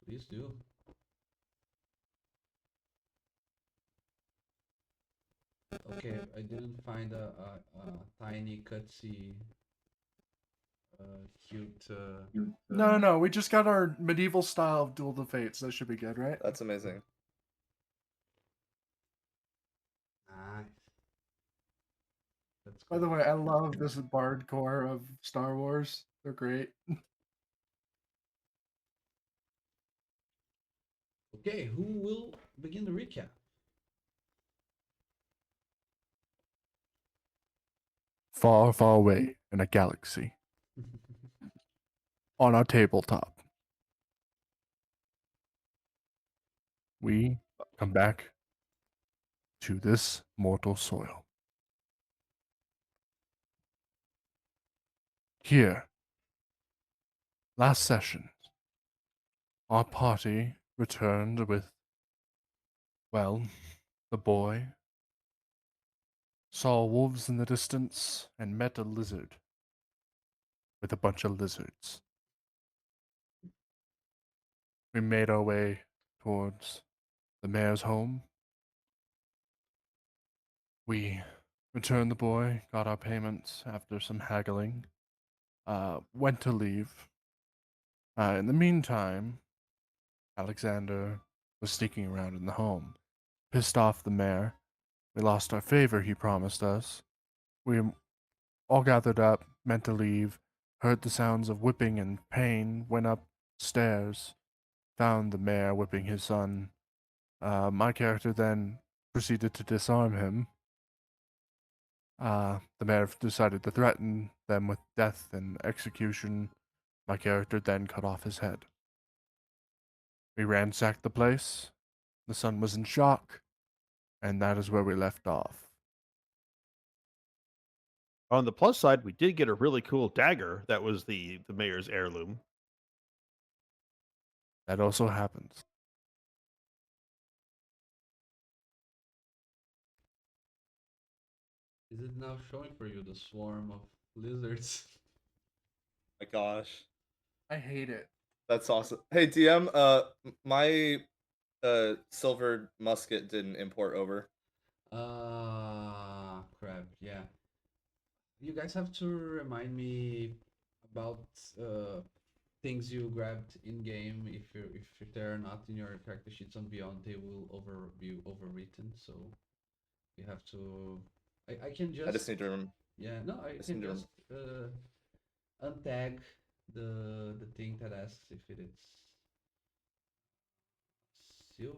Please do. Okay, I didn't find a tiny cutsy cute. No, no, no. We just got our medieval style of Duel of the Fates. That should be good, right? That's amazing. Nice. That's By cool. the way, I love this Bard core of Star Wars. They're great. Okay, who will begin the recap? Far, far away in a galaxy, on our tabletop, we come back to this mortal soil. Here, last session, our party returned with, well, the boy, saw wolves in the distance, and met a lizard with a bunch of lizards. We made our way towards the mayor's home. We returned the boy, got our payments after some haggling, went to leave. In the meantime, Alexander was sneaking around in the home, pissed off the mayor. We lost our favor he promised us. We all gathered up, meant to leave, heard the sounds of whipping and pain, went upstairs, found the mayor whipping his son. My character then proceeded to disarm him. The mayor decided to threaten them with death and execution. My character then cut off his head. We ransacked the place. The son was in shock, and that is where we left off. On the plus side, we did get a really cool dagger that was the mayor's heirloom. That also happens. Is it now showing for you the swarm of lizards? My gosh, I hate it. that's awesome. Hey DM, my silver musket didn't import over. Crap. Yeah. You guys have to remind me about things you grabbed in game. If they're not in your character sheets on Beyond, they will be overwritten. So you have to. I can just. I just need to remember. Yeah. No, I just can need to just untag the thing that asks if it is silver.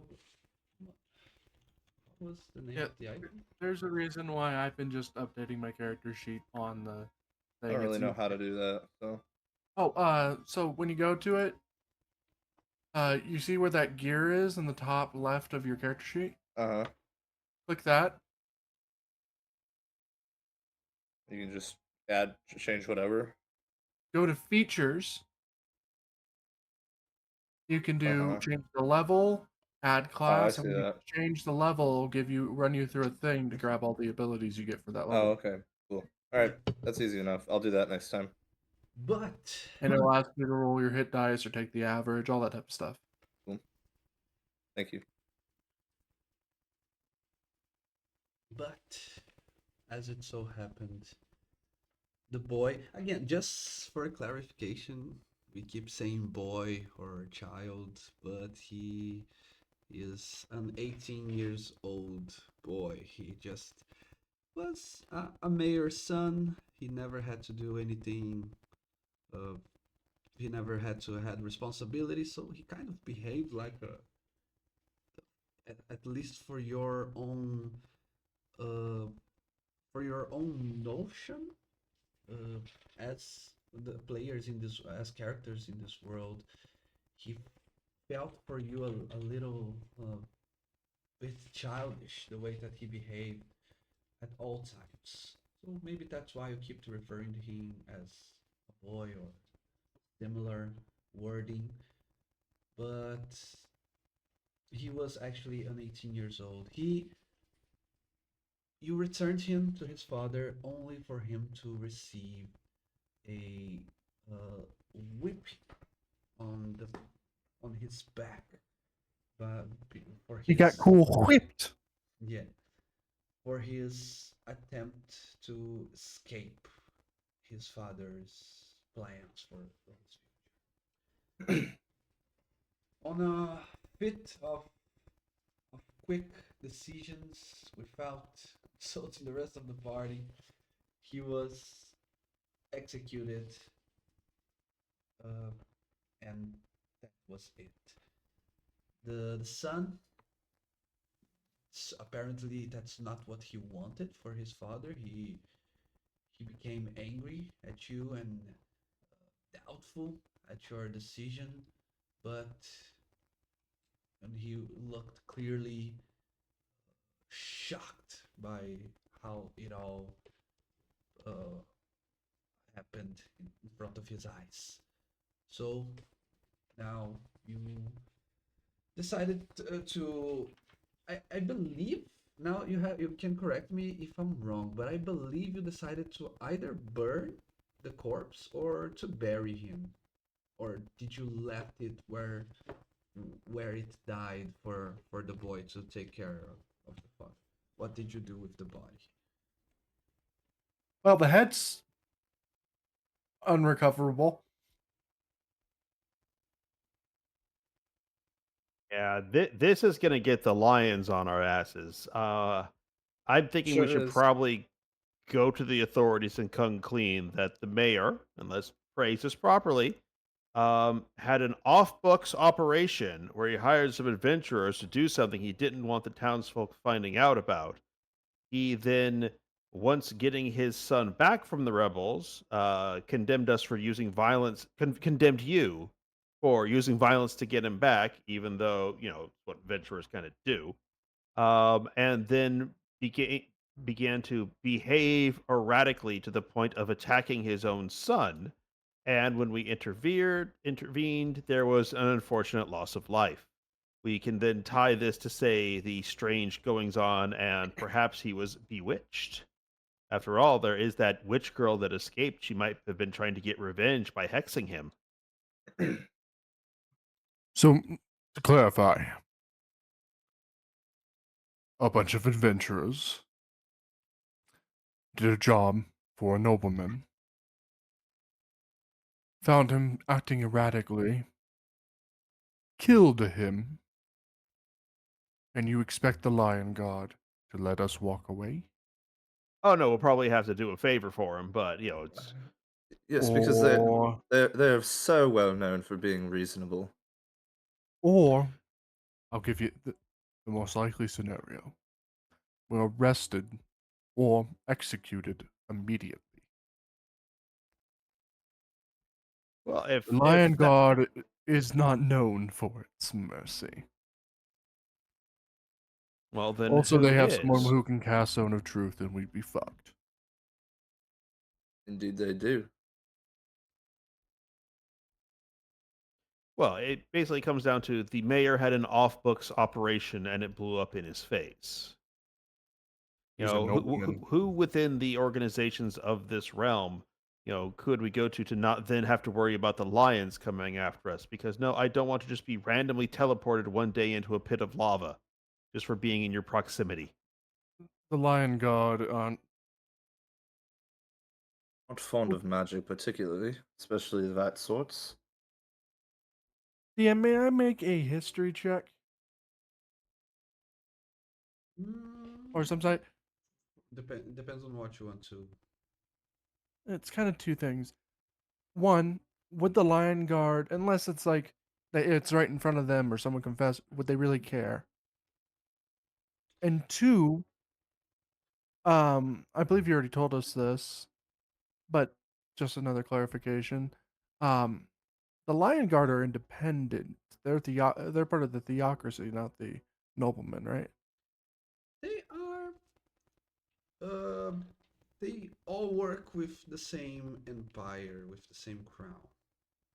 What was the name Yeah, of the item? There's a reason why I've been just updating my character sheet on the I thing. don't really It's know how to do that. So so when you go to it, you see where that gear is in the top left of your character sheet? uh huh. Click that. You can just add, change whatever. Go to features. You can do Uh-huh. change the level, add Oh, I class, see and when you that. change the level, run you through a thing to grab all the abilities you get for that Oh, level. okay, cool. All right, that's easy enough. I'll do that next time. But And it'll ask you to roll your hit dice or take the average, all that type of stuff. Cool. Thank you. But as it so happened, the boy, again, just for clarification, we keep saying boy or child, but he is an 18 years old boy. He just was a mayor's son. He never had to do anything. Uh, he never had to had responsibility, so he kind of behaved like at least uh, for your own notion, uh, as the players in this, as characters in this world, he felt for you a little bit childish the way that he behaved at all times. So maybe that's why you keep referring to him as a boy or similar wording. But he was actually an 18 years old. You returned him to his father only for him to receive a whip on on his back, but for He his got cool whipped. yeah, for his attempt to escape his father's plans for his future. On a fit of quick decisions without consulting the rest of the party, he was executed, uh, and that was it. The son, apparently that's not what he wanted for his father. He became angry at you and doubtful at your decision, but and he looked clearly shocked by how it all uh, happened in front of his eyes. So now you decided to. I believe now you can correct me if I'm wrong, but I believe you decided to either burn the corpse or to bury him, or did you left it where it died for the boy to take care of the father? What did you do with the body? Well, the head's unrecoverable. Yeah, this is gonna get the lions on our asses. I'm thinking we Sure should is. probably go to the authorities and come clean that the mayor, and let's phrase this properly, had an off-books operation where he hired some adventurers to do something he didn't want the townsfolk finding out about. He then, once getting his son back from the rebels, condemned us for using violence, condemned you for using violence to get him back, even though, it's what adventurers kind of do. And then began to behave erratically to the point of attacking his own son. And when we intervened, there was an unfortunate loss of life. We can then tie this to, say, the strange goings on, and perhaps he was bewitched. After all, there is that witch girl that escaped. She might have been trying to get revenge by hexing him. So, to clarify, a bunch of adventurers did a job for a nobleman, found him acting erratically, killed him, and you expect the Lion God to let us walk away? Oh no, we'll probably have to do a favor for him, but it's Yes, because Or, they're so well known for being reasonable. or I'll give you the most likely scenario. We're arrested or executed immediately. well, if The Lion that, God is not known for its mercy. well then Also, who they have someone is? who can cast Zone of Truth, and we'd be fucked. Indeed, they do. Well, it basically comes down to the mayor had an off-books operation and it blew up in his face. He's a Who nobleman. who within the organizations of this realm, could we go to not then have to worry about the lions coming after us? Because no, I don't want to just be randomly teleported one day into a pit of lava just for being in your proximity. The Lion God, Not fond of magic particularly, especially that sorts. yeah, may I make a history check? Or Mm, some site? depends on what you want to. It's kind of two things. One, would the Lion Guard, unless it's like it's right in front of them or someone confess, would they really care? And two, I believe you already told us this, but just another clarification. Um, the Lion Guard are independent. They're part of the theocracy, not the noblemen, right? They are. They all work with the same empire, with the same crown.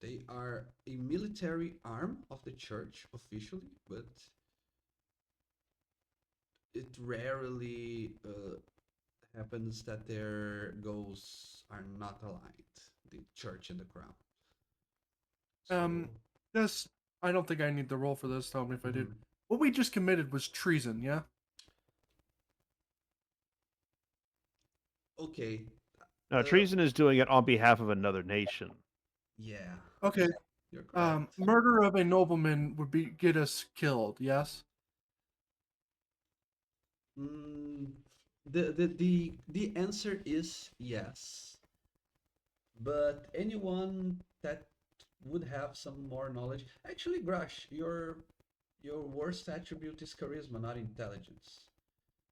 They are a military arm of the church officially, but it rarely happens that their goals are not aligned, the church and the crown. So, Um, just I don't think I need the roll for this. Tell me if I do. Mhm. What we just committed was treason, yeah? Okay. Now, treason is doing it on behalf of another nation. Yeah, Okay. you're correct. Murder of a nobleman would get us killed, yes? Mm, the answer is yes, but anyone that would have some more knowledge. Actually, Grash, your worst attribute is charisma, not intelligence.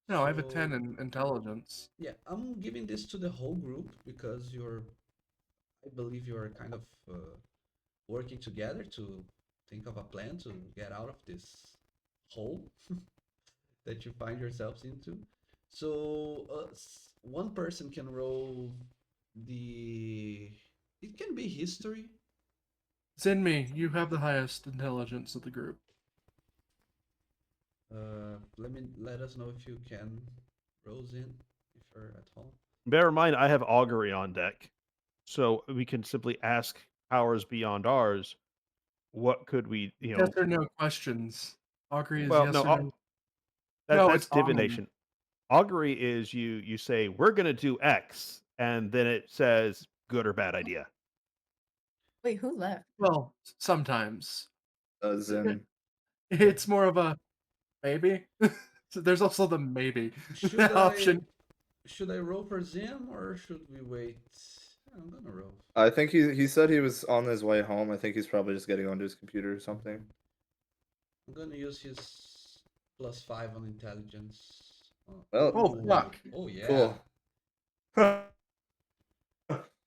No, I have a 10 So in intelligence. yeah, I'm giving this to the whole group because I believe you're kind of working together to think of a plan to get out of this hole that you find yourselves into. So one person can roll the. It can be history. Zinmi, you have the highest intelligence of the group. Let us know if you can, Rosin, if you're at home. Bear in mind, I have augury on deck, so we can simply ask powers beyond ours. What could we, Yes or no questions. Augury is Well, yes no, or no. that No, that's it's Amen. divination. Augury is you say we're going to do X, and then it says good or bad idea. Wait, who left? Well, sometimes. Zim. It's more of a maybe. So there's also the maybe Should option. should I roll for Zim or should we wait? I'm gonna roll. I think he said he was on his way home. I think he's probably just getting onto his computer or something. I'm gonna use his +5 on intelligence. Well, Oh, fuck. Oh yeah. cool.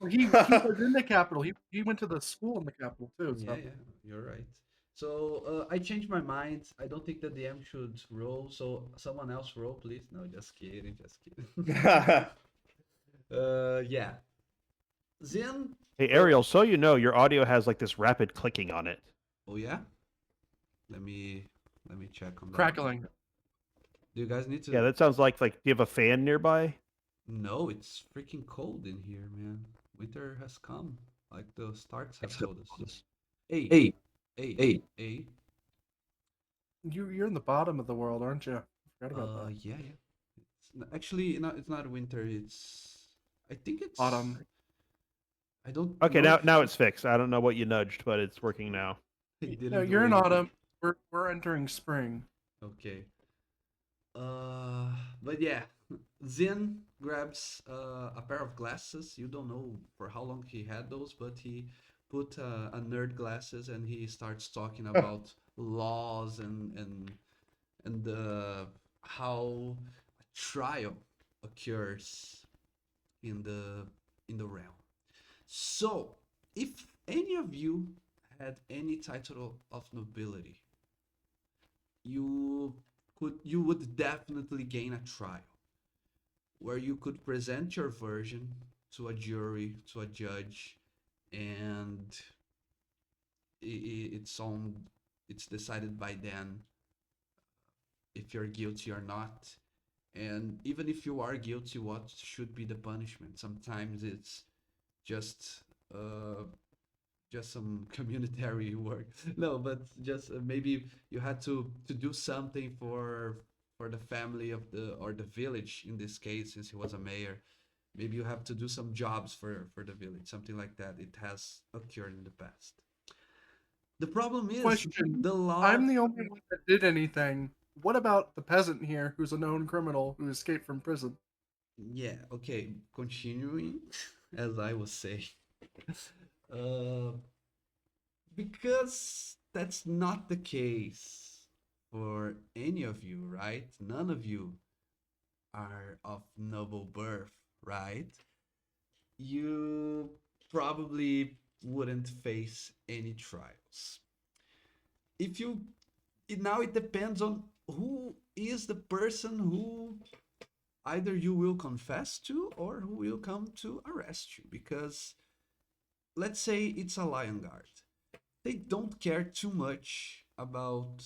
He was in the capital. He went to the school in the capital too. So. Yeah, you're right. So I changed my mind. I don't think the DM should roll. So someone else roll, please. No, just kidding, just kidding. Yeah. Zin. Hey Ariel, so you know your audio has like this rapid clicking on it. Oh yeah. Let me check on that. Crackling. Do you guys need to? Yeah, that sounds like do you have a fan nearby? No, it's freaking cold in here, man. Winter has come, like the Starks have told us. Hey. You're in the bottom of the world, aren't you? I forgot about that. Yeah. Actually, no, it's not winter. I think it's Autumn. I don't. Okay, know now if it's fixed. I don't know what you nudged, but it's working now. it didn't No, do you're in anything. autumn. We're entering spring. Okay. But yeah, Zin grabs a pair of glasses. You don't know for how long he had those, but he put a nerd glasses and he starts talking about laws and how a trial occurs in the realm. So, if any of you had any title of nobility, you would definitely gain a trial where you could present your version to a jury, to a judge, and it's decided by then if you're guilty or not. And even if you are guilty, what should be the punishment? Sometimes it's just uh, just some communitary work. No, but just maybe you had to do something for the family of the or the village in this case, since he was a mayor. Maybe you have to do some jobs for the village, something like that. It has occurred in the past. The problem is Question. the law. I'm the only one that did anything. What about the peasant here who's a known criminal who escaped from prison? Yeah, okay, continuing as I was saying. Uh, because that's not the case for any of you, right? None of you are of noble birth, right? You probably wouldn't face any trials. If you now it depends on who is the person who either you will confess to or who will come to arrest you, because let's say it's a lion guard. They don't care too much about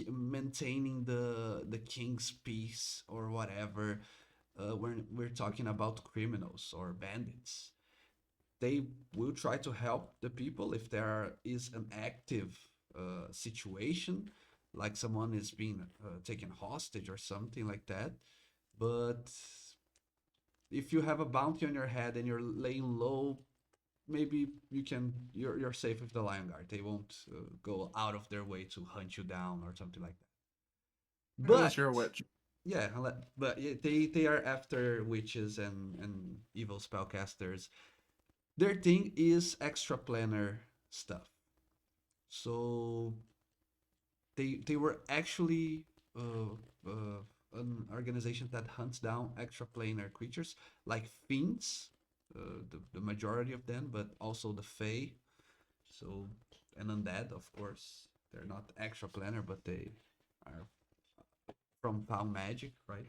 maintaining the king's peace or whatever when we're talking about criminals or bandits. they will try to help the people if there is an active situation, like someone is being taken hostage or something like that. But if you have a bounty on your head and you're laying low, maybe you're safe with the Lion Guard. They won't go out of their way to hunt you down or something like that. Unless you're a witch. Yeah, but they are after witches and evil spellcasters. Their thing is extra planar stuff. So they were actually an organization that hunts down extraplanar creatures like fiends, the majority of them, but also the Fae. So and undead, of course, they're not extraplanar, but they are from found magic, right?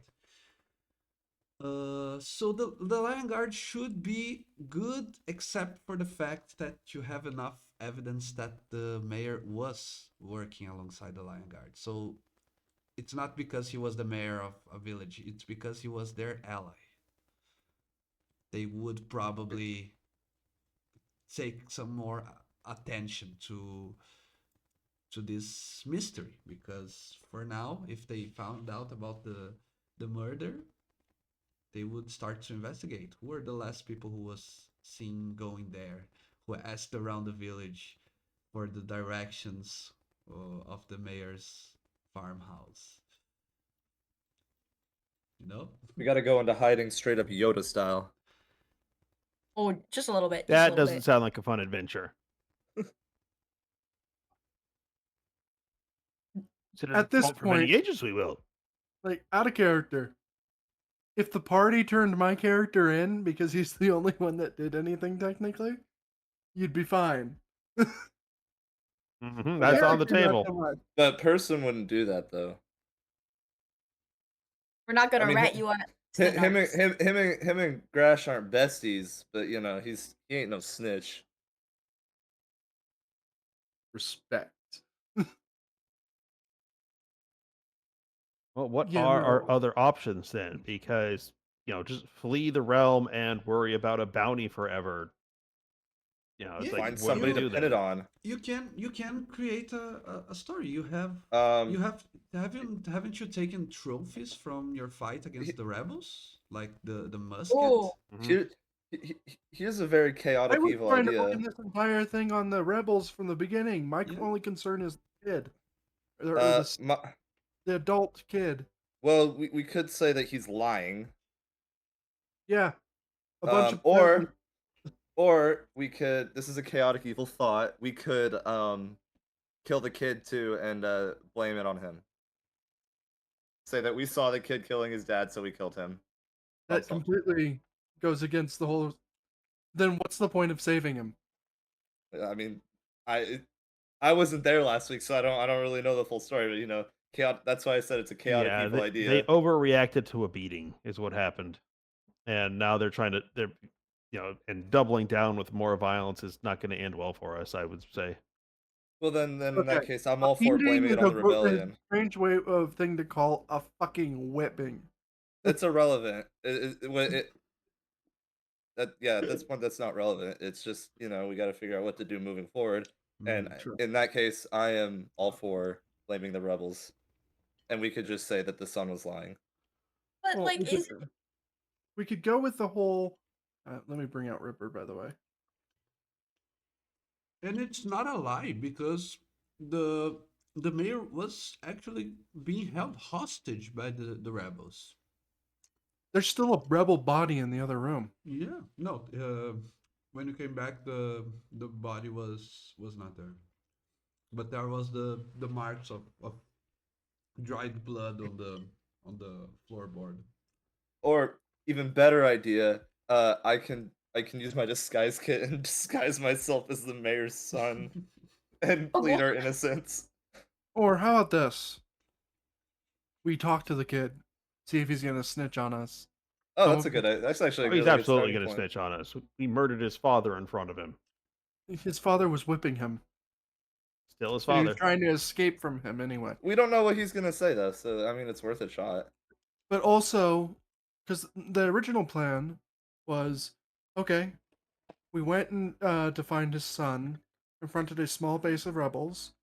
So the Lion Guard should be good, except for the fact that you have enough evidence that the mayor was working alongside the Lion Guard. So it's not because he was the mayor of a village; it's because he was their ally. They would probably take some more attention to this mystery, because for now, if they found out about the murder, they would start to investigate who are the last people who was seen going there, who asked around the village for the directions of the mayor's farmhouse. You know? We got to go into hiding straight up Yoda style. Oh, just a little bit. Just a That little doesn't bit. sound like a fun adventure. At this For many point- ages we will. Like, out of character. If the party turned my character in because he's the only one that did anything technically, you'd be fine. That's on the Character, not table. so much. That person wouldn't do that though. We're not gonna I mean, rat you out. Him and Grash aren't besties, but you know he ain't no snitch. Respect. Well, what Yeah, are our no. other options then? Because, just flee the realm and worry about a bounty forever. It's Yeah, like, Find what somebody do to we pin do it then? on. You can create a story. You have Um, haven't you taken trophies from your fight against the rebels, like the musket? Oh, Mhm. here's a very I chaotic was evil trying to idea. blame this entire thing on the rebels from the beginning. My Yeah. only concern is the kid. Or Uh, the adult kid. well, we could say that he's lying. Yeah. A bunch of Or we could. This is a chaotic evil thought. We could kill the kid too and blame it on him. Say that we saw the kid killing his dad, so we killed him. that That's all. completely goes against the whole. Then what's the point of saving him? I mean, I wasn't there last week, so I don't really know the full story. But chaotic. That's why I said it's a chaotic Yeah, evil they idea. overreacted to a beating is what happened. And now they're and doubling down with more violence is not going to end well for us, I would say. Well, then in that Okay. case, I'm all for Beating blaming it is on the a rebellion. strange way of thing to call a fucking whipping. It's irrelevant. At this point, that's not relevant. It's just we got to figure out what to do moving forward. And true. in that case, I am all for blaming the rebels, and we could just say that the sun was lying. but Well, like, we could go with the whole. Let me bring out Ripper, by the way. And it's not a lie, because the mayor was actually being held hostage by the rebels. There's still a rebel body in the other room. Yeah, no. When you came back, the body was not there, but there was the marks of dried blood on the floorboard. Or even better idea, I can use my disguise kit and disguise myself as the mayor's son and Oh, plead well- our innocence. Or how about this? We talk to the kid, see if he's gonna snitch on us. Oh, that's a good idea. That's actually a He's really good absolutely starting going to point. snitch on us. We murdered his father in front of him. His father was whipping him. Still his And he father. was trying to escape from him anyway. We don't know what he's gonna say though, so I mean, it's worth a shot. But also, because the original plan was, okay, we went and to find his son, confronted a small base of rebels,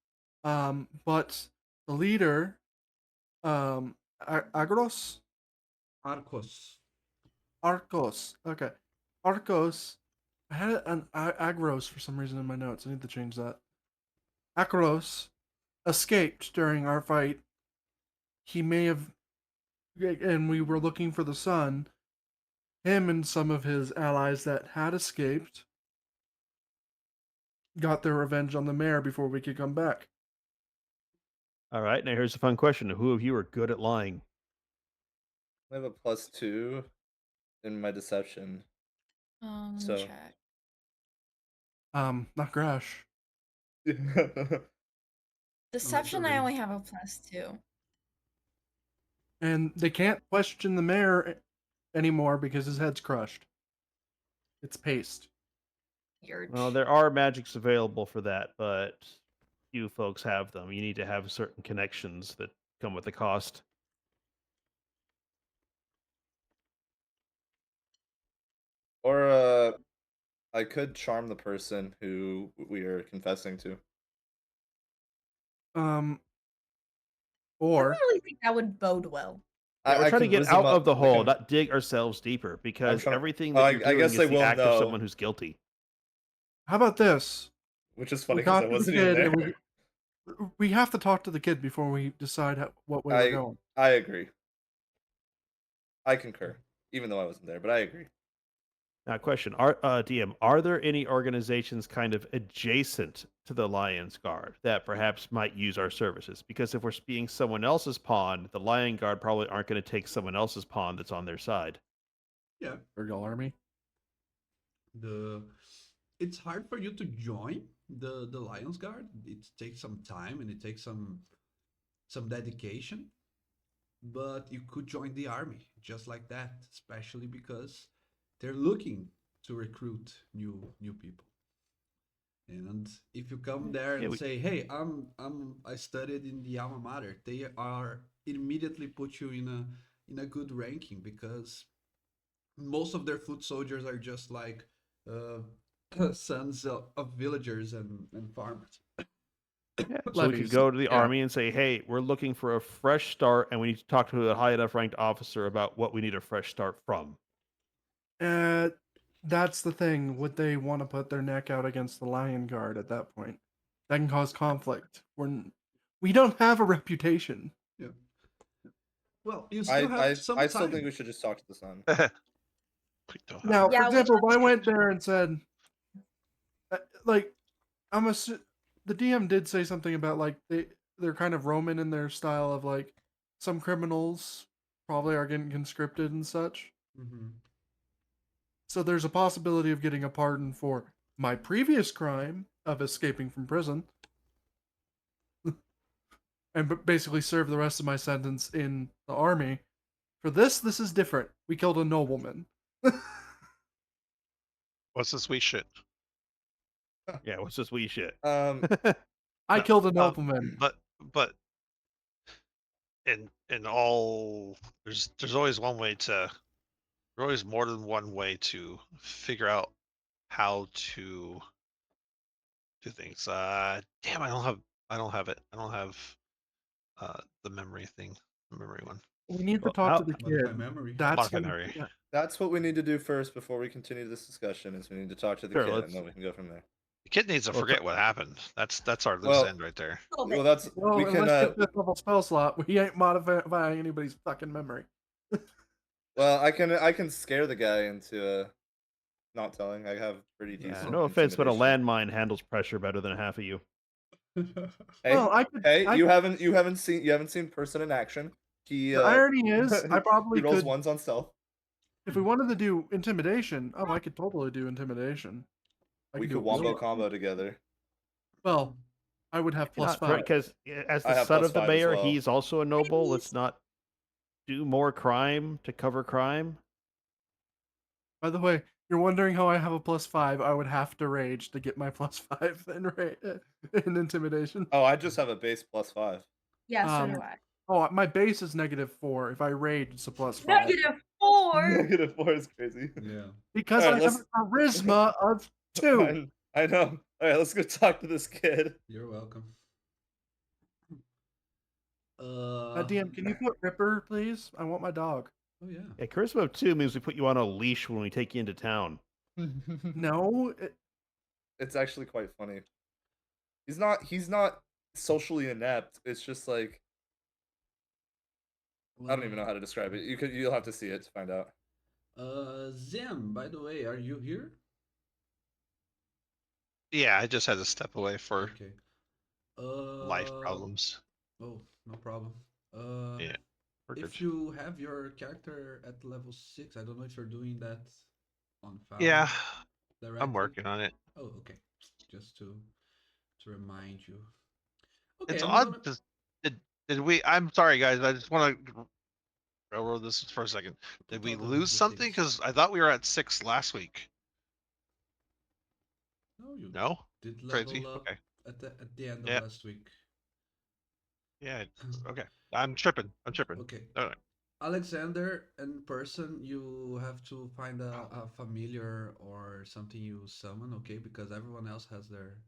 but the leader, Agros, Arcos. Arcos. Okay, Arcos. I had an Agros for some reason in my notes. I need to change that. Agros escaped during our fight. He may have, and we were looking for the son. Him and some of his allies that had escaped got their revenge on the mayor before we could come back. All right, now here's a fun question: who of you are good at lying? I have a +2 in my deception. Let me So- check. Not Grash. Deception, I range. only have a +2. And they can't question the mayor anymore because his head's crushed. It's paste. You're Well, there are magics available for that, but few folks have them. You need to have certain connections that come with the cost. Or I could charm the person who we are confessing to. I Or don't really think that would bode well. Yeah, we're I trying to could get wisdom out up of the like hole, a- not dig ourselves deeper, because trying- everything Oh, that I- you're I doing guess is I the will act of know. someone who's guilty. how about this? Which is We funny because I talked to the wasn't even kid there. and we have to talk to the kid before we decide what way we're going. I agree. I concur, even though I wasn't there, but I agree. Now, question: Are DM, are there any organizations kind of adjacent to the Lions Guard that perhaps might use our services? Because if we're being someone else's pawn, the Lion Guard probably aren't going to take someone else's pawn that's on their side. Yeah. Virgil Army. It's hard for you to join the Lions Guard. It takes some time and it takes some dedication. But you could join the army just like that, especially because they're looking to recruit new people. And if you come there and say, "Hey, I studied in the alma mater," they are immediately put you in a good ranking because most of their foot soldiers are just like sons of villagers and farmers. Yeah, so we could Levies, go to the yeah. army and say, "Hey, we're looking for a fresh start, and we need to talk to a high enough ranked officer about what we need a fresh start from." That's the thing. Would they want to put their neck out against the Lion Guard at that point? That can cause conflict. We don't have a reputation. Yeah. Well, you still have some I time. still think we should just talk to the son. We don't have Now, Yeah, for we example, if talked I to- went there and said, like, the DM did say something about like they're kind of Roman in their style of like some criminals probably are getting conscripted and such. Mhm. So there's a possibility of getting a pardon for my previous crime of escaping from prison. And basically serve the rest of my sentence in the army. For this is different. We killed a nobleman. What's this sweet shit? Yeah, what's this wee shit? I killed a nobleman. But in all, there's always one way to. There's always more than one way to figure out how to do things. Damn, I don't have it. I don't have the memory thing, the memory one. We need to Well, talk to the Modify kid. memory. That's Modify gonna- memory. yeah. That's what we need to do first before we continue this discussion. Is we need to talk to the Sure, kid, let's- and then we can go from there. The kid needs to Well, forget what happened. That's our loose Well- end right there. A little bit. Well, that's Well, we can. unless you fifth level spell slot, we ain't modifying anybody's fucking memory. Well, I can scare the guy into not telling. I have pretty Yeah, decent. no offense, but a intimidation. landmine handles pressure better than half of you. Hey, Well, I could. hey, I, you haven't seen person in action. He the irony is, I probably he rolls could. ones on stealth. If we wanted to do intimidation, I could totally do intimidation. I We do could it wombo with- combo together. Well, I would have plus 5. Because as I the have son plus of the 5 as mayor, well. he's also a noble. Let's not do more crime to cover crime. By the way, you're wondering how I have a plus 5. I would have to rage to get my plus 5 in intimidation. Oh, I just have a base +5. Yeah, so do Um, I. Oh, my base is -4. If I rage, it's a plus 5. -4. -4 is crazy. Yeah. Because Alright, I have a charisma of Two. I know. All right, let's go talk to this kid. You're welcome. DM, can you put Ripper, please? I want my dog. Oh yeah. Yeah, charisma of 2 means we put you on a leash when we take you into town. No, It's actually quite funny. He's not socially inept. It's just like I don't even know how to describe it. You'll have to see it to find out. Zim, by the way, are you here? Yeah, I just had to step away for Okay. life problems. Oh, no problem. Yeah, we're good. If you have your character at level 6, I don't know if you're doing that on file. Yeah, directly. I'm working on it. Oh, okay. Just to remind you. Okay, It's I'm odd. gonna- Did we? I'm sorry, guys. I just want to railroad this for a second. Did we talk on lose the something? things. Because I thought we were at 6 last week. No, you No? did level Crazy. up Okay. at the end of Yeah. last week. Yeah. Okay. I'm tripping. Okay. All right. Alexander, in person, you have to find a familiar or something you summon, okay? Because everyone else has their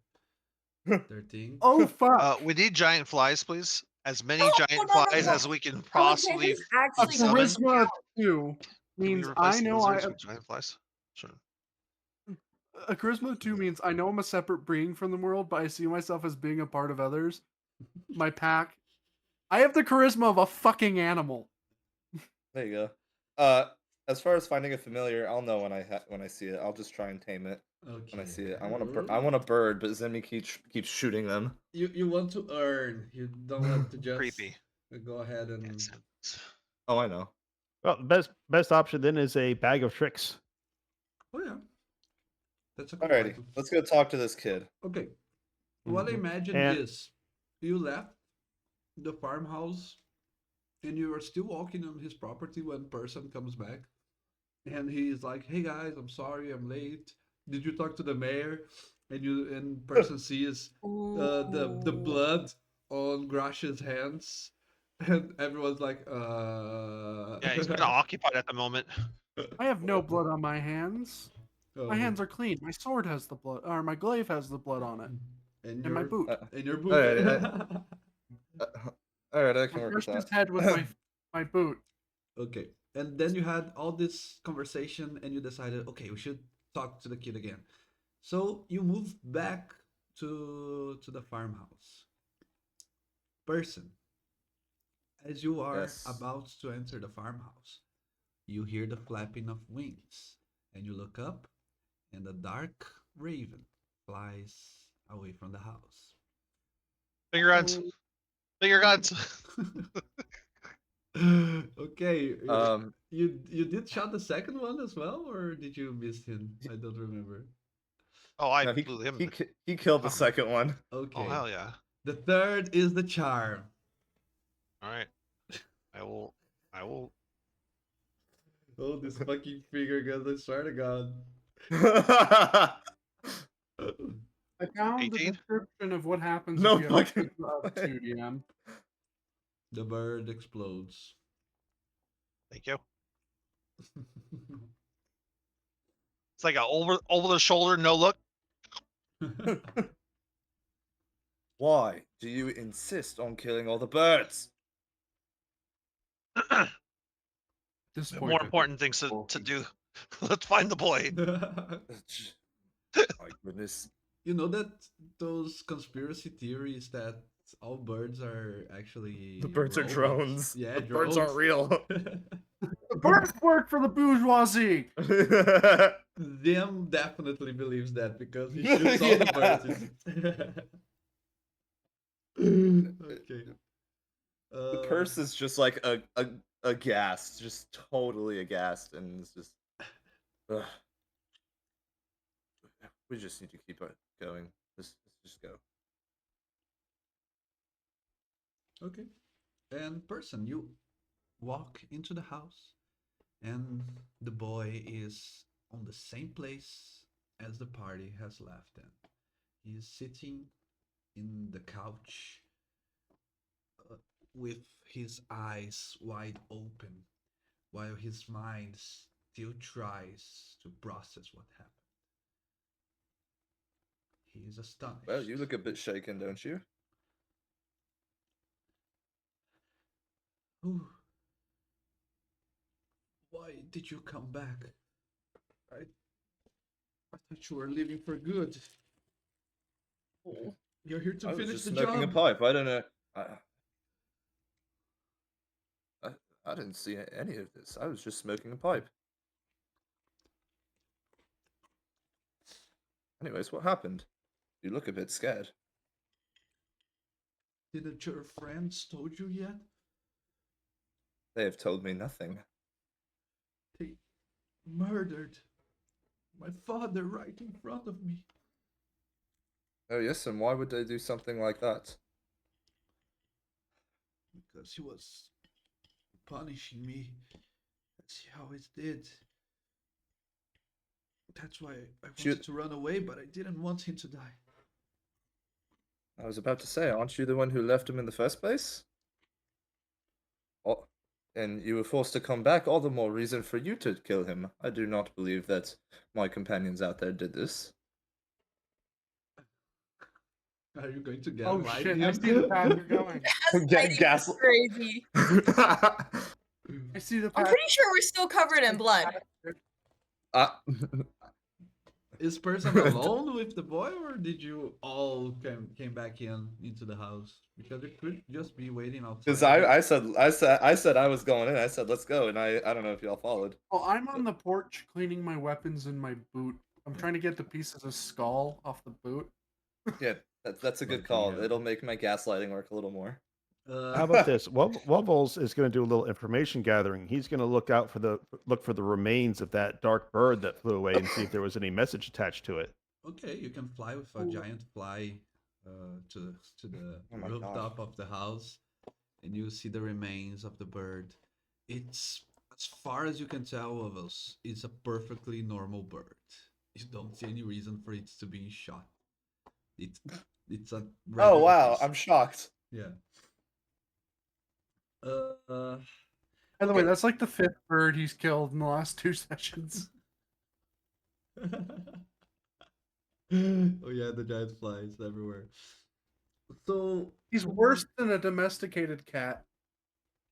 thing. oh fuck! We need giant flies, please. As many No, giant no, no, flies no. as we can possibly. Alexander's A actually summon? charisma of 2 Can we means replace I the know lizards with giant flies? Sure. A charisma of 2 means I know I'm a separate being from the world, but I see myself as being a part of others. My pack. I have the charisma of a fucking animal. There you go. As far as finding a familiar, I'll know when I see it. I'll just try and tame it Okay. when I see it. I want a bird, but Zemi keeps shooting them. You want to earn. You don't want to just Creepy. go ahead and. It's- Oh, I know. Well, the best option then is a bag of tricks. Oh yeah. That's a cool Alrighty, item. let's go talk to this kid. Okay. What I Mhm. imagine And- is you left the farmhouse and you are still walking on his property when person comes back. And he's like, "Hey guys, I'm sorry, I'm late. Did you talk to the mayor?" And person sees the Ooh. blood on Grash's hands, and everyone's like, Yeah, he's kind of occupied at the moment. I have no blood on my hands. Oh, My hands are clean. My sword has the blood, or my glaive has the blood on it, and and my your boot. and your boot. Alright, Alright, I can I work with brushed his that. head with my boot. Okay. And then you had all this conversation and you decided, okay, we should talk to the kid again. So you move back to the farmhouse. Person, as you are Yes. about to enter the farmhouse, you hear the flapping of wings and you look up and a dark raven flies away from the house. Finger guns. Finger guns. Okay. You did shot the second one as well, or did you miss him? I don't remember. Oh, I no, blew him. he killed the Oh. second one. Okay. Oh hell yeah! The third is the charm. All right. I will. Oh, this fucking finger guns! I swear to God. I found 18? the description of what happens No if you have fucking charisma of way. 2 DM. The bird explodes. Thank you. It's like a over the shoulder, no look. Why do you insist on killing all the birds? This More important things to do. Let's find the boy. My goodness. You know that those conspiracy theories that all birds are actually The birds are robots? drones. Yeah, the birds aren't real. The birds work for the bourgeoisie. Them definitely believes that because he shoots all the birds. Okay. The purse is just like aghast, just totally aghast, and it's just. Ugh. We just need to keep it going. Let's just go. Okay. And person, you walk into the house, and the boy is on the same place as the party has left them. He is sitting in the couch with his eyes wide open while his mind still tries to process what happened. He is astonished. Well, you look a bit shaken, don't you? Ooh. Why did you come back? I thought you were leaving for good. You're here to I was finish just the smoking a job. pipe. I don't know. I didn't see any of this. I was just smoking a pipe. Anyways, what happened? You look a bit scared. Didn't your friends told you yet? They have told me nothing. They murdered my father right in front of me. Oh yes, and why would they do something like that? Because he was punishing me. That's how it did. That's why I wanted Shoot. to run away, but I didn't want him to die. I was about to say, aren't you the one who left him in the first place? Oh, and you were forced to come back, all the more reason for you to kill him. I do not believe that my companions out there did this. Are you going to get Oh light shit! him? I see the path you're going. Gaslighting gas- is crazy. I see the I'm path. pretty sure we're still covered in blood. Is person alone with the boy, or did you all came back into the house? Because it could just be waiting outside. Because I said I was going in. I said let's go, and I don't know if y'all followed. Oh, I'm on the porch cleaning my weapons in my boot. I'm trying to get the pieces of skull off the boot. Yeah, that's a good Lucky call. him. It'll make my gaslighting work a little more. How about this? Wubbles is going to do a little information gathering. He's going to look for the remains of that dark bird that flew away and see if there was any message attached to it. Okay, you can fly with a giant fly to the Oh my rooftop of the house, and you see the remains of the bird. It's, as far as you can tell of us, it's a perfectly normal bird. You don't see any reason for it to be shot. It's a Oh regular wow, piece. I'm shocked. Yeah. By the way, that's like the 5th bird he's killed in the last 2 sessions. Oh yeah, the giant flies everywhere. So He's worse than a domesticated cat.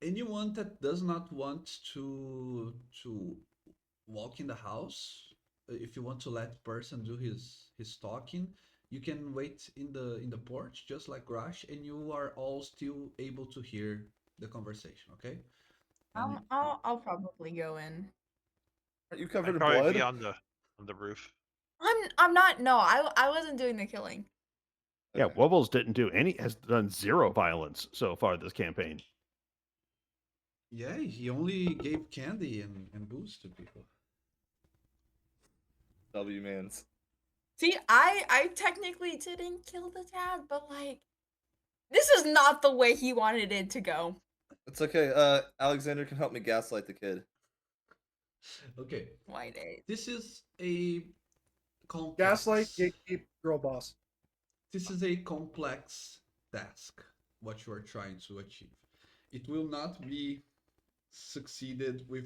anyone that does not want to walk in the house, if you want to let person do his talking, you can wait in the porch just like Grash, and you are all still able to hear the conversation. Okay. And I'll probably go in. Are you I'd covered in probably blood? be on the roof. I'm not. No, I wasn't doing the killing. Yeah, Okay. Wubbles has done 0 violence so far this campaign. yeah, he only gave candy and booze to people. W mans. See, I technically didn't kill the dad, but like, this is not the way he wanted it to go. It's okay. Alexander can help me gaslight the kid. Okay. White eight. This is a complex. Gaslight, gatekeep, girl boss. This is a complex task, what you are trying to achieve. It will not be succeeded with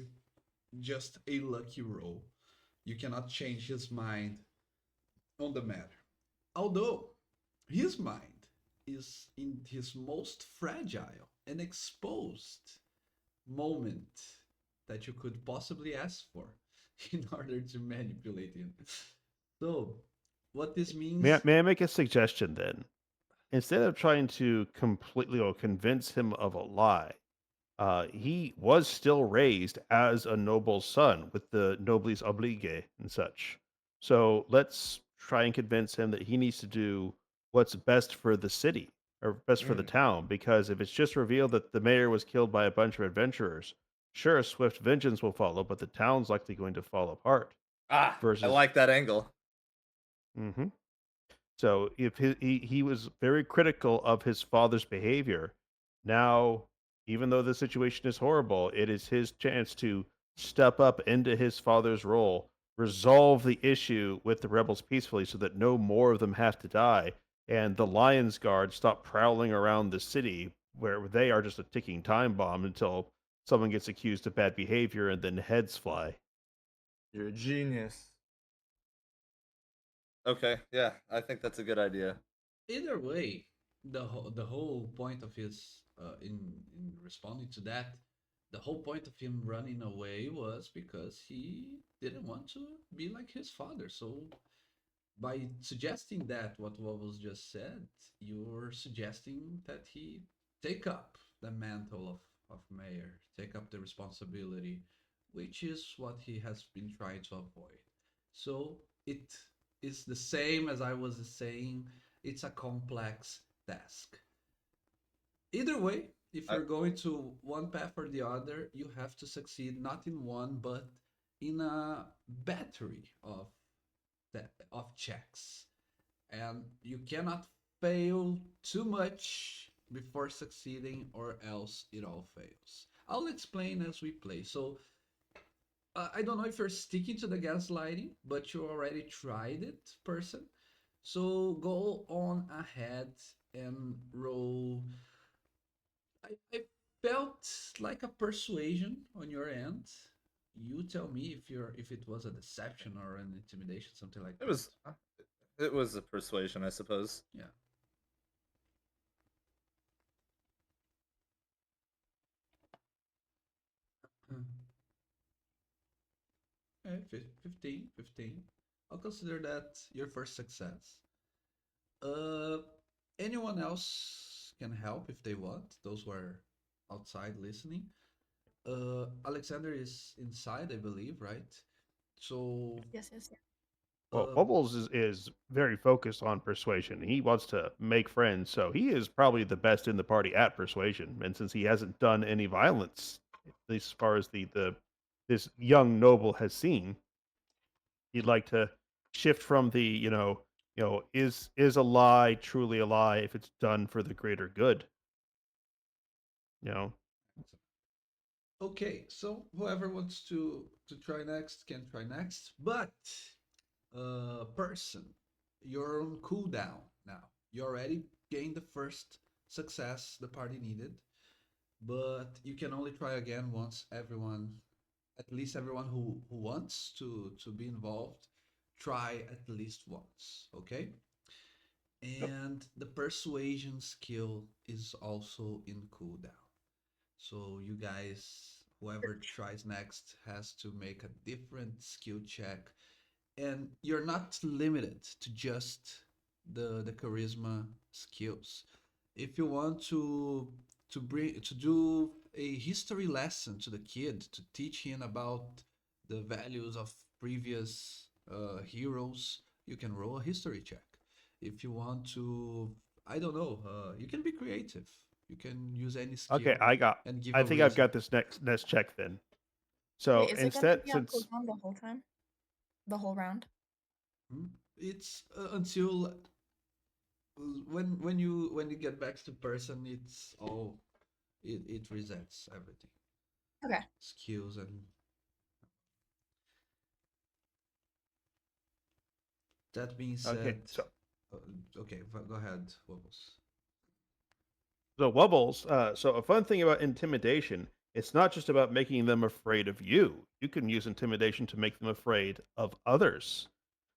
just a lucky roll. You cannot change his mind on the matter. Although his mind is in his most fragile and exposed moment that you could possibly ask for in order to manipulate him. So, what this means. May I make a suggestion then? Instead of trying to completely or convince him of a lie, he was still raised as a noble son with the noblesse oblige and such. So let's try and convince him that he needs to do what's best for the city or best for the town. Because if it's just revealed that the mayor was killed by a bunch of adventurers, sure, swift vengeance will follow, but the town's likely going to fall apart. I Versus- like that angle. hmm So if he was very critical of his father's behavior, now even though the situation is horrible, it is his chance to step up into his father's role, resolve the issue with the rebels peacefully, so that no more of them have to die, and the Lions Guard stop prowling around the city where they are just a ticking time bomb until someone gets accused of bad behavior and then heads fly. You're a genius. Okay, yeah, I think that's a good idea. Either way, the whole point of his in responding to that, the whole point of him running away was because he didn't want to be like his father. So by suggesting that what was just said, you're suggesting that he take up the mantle of mayor, take up the responsibility, which is what he has been trying to avoid. So it is the same as I was saying, it's a complex task. Either way, if I, you're going to one path or the other, you have to succeed not in one, but in a battery of checks, and you cannot fail too much before succeeding, or else it all fails. I'll explain as we play. So I don't know if you're sticking to the gaslighting, but you already tried it, person. So go on ahead and roll. I felt like a persuasion on your end. You tell me if it was a deception or an intimidation, something like it that. was it was a persuasion, I suppose. Yeah. Hmm. Okay, 15, 15. I'll consider that your first success. Uh, Anyone else can help if they want. Those who are outside listening. Alexander is inside, I believe, right? So, Yes, yes, yes. Well, uh, Bubbles is very focused on persuasion. He wants to make friends, so he is probably the best in the party at persuasion. And since he hasn't done any violence, at least as far as the this young noble has seen, he'd like to shift from the is a lie truly a lie if it's done for the greater good. You know, okay. So whoever wants to try next can try next. But, person, you're on cooldown now. You already gained the first success the party needed, but you can only try again once everyone, at least everyone who wants to be involved, try at least once, okay? Yep. And the persuasion skill is also in cooldown. So you guys, whoever tries next has to make a different skill check, and you're not limited to just the charisma skills. If you want to do a history lesson to the kid, to teach him about the values of previous heroes, you can roll a history check. If you want to, I don't know, you can be creative. You can use any okay, skill and give I a think I've reason. got this next check then. Wait, So is it gonna instead, be on since cooldown the whole time? The whole round? Hmm? It's until when you get back to person, it's all it resets everything, Okay. skills and that being okay, said, uh, okay, go ahead, Wobbles. so Wubbles, so a fun thing about intimidation, it's not just about making them afraid of you. You can use intimidation to make them afraid of others.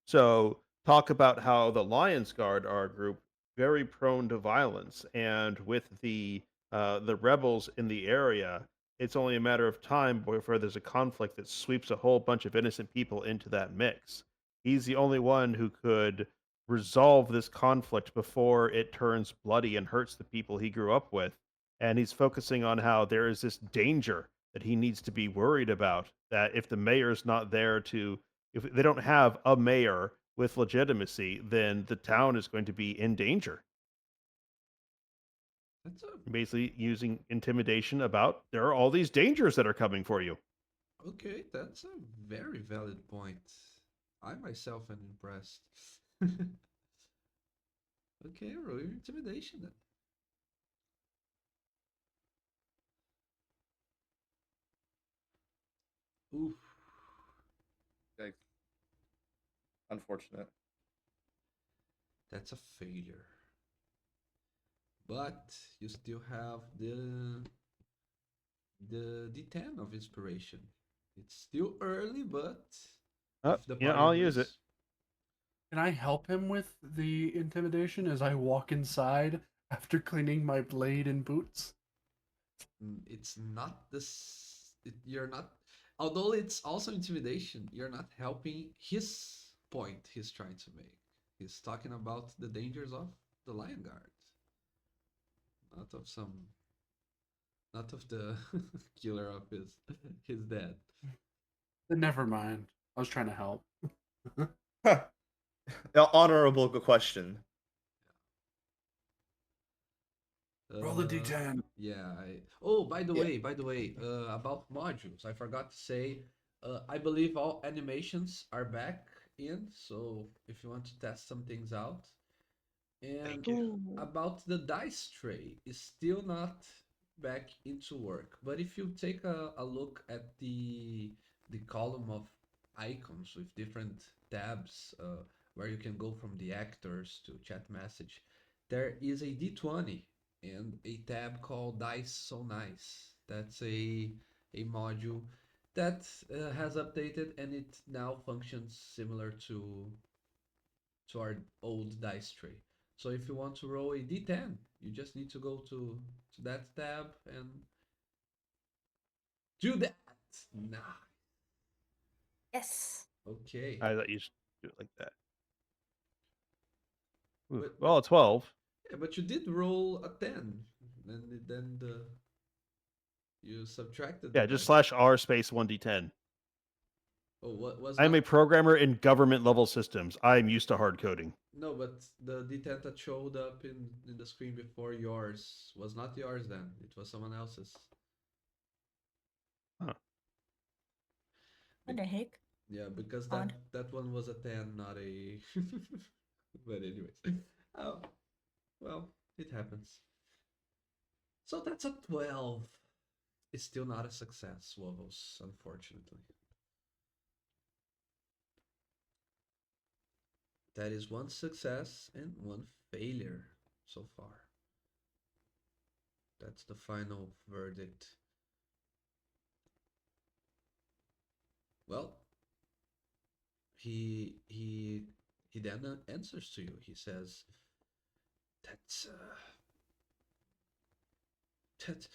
So talk about how the Lions Guard are a group very prone to violence, and with the rebels in the area, it's only a matter of time before there's a conflict that sweeps a whole bunch of innocent people into that mix. He's the only one who could resolve this conflict before it turns bloody and hurts the people he grew up with. And he's focusing on how there is this danger that he needs to be worried about. That if the mayor's not there to, if they don't have a mayor with legitimacy, then the town is going to be in danger. That's a Basically, using intimidation about there are all these dangers that are coming for you. okay. That's a very valid point. I myself am impressed. Okay, roll your intimidation then. Oof, Yikes. Unfortunate. that's a failure. But you still have the D10 of inspiration. It's still early, but if the party I'll use it. agrees, Can I help him with the intimidation as I walk inside after cleaning my blade and boots? It's not this. You're not. Although it's also intimidation, you're not helping his point he's trying to make. He's talking about the dangers of the Lion Guard, not of some, not of the killer of his dad. Then never mind. I was trying to help. Honorable question. Roll the d10. Yeah. Oh, by the Yeah. way, about modules, I forgot to say. I believe all animations are back in, so if you want to test some things out. And Thank you. about the dice tray, is still not back into work. But if you take a look at the column of icons with different tabs, where you can go from the actors to chat message, there is a D20 and a tab called Dice So Nice. That's a module that has updated, and it now functions similar to our old dice tray. So if you want to roll a d10, you just need to go to that tab and do that. Nah. Yes. Okay. I thought you should do it like that. Ooh, But- well, a 12. Yeah, but you did roll a 10, and then you subtracted. Yeah, the just dice. /r space 1d10. Oh, what was I'm a not- programmer in government level systems. I'm used to hard coding. No, but the d10 that showed up in the screen before yours was not yours then. It was someone else's. What the heck? Yeah, because Odd. that one was a 10, not a. But anyways, oh, well, it happens. So that's a 12. It's still not a success, Wovos, unfortunately. That is one success and one failure so far. That's the final verdict. Well, he then answers to you. He says, "That's that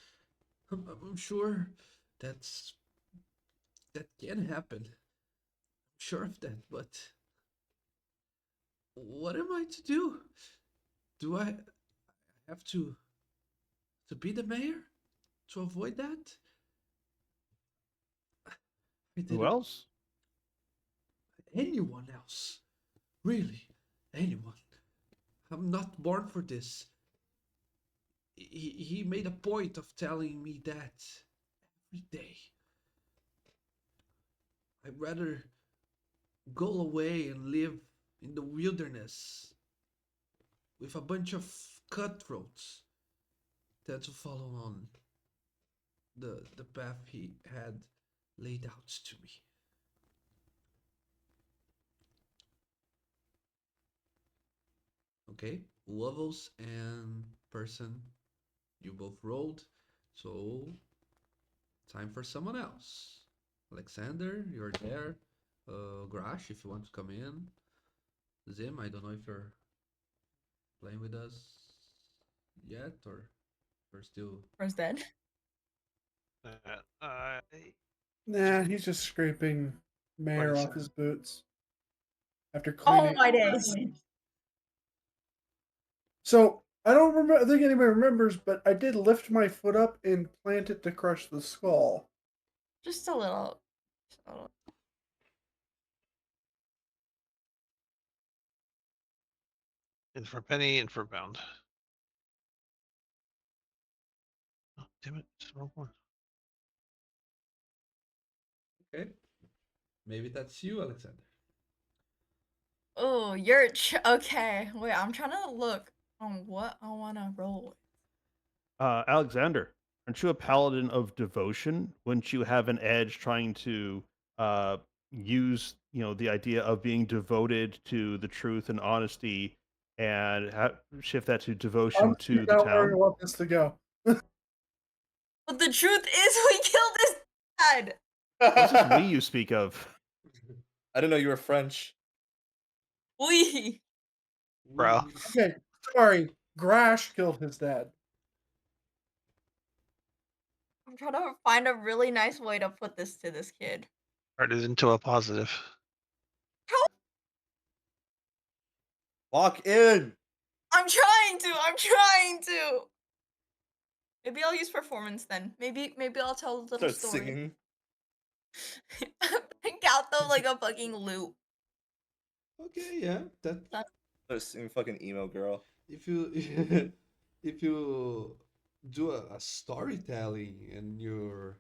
I'm sure that can happen. I'm sure of that, but what am I to do? Do I have to be the mayor to avoid that? I Who didn't- else? Anyone else? Really? Anyone? I'm not born for this. He made a point of telling me that every day. I'd rather go away and live in the wilderness with a bunch of cutthroats than to follow on the path he had laid out to me. Okay, levels and person, you both rolled, so time for someone else. Alexander, you're there. Grash, if you want to come in. Zim, I don't know if you're playing with us yet or you're still. Where's that? Nah, he's just scraping Mayor Right. off his boots after Oh cleaning. my days. So I don't remember. I think anybody remembers, but I did lift my foot up and plant it to crush the skull. Just a little. Just a little. In for penny, in for pound. Oh, damn it, it's the wrong one. Okay. Maybe that's you, Alexander. Oh, Yurch. Okay. Wait, I'm trying to look on what I want to roll. Alexander, aren't you a paladin of devotion? Wouldn't you have an edge trying to use, the idea of being devoted to the truth and honesty, and shift that to devotion to the Not where I town? want this to go. But the truth is, we killed his dad. What's this we you speak of? I didn't know you were French. We. Bro. Okay, sorry. Grash killed his dad. I'm trying to find a really nice way to put this to this kid. Turn it into a positive. Walk in. I'm trying to. I'm trying to. Maybe I'll use performance then. Maybe I'll tell a little Start story. singing. Pick out though like a fucking loop. Okay, yeah. That Start singing fucking emo girl. if you if you do a storytelling and you're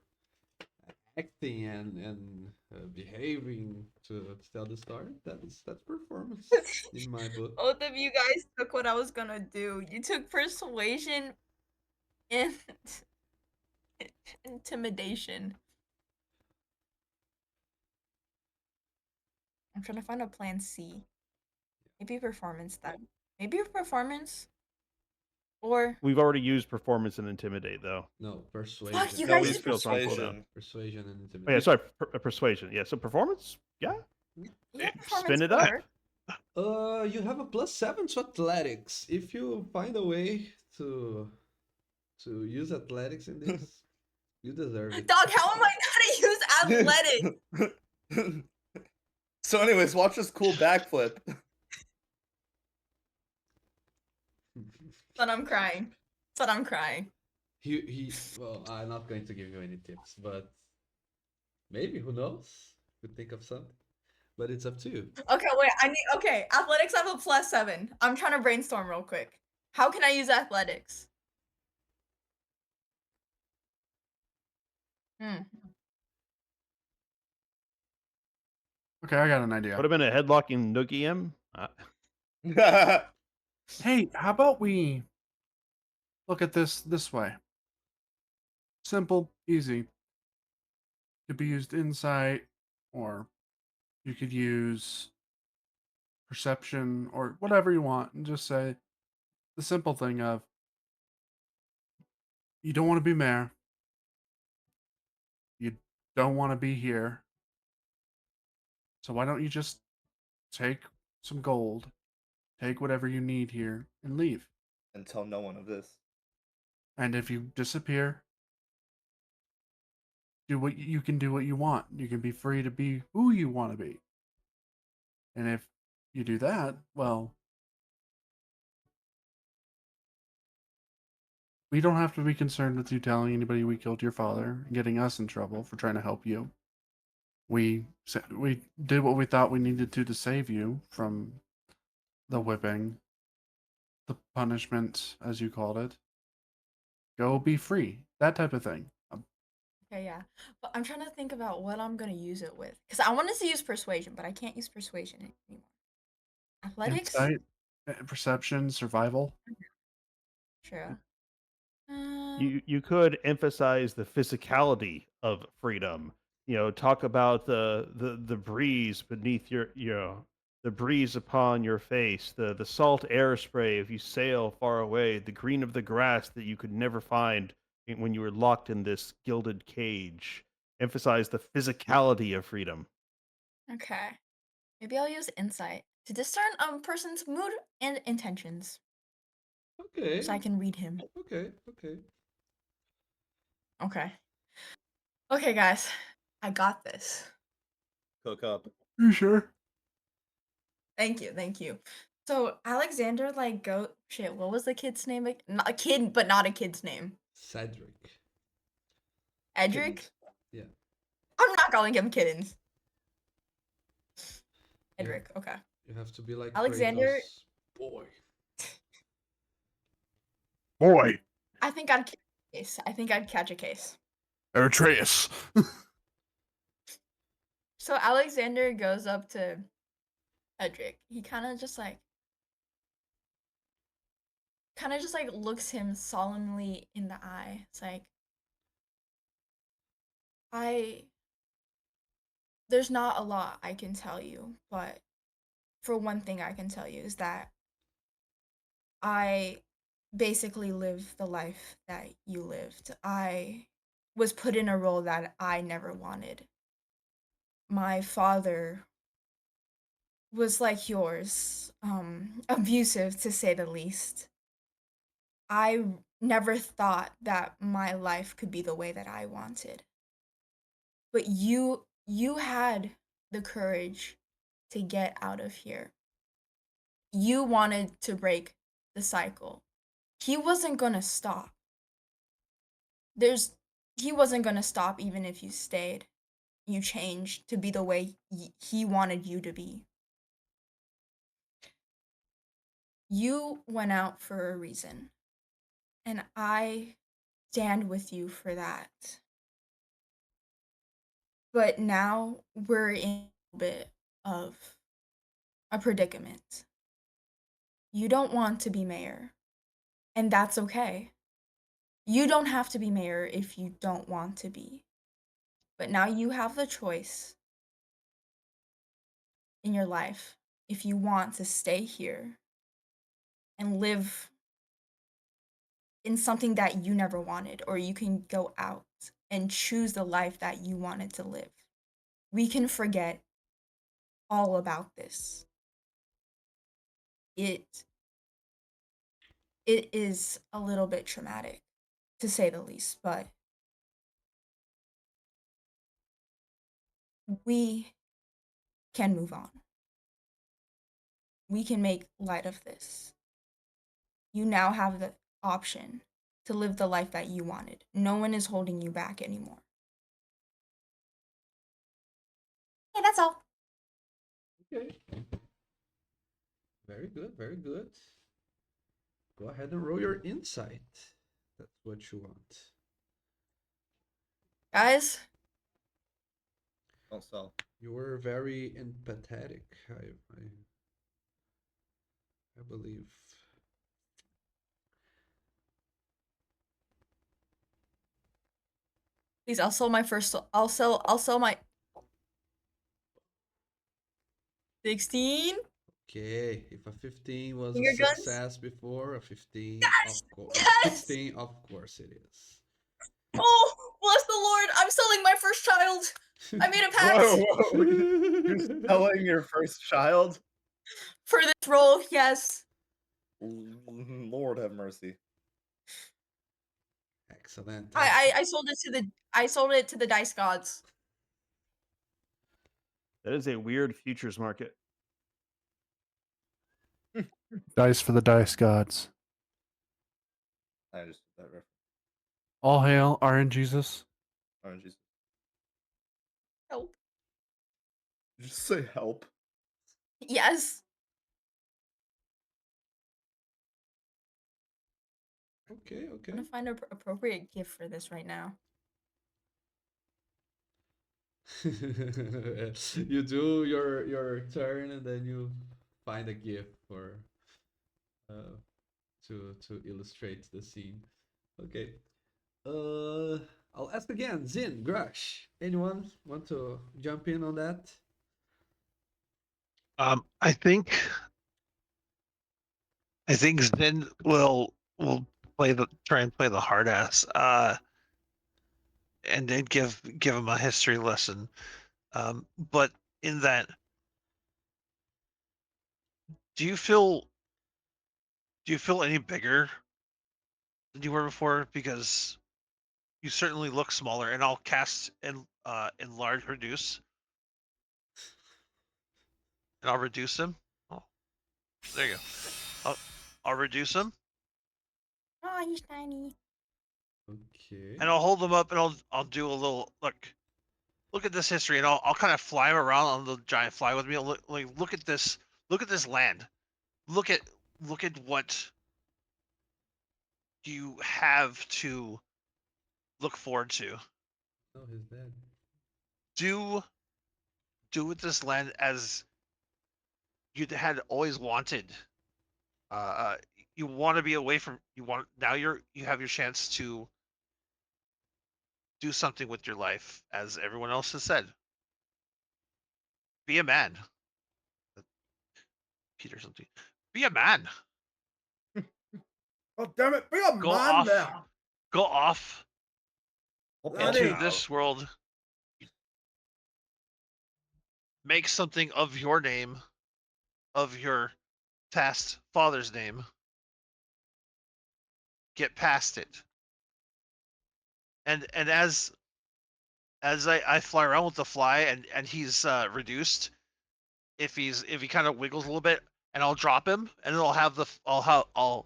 acting and behaving to tell the story, that's performance in my book. Both of you guys took what I was gonna do. You took persuasion and intimidation. I'm trying to find a plan C. Maybe performance then. Maybe performance. Or We've already used performance and intimidate, though. No, persuasion. fuck, you No, guys it's did feels on cooldown. persuasion. Persuasion and Oh, intimidation. yeah, sorry, persuasion. Yeah, so performance? Yeah. yeah, Spin performance it up. work. You have a +7 to athletics. If you find a way to use athletics in this, you deserve it. Dog, how am I gonna use athletic? So, anyways, watch this cool backflip. But I'm crying. But I'm crying. Well, I'm not going to give you any tips, but maybe, who knows? Could think of something. But it's up to you. Okay, wait, okay, athletics I have a +7. I'm trying to brainstorm real quick. How can I use athletics? Okay, I got an idea. Would have been a headlocking noogie him. Hey, how about we look at this way? Simple, easy. Could be used insight, or you could use perception, or whatever you want, and just say the simple thing of you don't want to be mayor. You don't want to be here. So why don't you just take some gold, take whatever you need here, and leave? And tell no one of this. And if you disappear, do what you can do what you want. You can be free to be who you want to be. And if you do that, well, we don't have to be concerned with you telling anybody we killed your father and getting us in trouble for trying to help you. We did what we thought we needed to save you from the whipping, the punishment, as you called it. Go be free. That type of thing. Okay, yeah. But I'm trying to think about what I'm gonna use it with. Because I wanted to use persuasion, but I can't use persuasion anymore. Athletics? Insight, perception, survival. True. You could emphasize the physicality of freedom. Talk about the breeze beneath the breeze upon your face, the salt air spray if you sail far away, the green of the grass that you could never find when you were locked in this gilded cage. Emphasize the physicality of freedom. Okay. Maybe I'll use insight to discern a person's mood and intentions. Okay. So I can read him. Okay. Okay. Okay, guys. I got this. Cook up. You sure? Thank you. So Alexander, shit, what was the kid's name? Not a kid, but not a kid's name. Cedric. Edric? Kittens. Yeah. I'm not calling him kittens. Yeah. Edric, okay. You have to be like Alexander- Kratos. Boy. Boy, I think I'd catch a case. Eritreus. So Alexander goes up to Edric. He kind of just looks him solemnly in the eye. It's like, there's not a lot I can tell you, but for one thing I can tell you is that I basically live the life that you lived. I was put in a role that I never wanted. My father was like yours, abusive to say the least. I never thought that my life could be the way that I wanted. But you had the courage to get out of here. You wanted to break the cycle. He wasn't going to stop. There's he wasn't going to stop even if you stayed. You changed to be the way he wanted you to be. You went out for a reason, and I stand with you for that. But now we're in a bit of a predicament. You don't want to be mayor, and that's okay. You don't have to be mayor if you don't want to be. But now you have the choice in your life if you want to stay here and live in something that you never wanted, or you can go out and choose the life that you wanted to live. We can forget all about this. It is a little bit traumatic, to say the least, but we can move on. We can make light of this. You now have the option to live the life that you wanted. No one is holding you back anymore. Hey, that's all. Okay. Very good, very good. Go ahead and roll your insight. That's what you want. Guys, Don't sell. You were very empathetic, I believe. please, I'll sell my first. I'll sell my 16. Okay, if a 15 was a Finger guns? success before, a 15, Yes! of course, Yes! 16, of course it is. Oh, bless the Lord! I'm selling my first child. I made a pact Whoa, you're selling your first child? for this role. Yes. Lord have mercy. Excellent. I sold it to the dice gods. That is a weird futures market. Dice for the dice gods. I just that reference. All hail RNGesus. RNGesus. Help. Did you just say help? Yes. Okay, okay. I'm gonna find an appropriate gift for this right now. You do your turn and then you find a gift for to illustrate the scene. Okay. I'll ask again. Zin, Grush, anyone want to jump in on that? I think Zen will try and play the hard ass, and then give him a history lesson. But in that, do you feel any bigger than you were before? Because you certainly look smaller, and I'll cast enlarge reduce, and I'll reduce him. Oh, there you go. I'll reduce him, Oh, he's tiny. Okay. and I'll hold him up, and I'll do a little look. Look at this history, and I'll kind of fly him around on the giant fly with me. Look at this. Look at this land. Look at what you have to look forward to. Oh, he's dead. Do with this land as you had always wanted. You want to be away from now. You have your chance to do something with your life, as everyone else has said. Be a man. Peter something. Be a man. Oh damn it! Be a Go man off. now. Go off Bloody into hell. this world. Make something of your name of your past father's name. Get past it. And as I fly around with the fly and he's reduced, if he kind of wiggles a little bit, and I'll drop him, and then I'll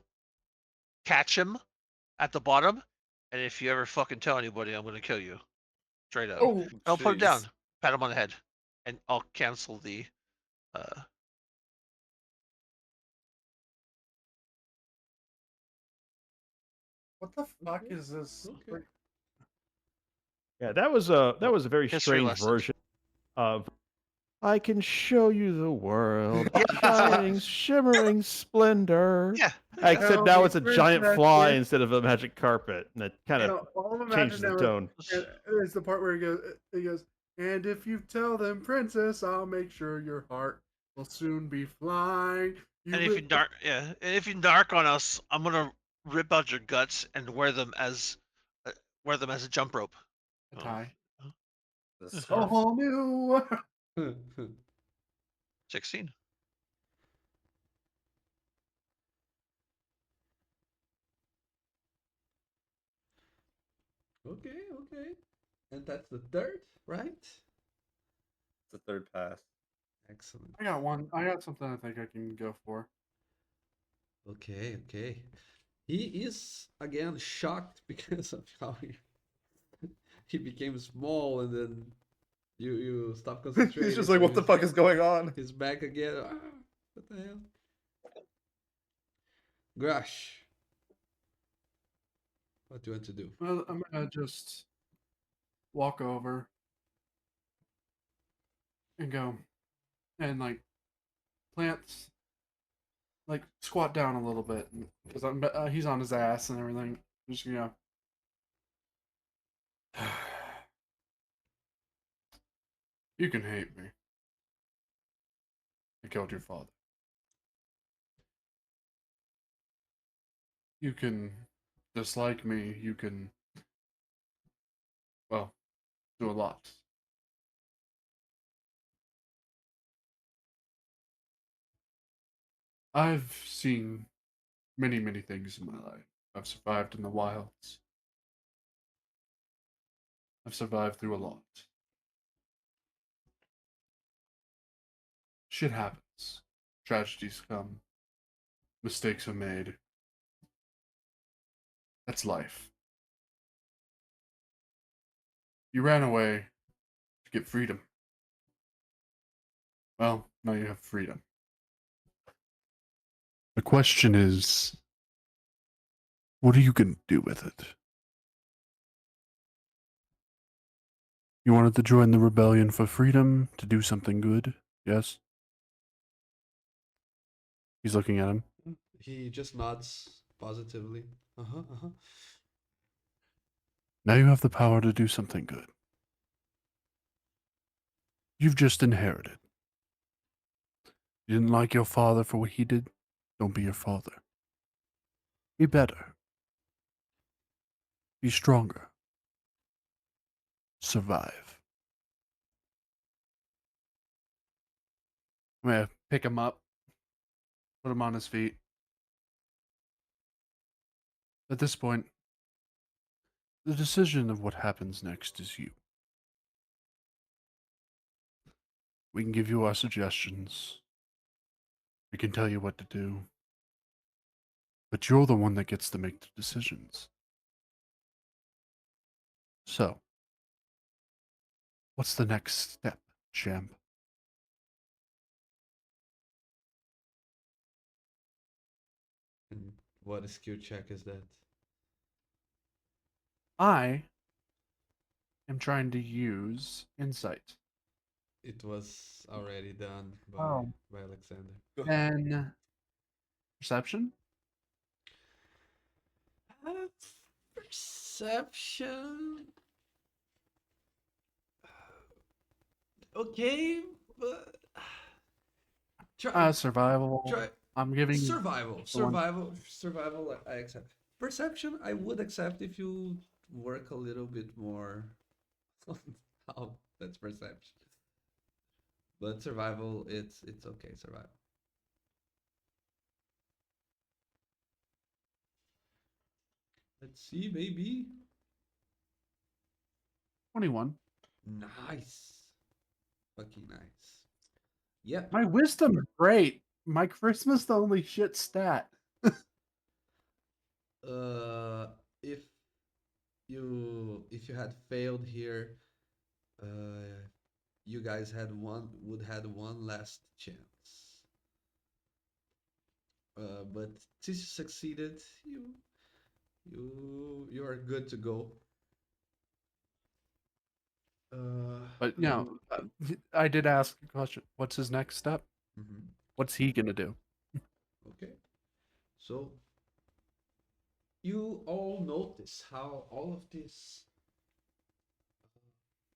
catch him at the bottom, and if you ever fucking tell anybody, I'm gonna kill you, straight up. Oh, I'll put him down, Jeez. pat him on the head, and I'll cancel the. What the fuck Okay, is this? okay. Yeah, that was a very History strange lesson. version of I can show you the world, Yeah. shining, shimmering splendor. Yeah. Except Tell now me, it's a giant princess, fly yes. instead of a magic carpet, and that kind of No, all I'm changes imagining the tone. is the part where he goes, and if you tell them, princess, I'll make sure your heart will soon be flying. And if you narc on us, I'm gonna rip out your guts and wear them as a jump rope. A tie. The a scarf. whole new. 16. Okay, okay. And that's the third, right? It's the third pass. Excellent. I got one. I got something I think I can go for. Okay, okay. He is again shocked because of how he became small, and then you stop concentrating. He's just like, so what the fuck is going on? He's back again. Ah, what the hell? Gosh. What do you want to do? Well, I'm gonna just walk over and go and like plants, like squat down a little bit because he's on his ass and everything. I'm just gonna go. You can hate me. I killed your father. You can dislike me. You can, well, do a lot. I've seen many, many things in my life. I've survived in the wilds. I've survived through a lot. Shit happens. Tragedies come. Mistakes are made. That's life. You ran away to get freedom. Well, now you have freedom. The question is, what are you going to do with it? You wanted to join the rebellion for freedom, to do something good, yes? He's looking at him. He just nods positively. Uh-huh, uh-huh. Now you have the power to do something good. You've just inherited. You didn't like your father for what he did? Don't be your father. Be better. Be stronger. Survive. I'm gonna pick him up, put him on his feet. At this point, the decision of what happens next is you. We can give you our suggestions. We can tell you what to do. But you're the one that gets to make the decisions. So, what's the next step, champ? And what skill check is that? I am trying to use insight. It was already done Oh. by Alexander. And perception? Perception. Okay, but try, Survival. try I'm giving survival. one- Survival. I accept. Perception, I would accept if you work a little bit more on how that's perception. But survival, it's okay. Survival. Let's see, baby. 21. Nice. Fucking nice. Yep. My wisdom is great. My charisma's the only shit stat. Uh, if if you had failed here, you guys would had one last chance. But since you succeeded, you are good to go. But I did ask a question. What's his next step? mhm, What's he gonna do? okay. So you all notice how all of this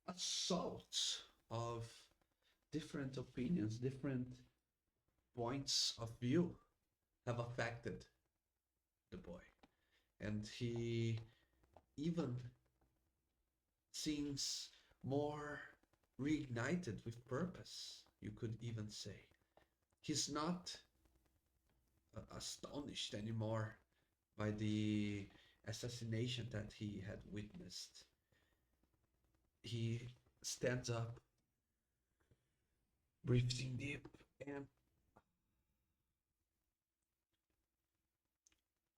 assault of different opinions, different points of view have affected the boy. And he even seems more reignited with purpose, you could even say. He's not astonished anymore by the assassination that he had witnessed. He stands up, breathes in deep, and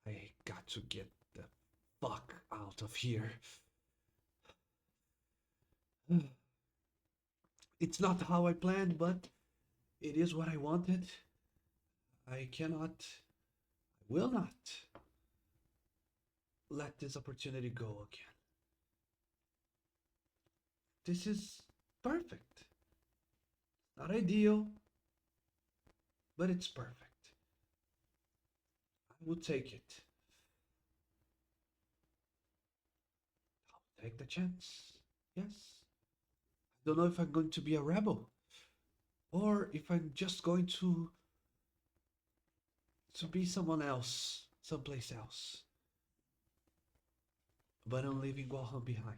I got to get the fuck out of here. It's not how I planned, but it is what I wanted. I cannot, I will not let this opportunity go again. This is perfect. Not ideal, but it's perfect. I will take it. I'll take the chance. Yes. I don't know if I'm going to be a rebel or if I'm just going to be someone else, someplace else. But I'm leaving Walham behind.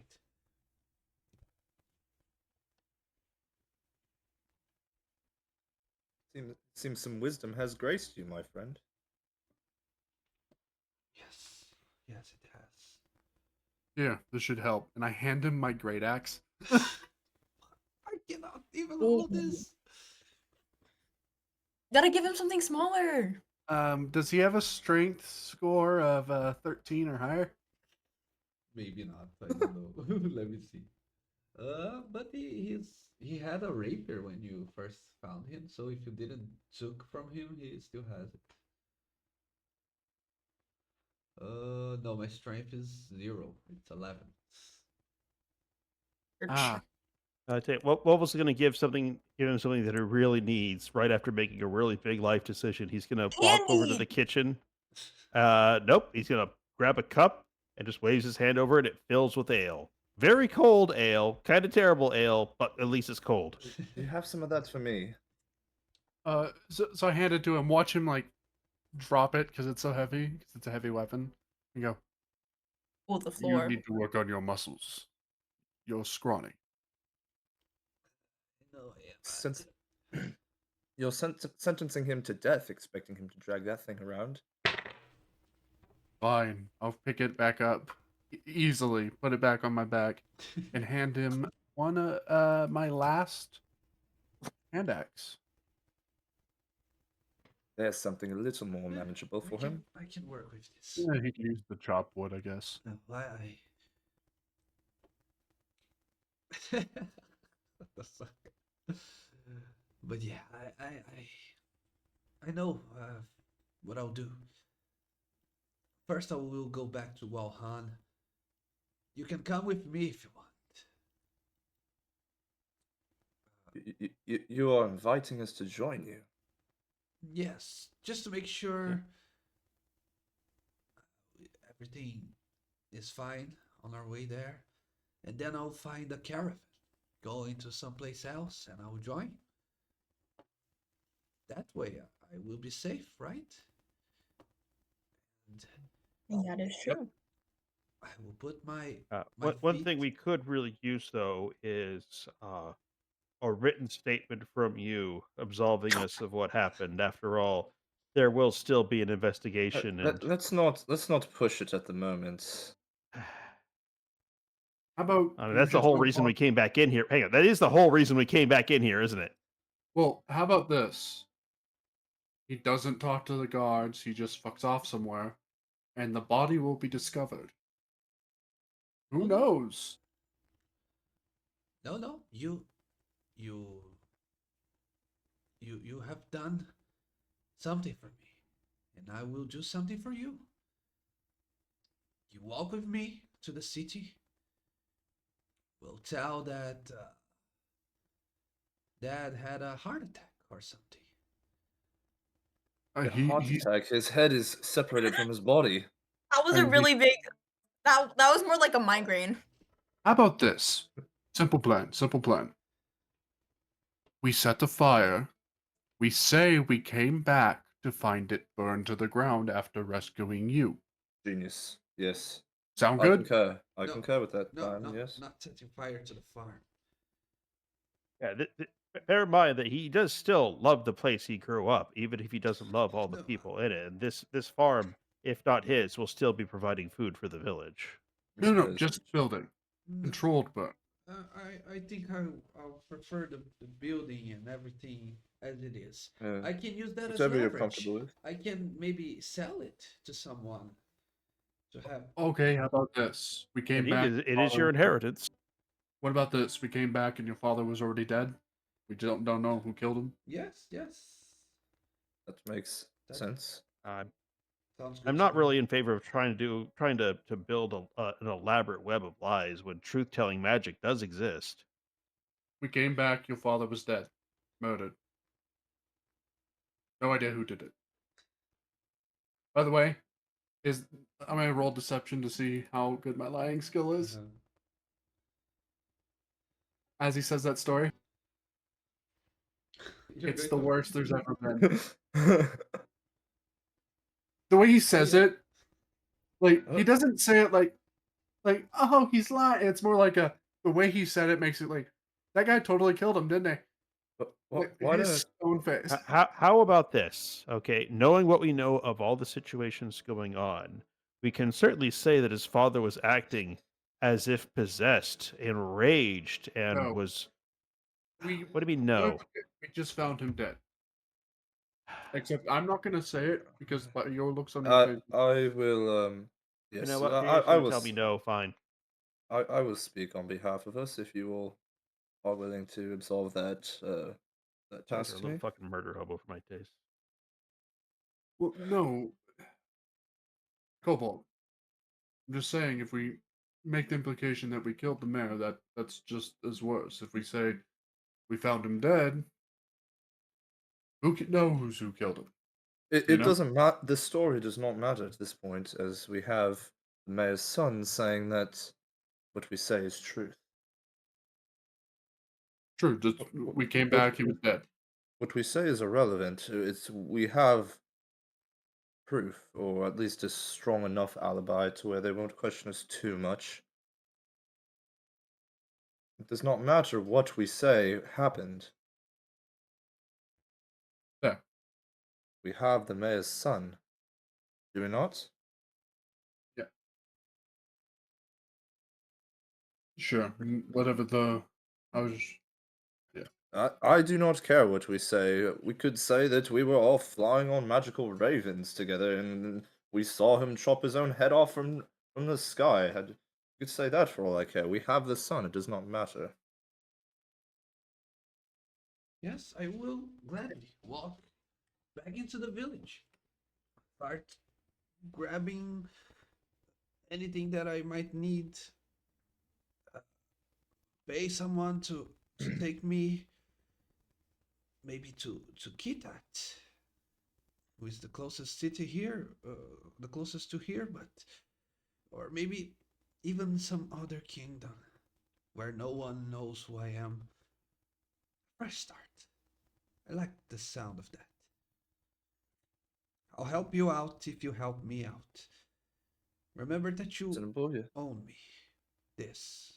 Seems some wisdom has graced you, my friend. Yes, yes, it has. Yeah, this should help. And I hand him my great axe. I cannot even hold this. Gotta give him something smaller. Does he have a strength score of 13 or higher? Maybe not. I don't know. Let me see. But he had a rapier when you first found him, so if you didn't took from him, he still has it. No, my strength is 0. It's 11. Ah, I tell you, what was going to give him something that he really needs right after making a really big life decision? He's going to walk over to Candy! the kitchen. Nope. He's going to grab a cup and just waves his hand over it. It fills with ale. Very cold ale, kind of terrible ale, but at least it's cold. Do you have some of that for me? so I hand it to him. Watch him like drop it because it's so heavy. Because it's a heavy weapon. And go. Oh, the You floor. need to work on your muscles. You're scrawny. No, yeah, Since you're sentencing him to death, expecting him to drag that thing around. Fine. I'll pick it back up easily. Put it back on my back, and hand him one my last hand axe. There's something a little more manageable for him. I can work with this. Yeah, he can use the chop wood, I guess. No, I... What the fuck? But yeah, I know what I'll do. First, I will go back to Walhan. You can come with me if you want. You are inviting us to join you. Yes, just to make sure everything is fine on our way there. And then I'll find a caravan, go into someplace else, and I'll join. That way I will be safe, right? And That is true. I will put my One thing feet- we could really use, though, is a written statement from you absolving us of what happened. After all, there will still be an investigation. And Let's not push it at the moment. How about I mean, you that's the just whole don't reason we talk- came back in here. Hang on, that is the whole reason we came back in here, isn't it? Well, how about this? He doesn't talk to the guards, he just fucks off somewhere, and the body will be discovered. Who knows? No, you have done something for me, and I will do something for you. You walk with me to the city. We'll tell that Dad had a heart attack or something. A heart attack. His head is separated from his body. That was a And he- really big. That was more like a migraine. How about this? Simple plan, simple plan. We set the fire. We say we came back to find it burned to the ground after rescuing you. Genius. Yes. Sound I good? concur. I No, concur with that No, plan. no, Yes. not setting fire to the farm. Yeah. Bear in mind that he does still love the place he grew up, even if he doesn't love all the No. people in it. And this farm, if not his, will still be providing food for the village. No, Yes. just building. No, Controlled burn. I think I'll prefer the building and everything as it is. Yeah. I can use that as Whatever you're leverage. comfortable with. I can maybe sell it to someone to have. Okay, how about this? We came Indeed, back. it is your inheritance. What about this? We came back and your father was already dead. We don't know who killed him. Yes. That makes That- sense. Sounds good I'm to not me. really in favor of trying to build an elaborate web of lies when truth telling magic does exist. We came back. Your father was dead, murdered. No idea who did it. By the way, I'm gonna roll deception to see how good my lying skill is. Uh-huh. As he says that story, You're it's the going to- worst there's ever been. The way he says it, like he doesn't say it like oh he's lying. It's more like the way he said it makes it like that guy totally killed him, didn't they? Like, Why his don't? stone face. How about this? Okay, knowing what we know of all the situations going on, we can certainly say that his father was acting as if possessed, enraged, and No. was. We What do you mean no? We just found him dead. Except I'm not gonna say it because by your looks on your face. I will. Yes. You know what? I If you will. tell me no, fine. I will speak on behalf of us if you all are willing to absolve that You're task a to little me. fucking murder hobo for my taste. Well, no, Cobalt. I'm just saying if we make the implication that we killed the mayor, that's just as worse. If we say we found him dead, knows who killed him? It You know? doesn't matter. The story does not matter at this point, as we have the mayor's son saying that what we say is truth. True. Just, we came back. He was dead. What we say is irrelevant. We have proof, or at least a strong enough alibi to where they won't question us too much. It does not matter what we say happened. Yeah. We have the mayor's son. Do we not? Sure. Whatever the. I was. I do not care what we say. We could say that we were all flying on magical ravens together and we saw him chop his own head off from the sky. You could say that for all I care. We have the sun. It does not matter. Yes, I will gladly walk back into the village. Start grabbing anything that I might need. Pay someone to take me maybe to Kitat, who is the closest city here, the closest to here, but or maybe even some other kingdom where no one knows who I am. Fresh start. I like the sound of that. I'll help you out if you help me out. Remember that you Reasonable, yeah. own me. This.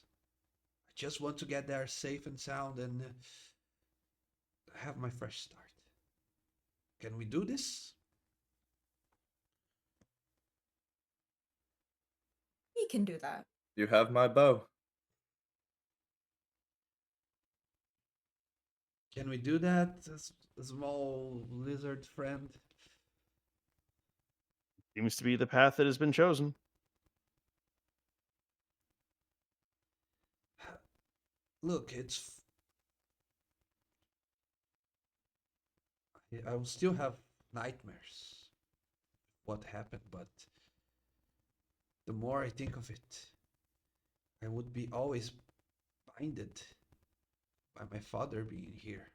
I just want to get there safe and sound and have my fresh start. Can we do this? He can do that. You have my bow. Can we do that, small lizard friend? Seems to be the path that has been chosen. Look, I will still have nightmares. What happened, but the more I think of it, I would be always binded by my father being here.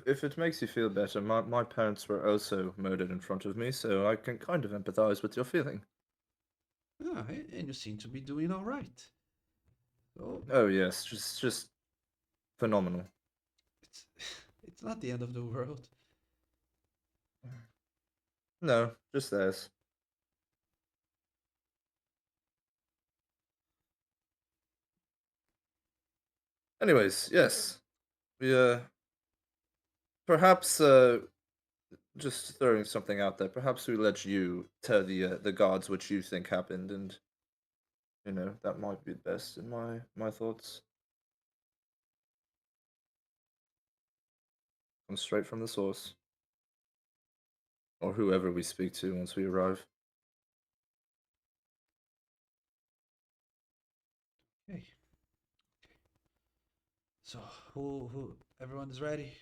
If it makes you feel better, my parents were also murdered in front of me, so I can kind of empathize with your feeling. Ah, and you seem to be doing all right. So Oh yes, just phenomenal. it's it's not the end of the world. No, just theirs. Anyways, yes, we perhaps just throwing something out there. Perhaps we let you tell the gods what you think happened, and that might be best in my thoughts. Come straight from the source, or whoever we speak to once we arrive. Okay. So who everyone is ready?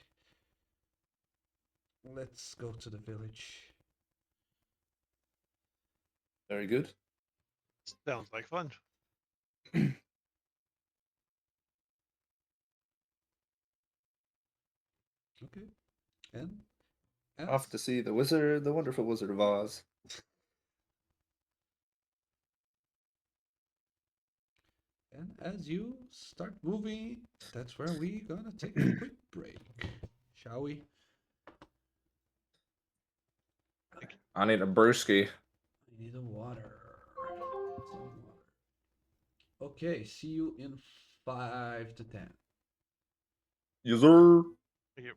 Let's go to the village. Very good. Sounds like fun. Okay. And Off to see the wizard, the wonderful Wizard of Oz. And as you start moving, that's where we gonna take a quick break. Shall we? I need a brewski. I need a water. Some water. Okay, see you in 5 to 10. User. Yep.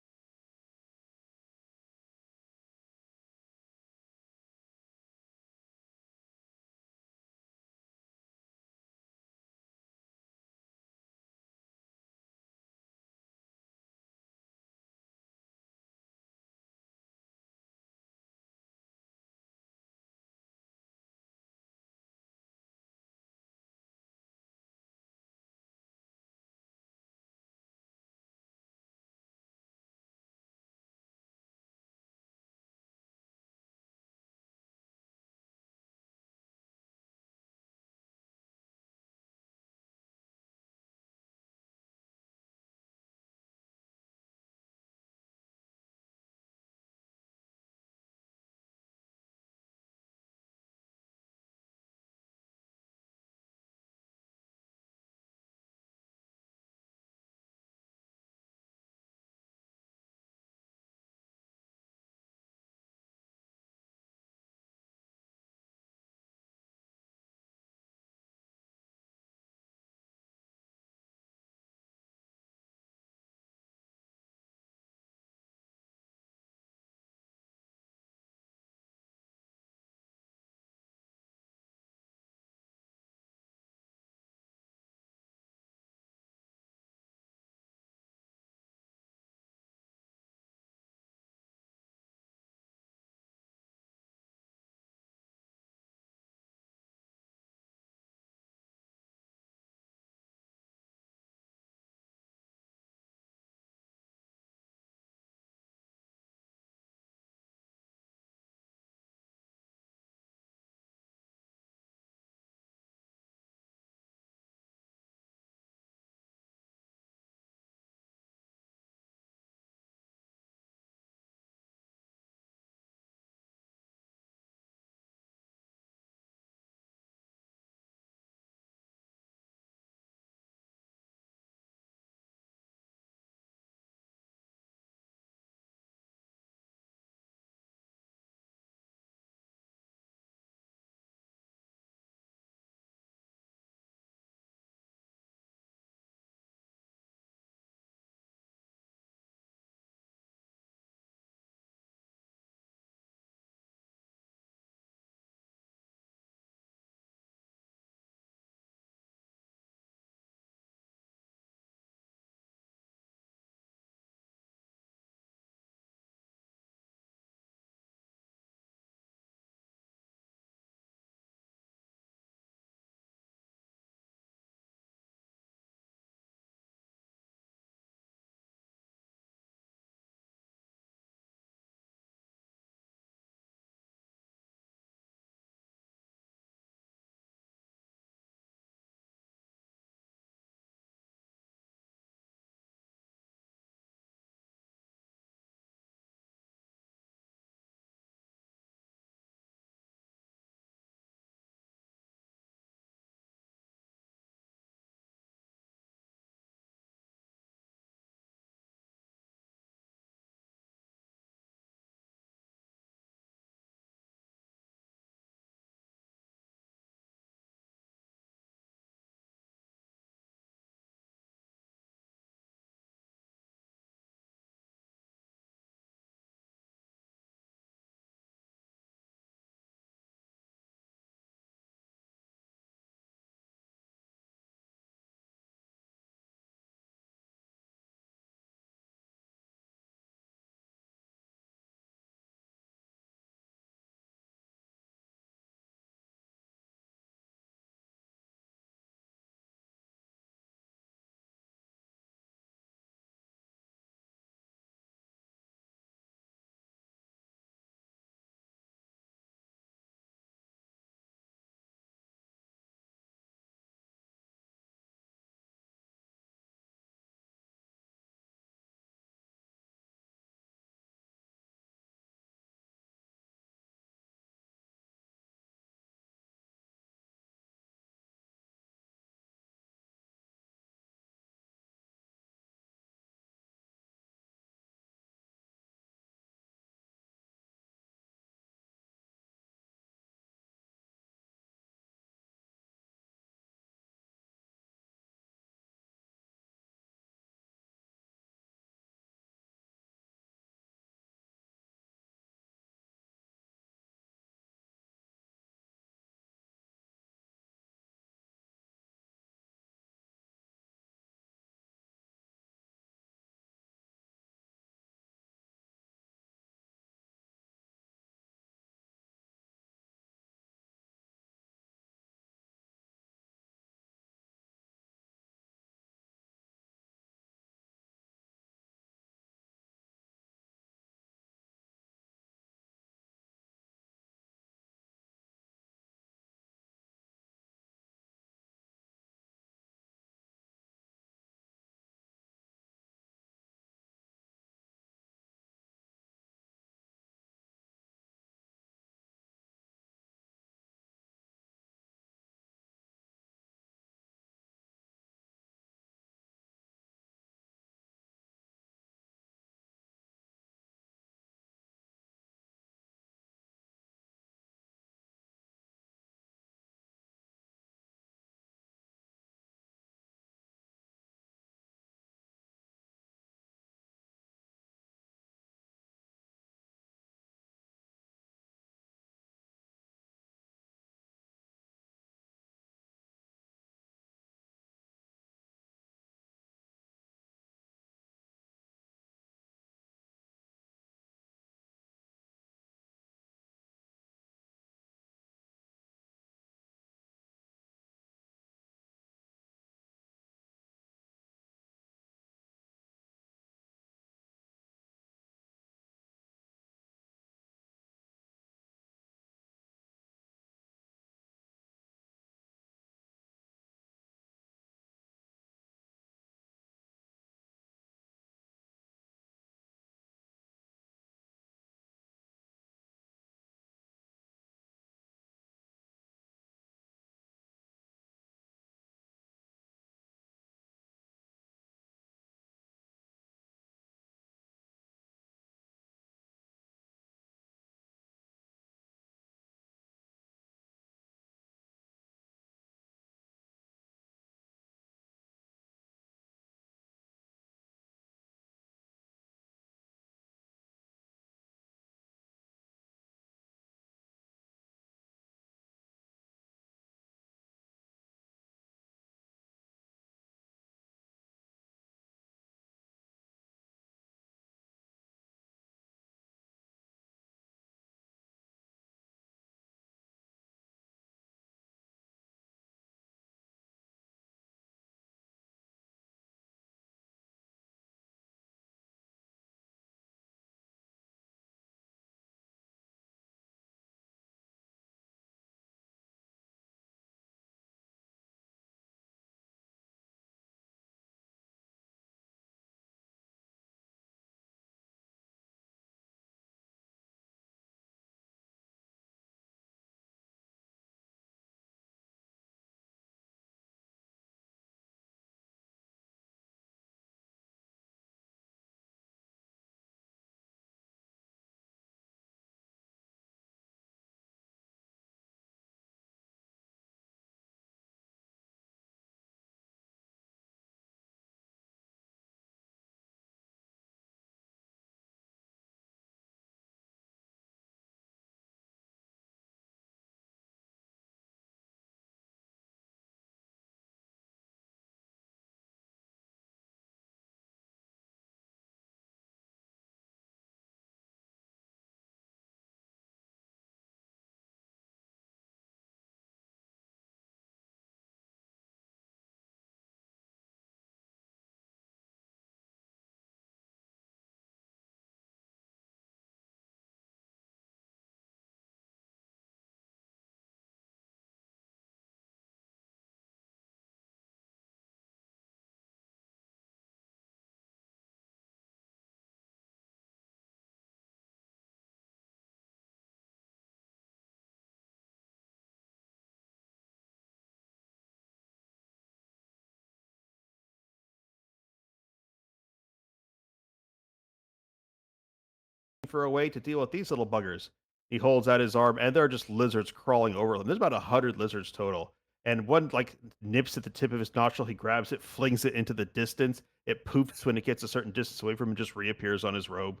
for a way to deal with these little buggers. He holds out his arm, and there are just lizards crawling over them. There's about 100 lizards total. And one like nips at the tip of his nostril. He grabs it, flings it into the distance. It poops when it gets a certain distance away from him, and just reappears on his robe.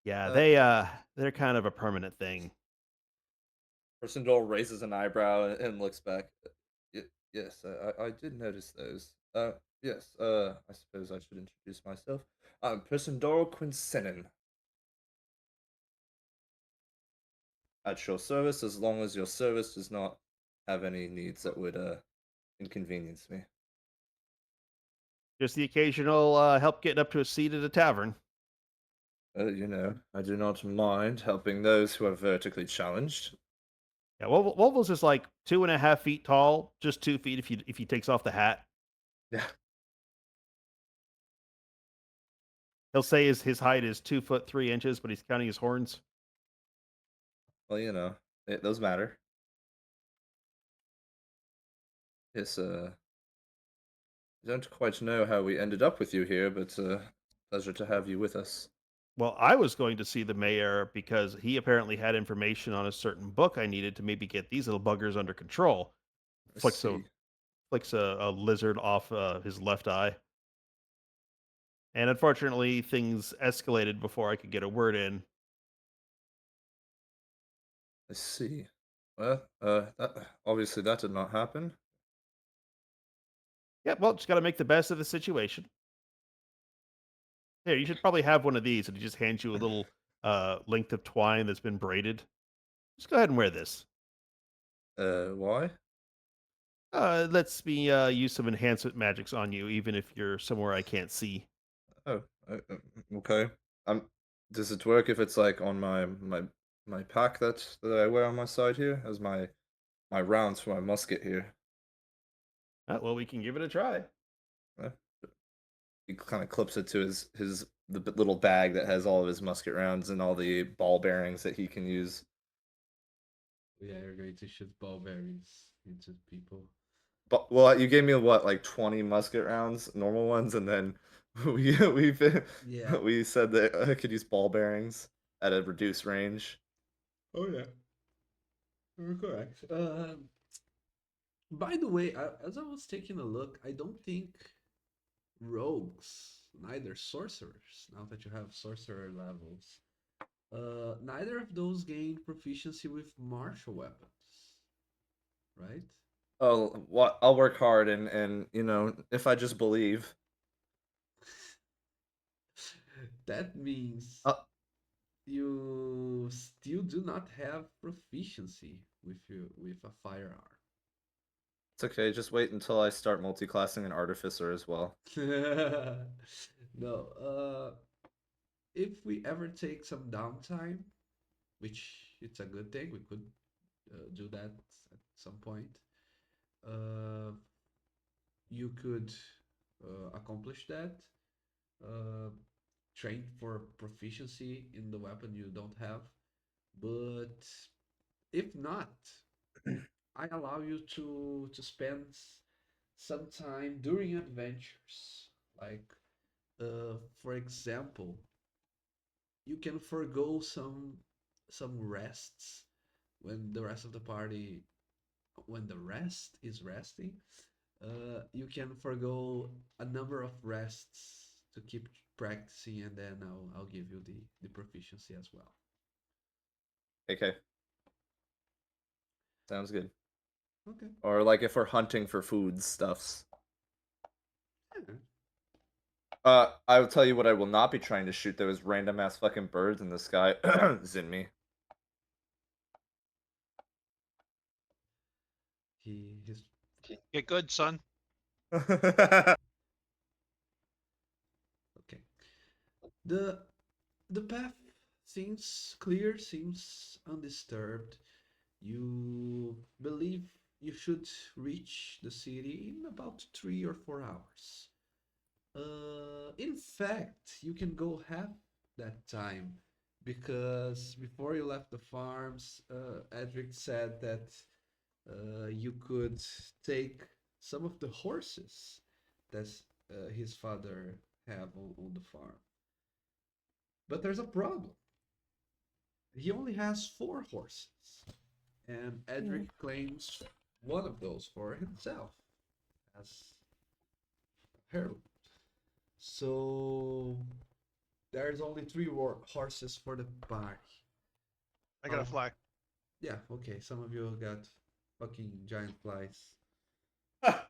Yeah, they're kind of a permanent thing. Persindol raises an eyebrow and looks back. Yes, I did notice those. Yes, I suppose I should introduce myself. I'm Persindol Quincenin. At your service, as long as your service does not have any needs that would inconvenience me. Just the occasional help getting up to a seat at a tavern. I do not mind helping those who are vertically challenged. Yeah, Wolvos is like 2.5 feet tall, just 2 feet if he takes off the hat. Yeah. He'll say his height is 2 foot 3 inches, but he's counting his horns. Well, those matter. Yes, I don't quite know how we ended up with you here, but pleasure to have you with us. Well, I was going to see the mayor because he apparently had information on a certain book I needed to maybe get these little buggers under control. I Flicks see. a lizard off his left eye. And unfortunately, things escalated before I could get a word in. I see. Well, obviously that did not happen. Yeah, well, just got to make the best of the situation. Here, you should probably have one of these, and he just hands you a little length of twine that's been braided. Just go ahead and wear this. Why? Lets me use some enhancement magics on you, even if you're somewhere I can't see. Oh, okay. Does it work if it's like on my pack that I wear on my side here as my rounds for my musket here? Well, we can give it a try. Uh, He kind of clips it to the little bag that has all of his musket rounds and all the ball bearings that he can use. Yeah, you're going to shoot ball bearings into people. But well, you gave me what, like 20 musket rounds, normal ones, and then Yeah. we said that I could use ball bearings at a reduced range. Oh yeah, you're correct. By the way, as I was taking a look, I don't think rogues, neither sorcerers, now that you have sorcerer levels, neither of those gain proficiency with martial weapons, right? Oh, what? I'll work hard and if I just believe. That means Uh, you still do not have proficiency with a firearm. It's okay. Just wait until I start multi-classing an artificer as well. No, if we ever take some downtime, which it's a good thing, we could do that at some point. You could accomplish that. Train for proficiency in the weapon you don't have. But if not, I allow you to spend some time during adventures. Like, for example, you can forego some rests when the rest of the party, when the rest is resting. You can forego a number of rests to keep practicing, and then I'll give you the proficiency as well. Okay. Sounds good. Okay. Or like if we're hunting for food stuffs. Yeah. I will tell you what I will not be trying to shoot those random ass fucking birds in the sky. Zinmi. He's Get good, son. okay. The path seems clear, seems undisturbed. You believe you should reach the city in about 3 or 4 hours. In fact, you can go half that time because before you left the farms, Edric said that you could take some of the horses that his father have on the farm. But there's a problem. he only has 4 horses, and Edric claims one of those for himself as herald. So there's only 3 horses for the party. I got Oh. a fly. Yeah, okay. Some of you got fucking giant flies. Yeah,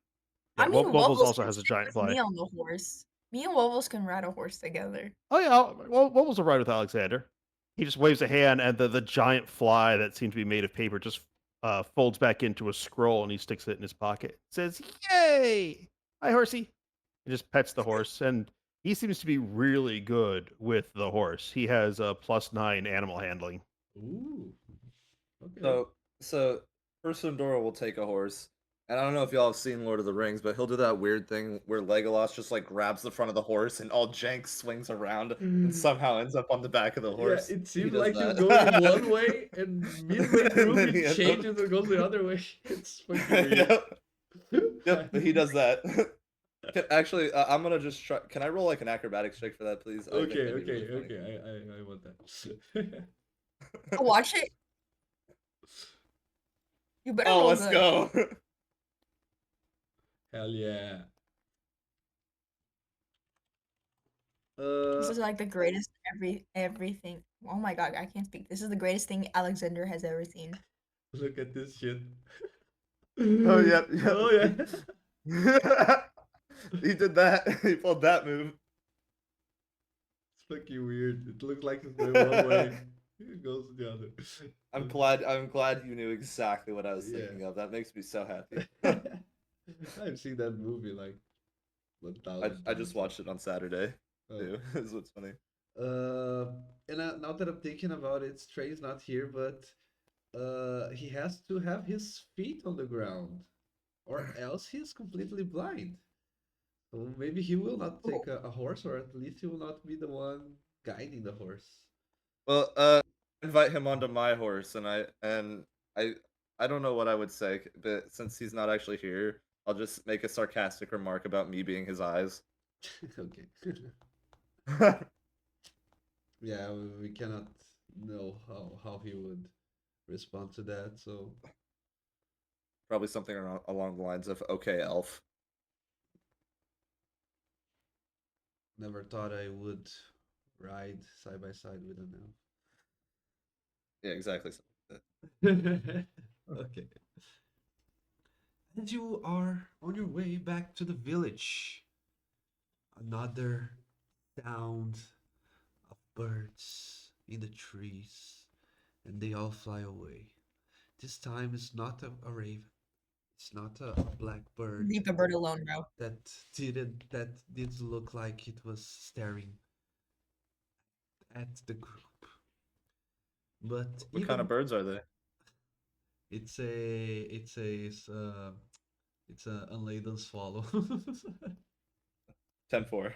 I mean, Wobbles also can has a sit giant with fly. me on the horse. Me and Wobbles can ride a horse together. Oh yeah, well, Wobbles will ride with Alexander. He just waves a hand, and the giant fly that seemed to be made of paper just folds back into a scroll, and he sticks it in his pocket. Says, "Yay! Hi, horsey!" He just pets the horse, and he seems to be really good with the horse. He has a +9 animal handling. Ooh. Okay. So Dora will take a horse, and I don't know if y'all have seen Lord of the Rings, but he'll do that weird thing where Legolas just like grabs the front of the horse, and all jank swings around, and somehow ends up on the back of the horse. Yeah, it He seems does like he's that. going one way, and midway And through then he he ends up- changes and goes the other way. It's fucking weird. Yep, he does that. Actually, I'm gonna just try. Can I roll like an acrobatics check for that, please? I think Okay, that'd be really funny. okay. I want that. I'll watch it. You better Oh, roll let's good. go. Hell yeah. This is like the greatest everything. Oh my god, I can't speak. This is the greatest thing Alexander has ever seen. Look at this shit. Oh, yep. Oh yeah. He did that. He pulled that move. It's fucking weird. It looks like it's going one way. It goes the other. I'm glad you knew exactly what I was Yeah. thinking of. That makes me so happy. I've seen that movie like 1,000 I just times. watched it on Saturday Oh. too. Is what's funny. Now that I'm thinking about it, Trey's not here, but he has to have his feet on the ground, or else he's completely blind. So maybe he will not take a horse, or at least he will not be the one guiding the horse. Well, invite him onto my horse, and I don't know what I would say, but since he's not actually here, I'll just make a sarcastic remark about me being his eyes. Okay. Yeah, we cannot know how he would respond to that, so Probably something along the lines of "Okay, elf." never thought I would ride side by side with an Yeah, exactly. elf. Okay. And you are on your way back to the village. Another sound of birds in the trees, and they all fly away. This time it's not a raven. It's not a blackbird Leave the bird alone, bro. that didn't look like it was staring at the group. But What kind of birds are they? it's a unladen swallow. 10-4.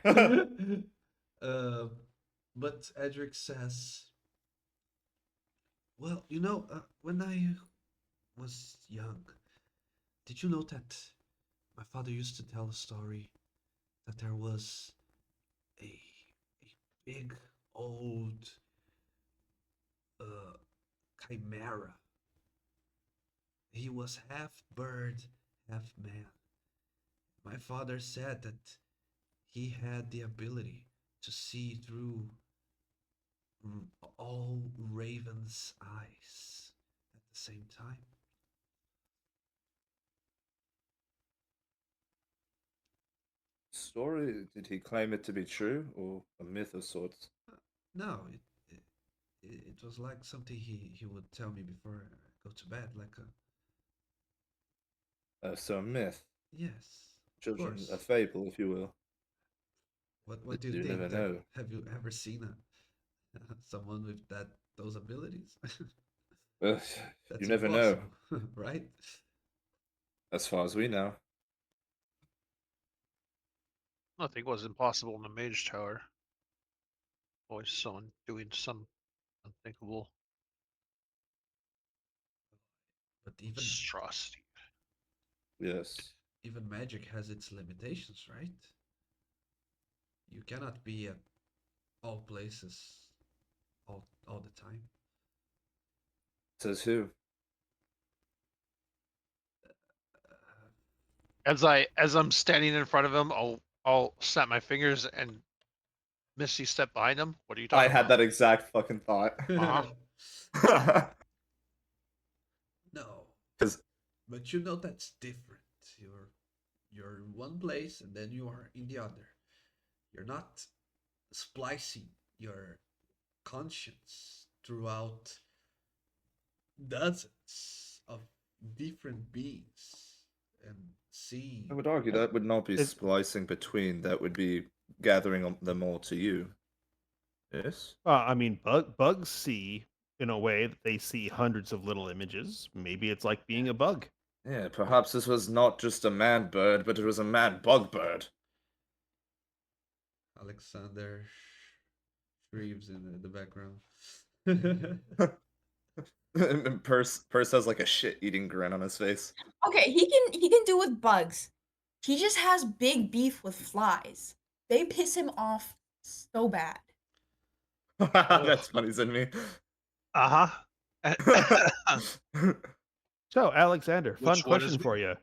But Edric says, "Well, when I was young, did you know that my father used to tell a story that there was a big old chimera. He was half bird, half man. My father said that he had the ability to see through all ravens' eyes at the same time." Story? Did he claim it to be true, or a myth of sorts? No, it was like something he would tell me before I go to bed, like a So a myth, yes, of children, course. a fable, if you will. What do you You think? never That- know. Have you ever seen someone with those abilities? Ugh, That's you never know. impossible, right? As far as we know. Nothing was impossible in the Mage Tower. Always someone doing some unthinkable But even atrocity. Yes. even magic has its limitations, right? You cannot be at all places all the time. Says who? As I'm standing in front of him, I'll snap my fingers and Misty step behind him. What are you I talking had about? that exact fucking thought. Uh-huh. No, Because but you know that's different. You're in one place and then you are in the other. You're not splicing your conscience throughout dozens of different beings and seeing. I would argue that would not be Is- splicing between. That would be gathering them all to you. Yes. I mean, bugs see in a way that they see hundreds of little images. Maybe it's like being a bug. Yeah, perhaps this was not just a man bird, but it was a man bug bird. Alexander shrieks in the background. And Purse has like a shit-eating grin on his face. Okay, he can do with bugs. He just has big beef with flies. They piss him off so bad. That's funny, Zinmi. Uh-huh. So, Alexander, fun Which one is question me? for you.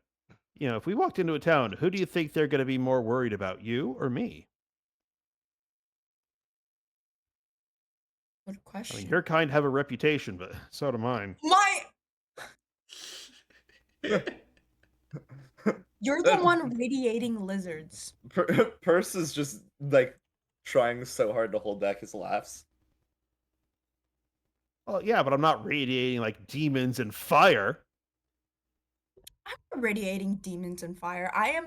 You know, if we walked into a town, who do you think they're going to be more worried about, you or me? Good I question. mean, your kind have a reputation, but so do mine. My You're the one radiating lizards. Purse is just like trying so hard to hold back his laughs. Well, yeah, but I'm not radiating like demons and fire. I'm radiating demons and fire. I am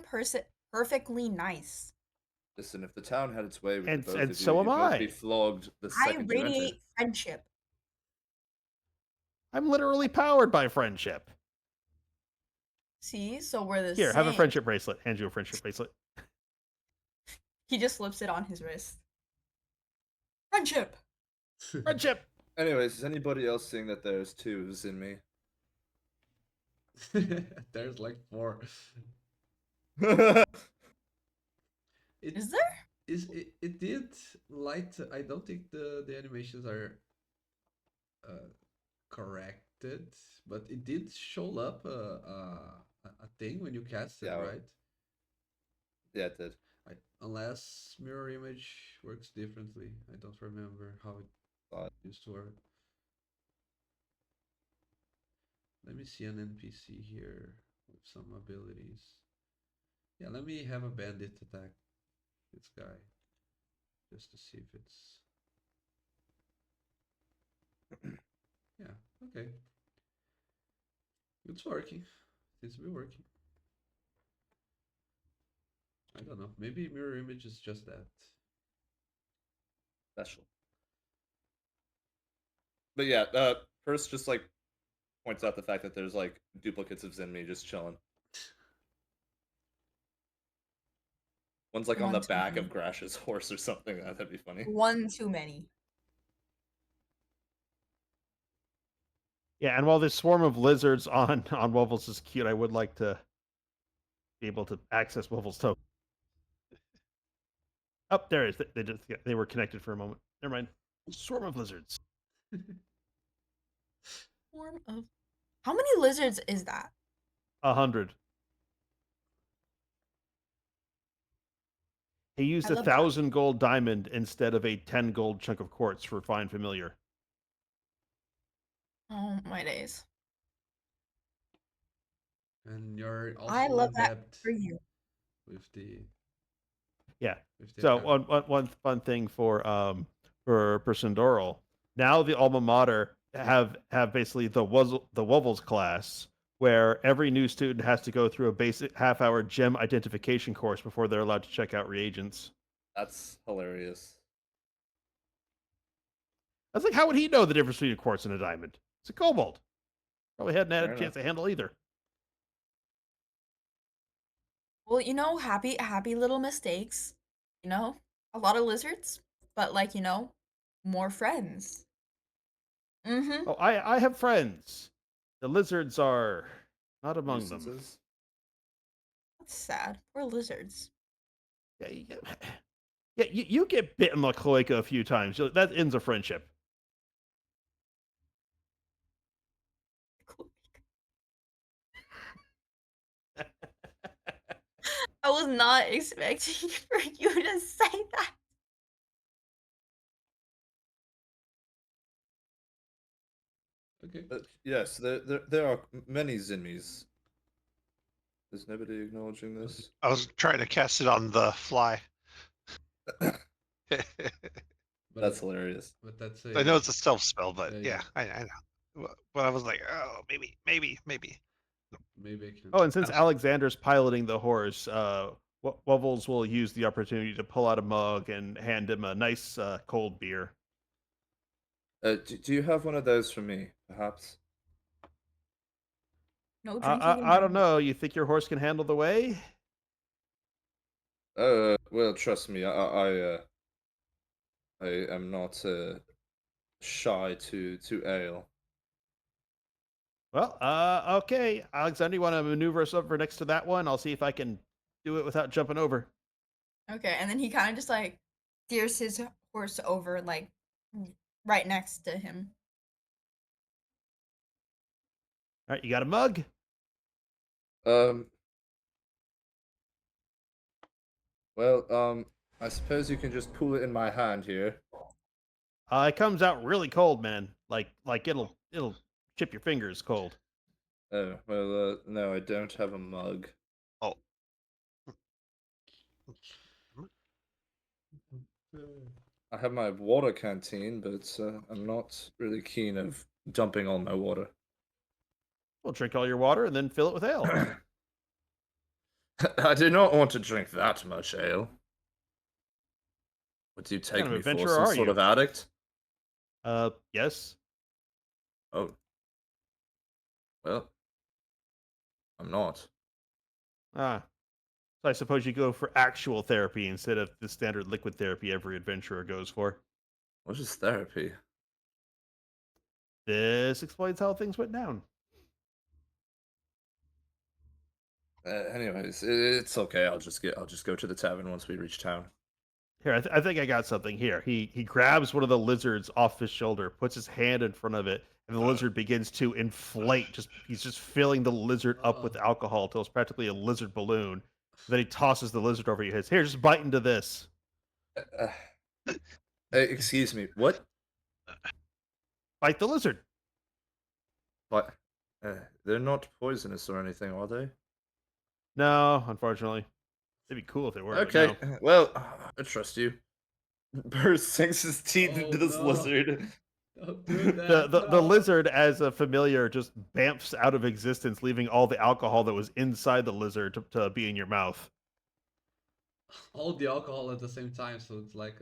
perfectly nice. Listen, if the town had its way with And- the both and of so you, am you'd both I. be flogged the I second you entered. radiate friendship. I'm literally powered by friendship. See, so we're the Here, same. have a friendship bracelet. Hand you a friendship bracelet. He just slips it on his wrist. Friendship. Friendship. Anyways, is anybody else seeing that there's twos in me? There's like 4. It Is there? it did light. I don't think the animations are corrected, but it did show up a thing when you cast it, Yeah. right? Yeah, it did. Unless mirror image works differently. I don't remember how it used to work. Let me see an NPC here with some abilities. Yeah, let me have a bandit attack this guy just to see if it's. Yeah, okay. It's working. Seems to be working. I don't know. Maybe mirror image is just that. Special. But yeah, first just like points out the fact that there's like duplicates of Zinmi just chilling. One's like on One the too back of many. Grash's horse or something. That'd be funny. One too many. Yeah, and while this swarm of lizards on Wovels is cute, I would like to be able to access Wovels' token. Oh, there it is. They were connected for a moment. Never mind. Swarm of lizards. Form of. How many lizards is that? 100. He used I a love that. 1,000 gold diamond instead of a 10 gold chunk of quartz for fine familiar. Oh my days. And you're also I love that adept for you. with the Yeah. with the So attack. one fun thing for Sindoril, now the alma mater have basically the Wovels class, where every new student has to go through a basic half-hour gem identification course before they're allowed to check out reagents. That's hilarious. I was like, how would he know the difference between a quartz and a diamond? It's a cobalt. Probably hadn't had Fair a chance to handle either. Well, you know, happy little mistakes. You know, a lot of lizards, but like, you know, more friends. Mm-hmm. Oh, I have friends. The lizards are not among them. Nuisances. That's sad. Poor lizards. Yeah, you get bitten like cloaca a few times. That ends a friendship. was not expecting for you to say that. Okay. Yes, there are many Zinmis. Is nobody acknowledging this? I was trying to cast it on the fly. But That's hilarious. but that's I know it's a stealth spell, but Yeah, yeah, I know. But I was like, oh, maybe. maybe I can. Oh, and since Abs- Alexander's piloting the horse, Wubbles will use the opportunity to pull out a mug and hand him a nice cold beer. Do you have one of those for me, perhaps? No I, drinking. I, I don't know. You think your horse can handle the way? Well, trust me, I am not shy to ale. Well, okay. Alexander, you want to maneuver us over next to that one? I'll see if I can do it without jumping over. Okay, and then he kind of just like steers his horse over, like right next to him. All right, you got a mug? Well, I suppose you can just pull it in my hand here. It comes out really cold, man. Like it'll chip your fingers cold. Oh, well, no, I don't have a mug. Oh, I have my water canteen, but I'm not really keen of dumping all my water. We'll drink all your water and then fill it with ale. I do not want to drink that much ale. What do you take kind of me for, adventurer some are sort you? of addict? Yes. Oh. Well, I'm not. Ah. So I suppose you go for actual therapy instead of the standard liquid therapy every adventurer goes for. What is therapy? This explains how things went down. Anyways, it's okay. I'll just go to the tavern once we reach town. Here, I think I got something here. He grabs one of the lizards off his shoulder, puts his hand in front of it, and the lizard begins to inflate. He's just filling the lizard up with alcohol till it's practically a lizard balloon. Then he tosses the lizard over your head. Here, just bite into this. Excuse me. What? Bite the lizard. What? They're not poisonous or anything, are they? No, unfortunately. It'd be cool if they were. but Okay. no. Well, I trust you. Burr sinks his teeth Oh, into this no. lizard. Don't do that. The no. lizard, as a familiar, just bamfs out of existence, leaving all the alcohol that was inside the lizard to be in your mouth. All the alcohol at the same time, so it's like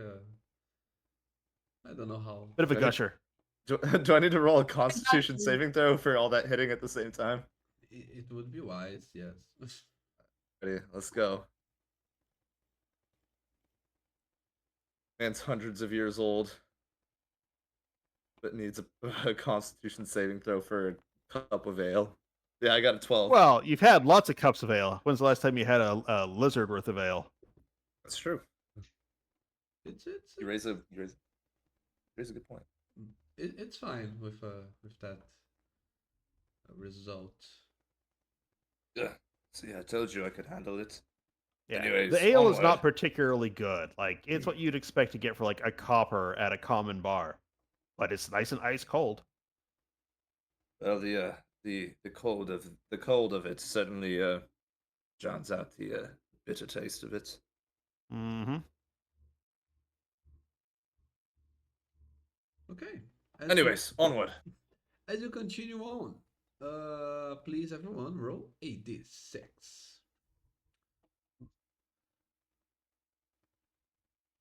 I don't know how. Bit of a Right. gusher. Do I need to roll a Constitution Exactly. saving throw for all that hitting at the same time? It would be wise, yes. Ready? Let's go. Man's hundreds of years old, but needs a Constitution saving throw for a cup of ale. Yeah, I got a 12. Well, you've had lots of cups of ale. When's the last time you had a lizard worth of ale? That's true. It's You raise a good point. it's fine with that result. Yeah. See, I told you I could handle it. Yeah, Anyways, the ale is onward. not particularly good. Like it's what you'd expect to get for like a copper at a common bar, but it's nice and ice cold. Well, the cold of it certainly drowns out the bitter taste of it. Mm-hmm. Okay. Anyways, onward. As you continue on, please everyone roll a d6.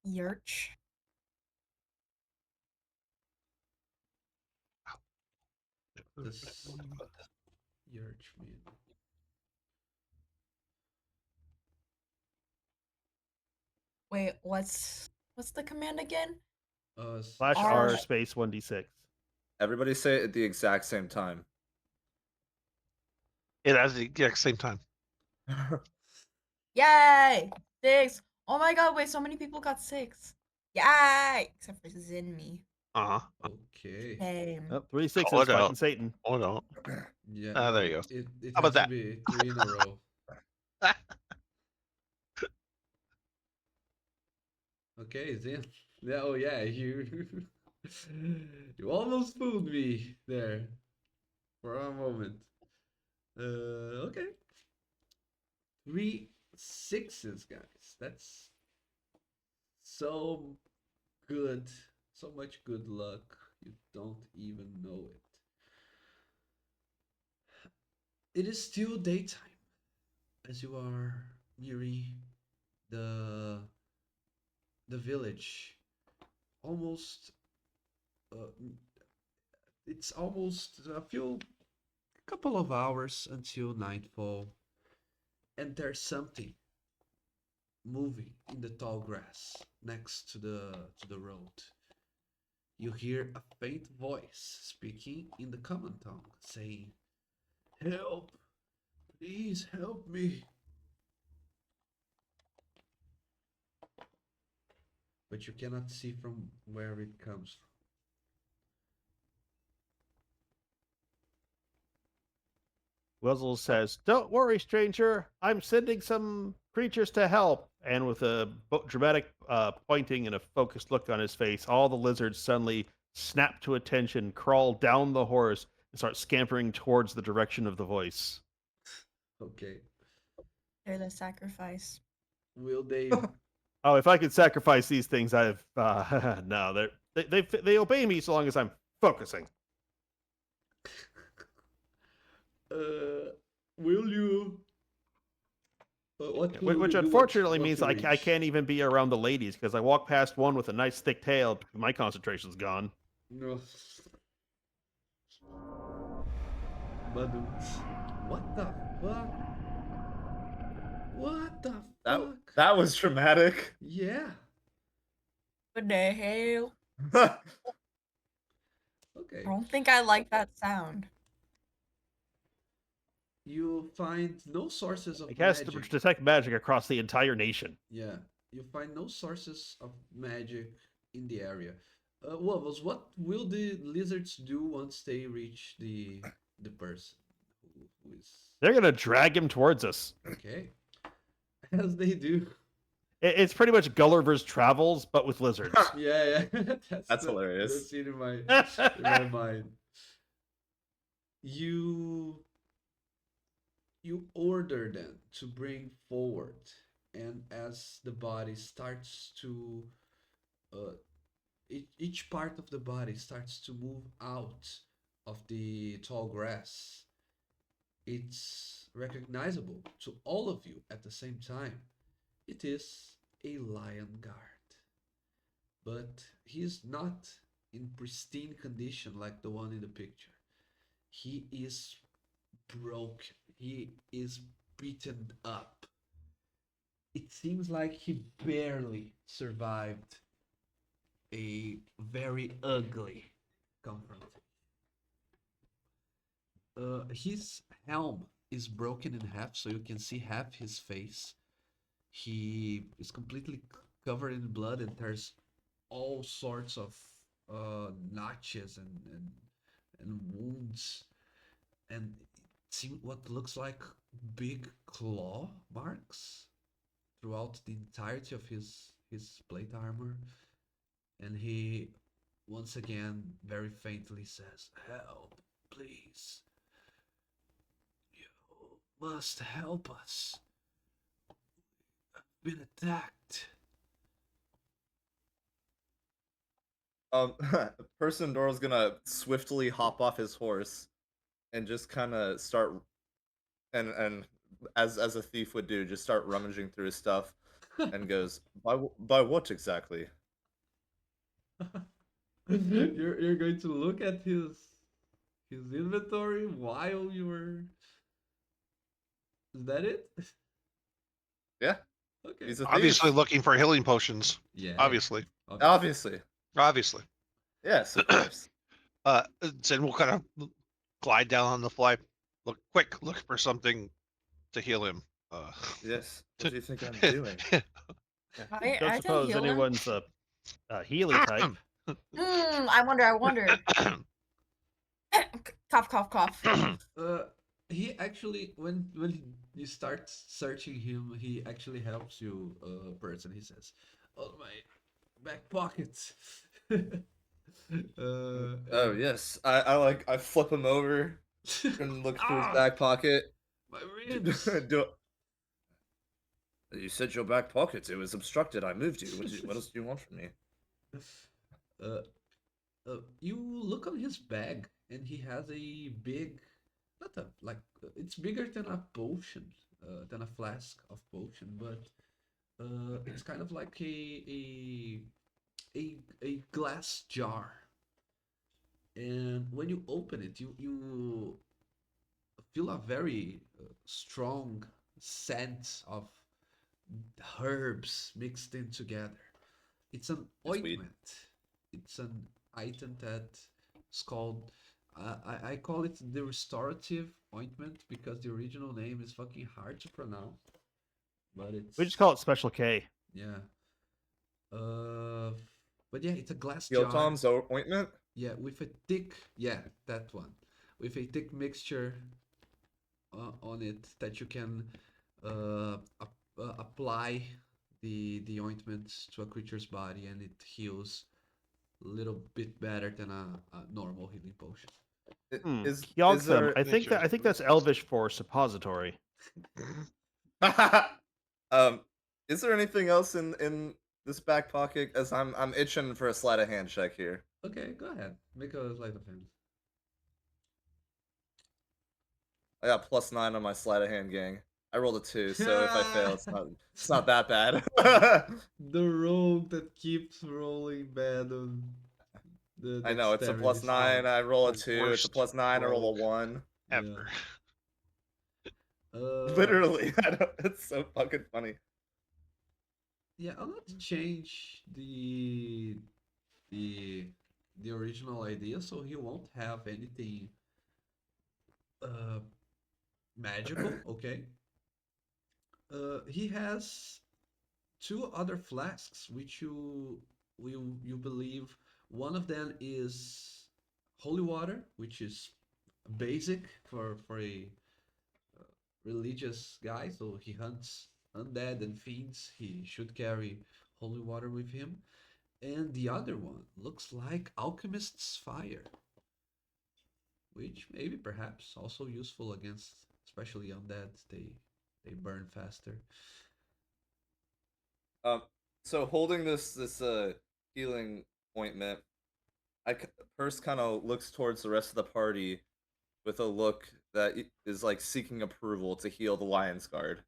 Yerch. This Yerch man. Wait, what's the command again? Slash R- R space 1d6. Everybody say it at the exact same time. it at the exact same time. Yay! 6. Oh my god, wait, so many people got 6. Yay! Except for Zinmi. Uh huh. Okay. Same. Oh, 3 6s Call it fighting out. Satan. Oh no. Yeah. Ah, there you go. It How about has to be 3 in a row. Okay, then. Yeah, oh yeah, you you almost fooled me there for a moment. Okay. 3 6s, guys. That's so good. So much good luck. You don't even know it. It is still daytime as you are nearing the village. Almost it's almost a couple of hours until nightfall, and there's something moving in the tall grass next to the road. You hear a faint voice speaking in the common tongue, saying, "Help! Please help me!" But you cannot see from where it comes from. Wuzzle says, "Don't worry, stranger. I'm sending some creatures to help." And with a dramatic pointing and a focused look on his face, all the lizards suddenly snap to attention, crawl down the horse, and start scampering towards the direction of the voice. Okay. They're the sacrifice. Will they Oh, if I could sacrifice these things, I've no. They obey me so long as I'm focusing. will you what Yeah, will which you do unfortunately once means you I reach? can't even be around the ladies because I walk past one with a nice thick tail. My concentration's gone. No. Badoots. What the fuck? What the That fuck? that was dramatic. Yeah. What the hell? Okay. I don't think I like that sound. You find no sources I of cast magic. detect magic across the entire nation. Yeah. You find no sources of magic in the area. Wobbles, what will the lizards do once they reach the person who is They're gonna drag him towards us. okay? As they do. It's pretty much Gulliver's Travels, but with lizards. Yeah, yeah. That's the hilarious. scene in my mind. You order them to bring forward, and as the body starts to each part of the body starts to move out of the tall grass, it's recognizable to all of you at the same time. It is a lion guard, but he's not in pristine condition like the one in the picture. He is broken. He is beaten up. It seems like he barely survived a very ugly confrontation. His helm is broken in half, so you can see half his face. He is completely covered in blood, and there's all sorts of notches and wounds, and see what looks like big claw marks throughout the entirety of his plate armor. And he once again very faintly says, "Help, please. You must help us. I've been attacked." Person Dora's gonna swiftly hop off his horse and just kind of start and as a thief would do, just start rummaging through his stuff and goes, by what exactly? You're going to look at his inventory while you were. Is that it? Yeah, Okay. he's a thief. Obviously looking for healing potions. Yeah. Obviously. Obviously. Obviously. Yes, of course. Then we'll kind of glide down on the fly. Look for something to heal him. Yes. What do you think I'm doing? I Don't can suppose heal him. anyone's a Healy type. I wonder. Cough, cough, cough. He actually, when you start searching him, he actually helps you, person. He says, "Oh back pockets. Oh yes, I flip him over and look through his Ah, back pocket. my Do, ribs. you said your back pocket. It was obstructed. I moved you. What else do you want from me? Uh, you look on his bag, and he has a big, not a like, it's bigger than a potion, than a flask of potion, but it's kind of like a glass jar. And when you open it, you feel a very strong scent of herbs mixed in together. It's an It's weed. ointment. It's an item that is called. I call it the restorative ointment because the original name is fucking hard to pronounce. But We just it's call it Special K. yeah. Uh, but yeah, it's a glass Yo, jar. Tom's ointment. Yeah, with a thick, yeah, that one, with a thick mixture on it that you can apply the ointment to a creature's body, and it heals a little bit better than a normal healing potion. Is Kyogtham. there I think that's Elvish for suppository. is there anything else in this back pocket? As I'm itching for a sleight of hand check here. Okay, go ahead, make a sleight of hand. I got +9 on my sleight of hand, gang. I rolled a 2, so if I fail, it's not that bad. The rogue that keeps rolling bad on the I know it's a dexterity +9. I roll a The 2. It's a worst +9. I roll a rogue 1. ever. Literally, it's so fucking funny. Yeah, I'll not change the original idea, so he won't have anything magical. Okay. He has two other flasks, which you believe one of them is holy water, which is basic for a religious guy, so he hunts undead and fiends. He should carry holy water with him. And the other one looks like alchemist's fire, which maybe perhaps also useful against especially undead. They burn faster. So holding this healing ointment, Purse kind of looks towards the rest of the party with a look that is like seeking approval to heal the Lion's Guard.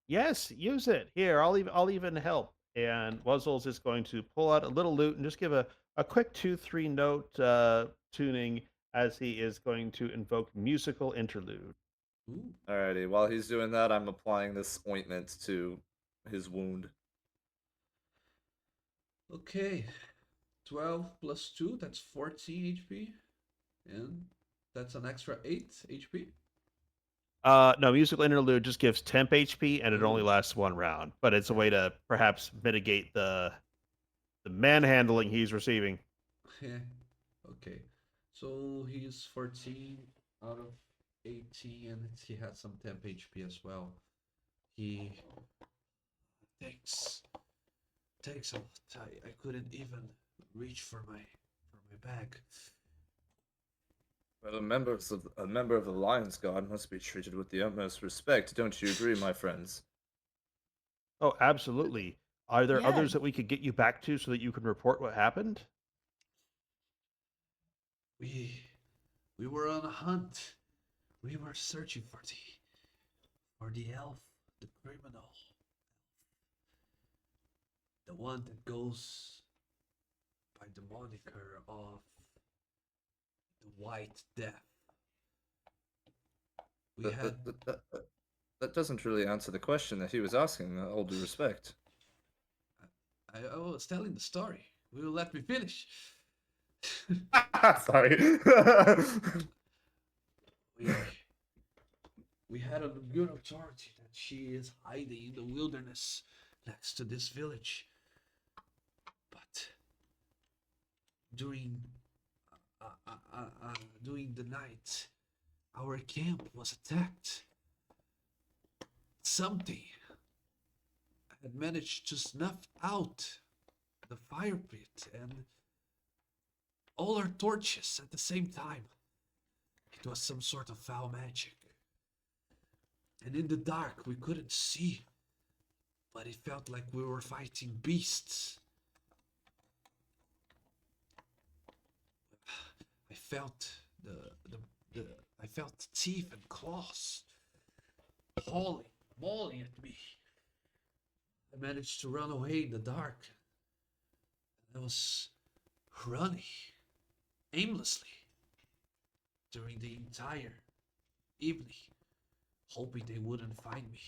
Yes, use it. Here, I'll even help. And Wuzzles is going to pull out a little lute and just give a quick 2-3 note tuning as he is going to invoke musical interlude. Ooh, Alrighty, while he's doing that, I'm applying this ointment to his wound. okay. 12 plus 2, that's 14 HP. And that's an extra 8 HP. No, musical interlude just gives temp HP and it only lasts 1 round, but it's a way to perhaps mitigate the manhandling he's receiving. Yeah. Okay. So he's 14 out of 18, and he has some temp HP as well. He takes a lot. I couldn't even reach for my bag. Well, a member of the Lion's Guard must be treated with the utmost respect. Don't you agree, my friends? Oh, absolutely. Are there Yeah. others that we could get you back to so that you can report what happened? We were on a hunt. We were searching for the elf, the criminal, the one that goes by the moniker of the White Death. We had That doesn't really answer the question that he was asking, all due respect. I was telling the story. Will you let me finish? Sorry. We had a good authority that she is hiding in the wilderness next to this village. But during the night, our camp was attacked. Something had managed to snuff out the fire pit and all our torches at the same time. It was some sort of foul magic. And in the dark, we couldn't see, but it felt like we were fighting beasts. I felt I felt teeth and claws mauling at me. I managed to run away in the dark. I was running aimlessly during the entire evening, hoping they wouldn't find me.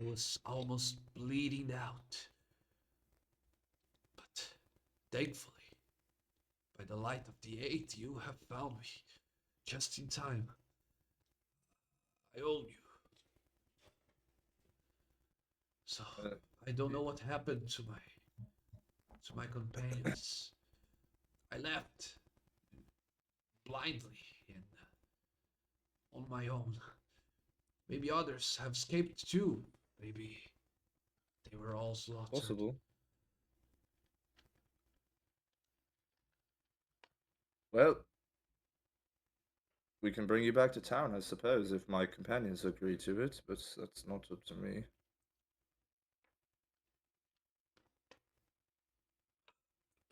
I was almost bleeding out. But thankfully, by the light of the 8, you have found me just in time. I owe you. So I don't know what happened to my companions. I left blindly and on my own. Maybe others have escaped too. Maybe they were all slaughtered. Possible. Well, we can bring you back to town, I suppose, if my companions agree to it, but that's not up to me.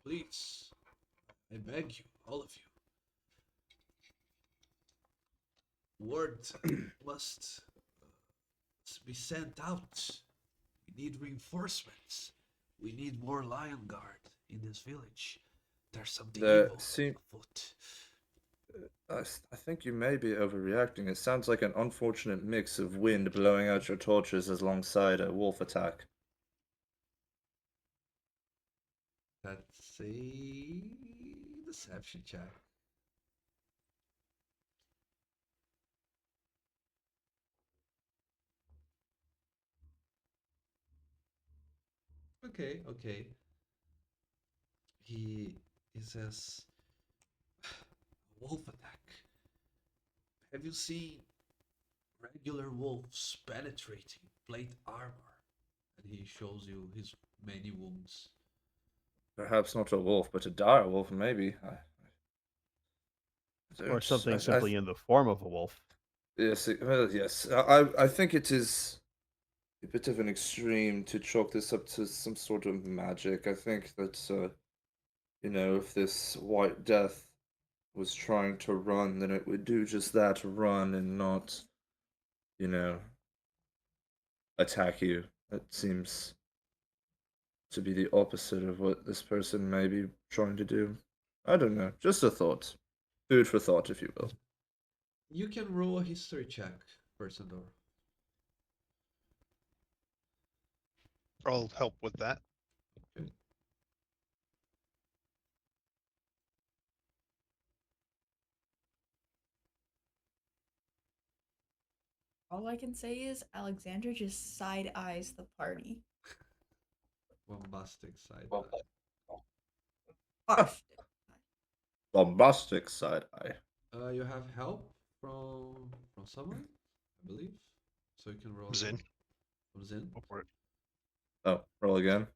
Please, I beg you, all of you. Word must be sent out. We need reinforcements. We need more Lion Guard in this village. There's something evil afoot. I think you may be overreacting. It sounds like an unfortunate mix of wind blowing out your torches alongside a wolf attack. That's a deception check. Okay. He says, wolf attack. Have you seen regular wolves penetrating plate armor? And he shows you his many wounds. Perhaps not a wolf, but a dire wolf, maybe. Or something simply in the form of a wolf. Yes, well, yes. I think it is a bit of an extreme to chalk this up to some sort of magic. I think that, if this White Death was trying to run, then it would do just that, run and not, attack you. That seems to be the opposite of what this person may be trying to do. I don't know. Just a thought. Food for thought, if you will. You can roll a history check, Persandor. I'll help with that. Okay. All I can say is Alexander just side eyes the party. Bombastic side. Gosh. Bombastic side eye. You have help from someone, I believe. So you can roll. Zin. again. From Zin. Go for it. Oh, roll again.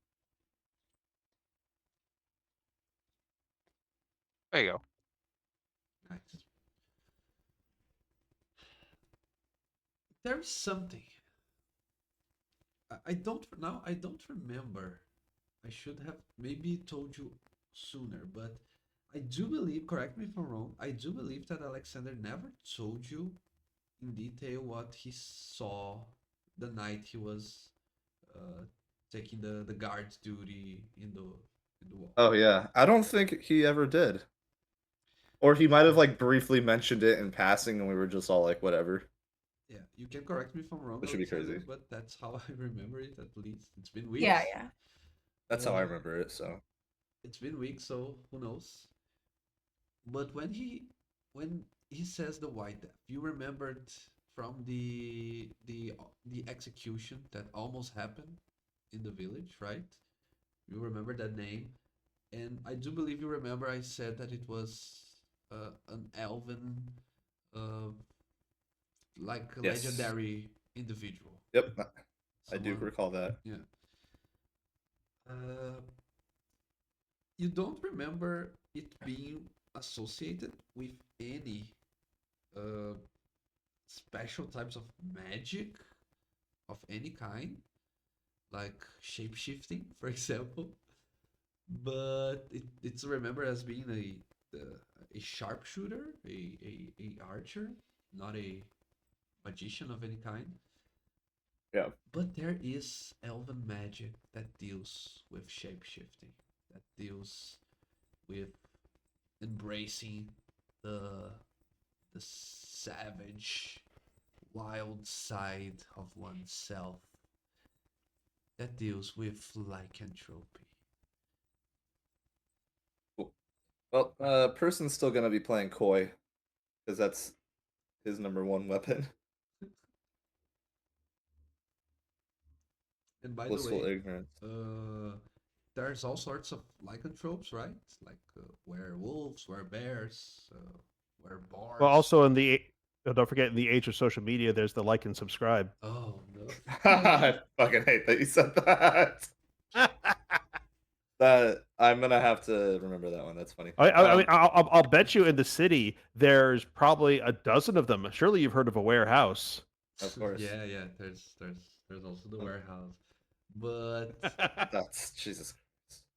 There you go. Nice. There's something. I don't remember. I should have maybe told you sooner, but I do believe, correct me if I'm wrong, I do believe that Alexander never told you in detail what he saw the night he was taking the guard's duty in the wall. Oh yeah, I don't think he ever did. Or he might have like briefly mentioned it in passing, and we were just all like, whatever. Yeah, you can correct me if I'm wrong. Which would be Alexander, crazy. but that's how I remember it. At least it's been weeks. Yeah. That's how I remember it. So It's been weeks, so who knows? But when he says the White Death, you remembered from the execution that almost happened in the village, right? You remember that name, and I do believe you remember I said that it was an elven, like a Yes. legendary individual. yep, I do Someone- recall that. Yeah. Uh, you don't remember it being associated with any uh, special types of magic of any kind, like shapeshifting, for example. But it's remembered as being a sharpshooter, a archer, not a magician of any kind. Yeah. But there is elven magic that deals with shapeshifting, that deals with embracing the the savage, wild side of oneself, that deals with lycanthropy. Well, person's still gonna be playing coy, because that's his number one weapon. And by the Blissful way, ignorance. there's all sorts of lycanthropes, right? Like werewolves, werebears, werebards. Well, also in the don't forget in the age of social media, there's the like and subscribe. Oh no. I fucking hate that you said that. That I'm gonna have to remember that one. That's funny. I mean, I'll bet you in the city there's probably a dozen of them. Surely you've heard of a warehouse. Of course. Yeah. There's also the warehouse, but That's Jesus.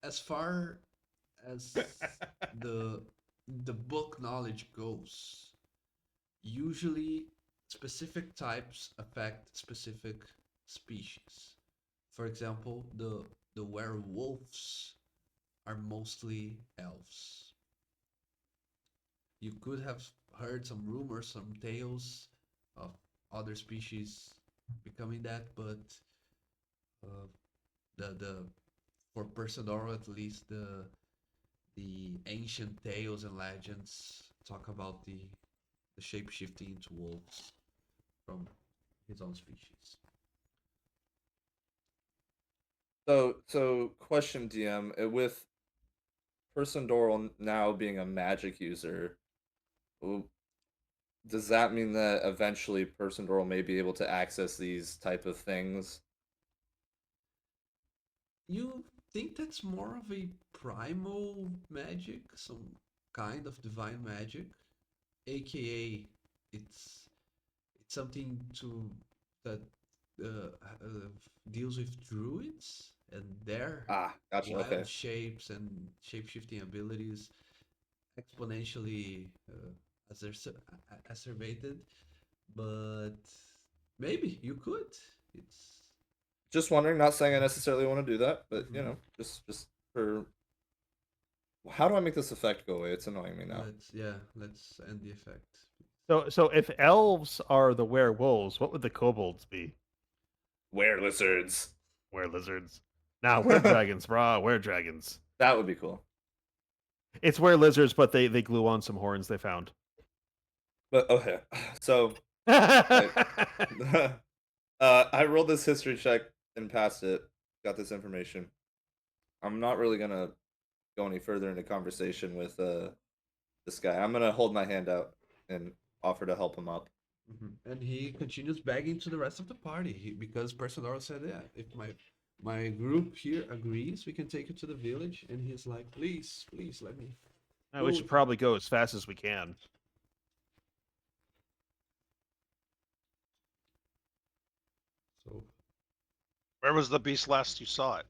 as far as the book knowledge goes, usually specific types affect specific species. For example, the werewolves are mostly elves. You could have heard some rumors, some tales of other species becoming that, but uh, the for Persodoro at least, the ancient tales and legends talk about the shape shifting into wolves from his own species. So question DM, with Person Doral now being a magic user, does that mean that eventually Person Doral may be able to access these type of things? You think that's more of a primal magic, some kind of divine magic, aka it's something to that deals with druids and their Gotcha. wild Okay. shapes and shape-shifting abilities exponentially exacerbated, but maybe you could. It's Just wondering, not saying I necessarily want to do that, but you Mhm. know, just for how do I make this effect go away? It's annoying me now. let's end the effect. So if elves are the werewolves, what would the kobolds be? Were lizards. Were lizards. Nah, we're dragons, brah. We're dragons. That would be cool. It's were lizards, but they glue on some horns they found. But okay, so I rolled this history check and passed it. Got this information. I'm not really gonna go any further into conversation with this guy. I'm gonna hold my hand out and offer to help him up. And he continues begging to the rest of the party because Personaro said, "Yeah, if my group here agrees, we can take you to the village." And he's like, "Please, please, let me." We should probably go as fast as we can. So Where was the beast last you saw it?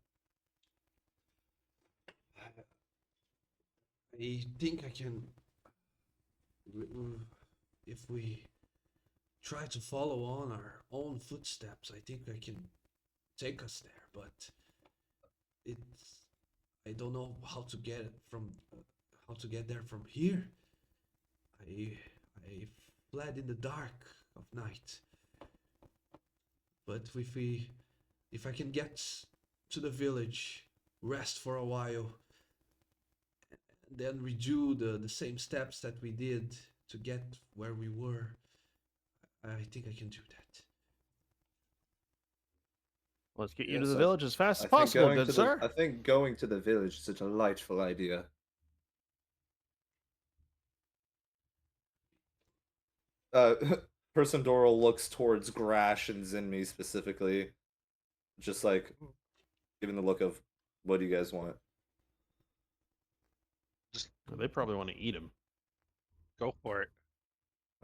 I think I can. If we try to follow on our own footsteps, I think I can take us there. But I don't know how to get there from here. I fled in the dark of night. But if I can get to the village, rest for a while, then redo the same steps that we did to get where we were, I think I can do that. Let's get you to Yes, the I- village as fast I as think possible, going good to sir. I think going to the village is a delightful idea. Uh, Person Doral looks towards Grash and Zinmi specifically. just like giving the look of what do you guys want? They probably want to eat him. Go for it.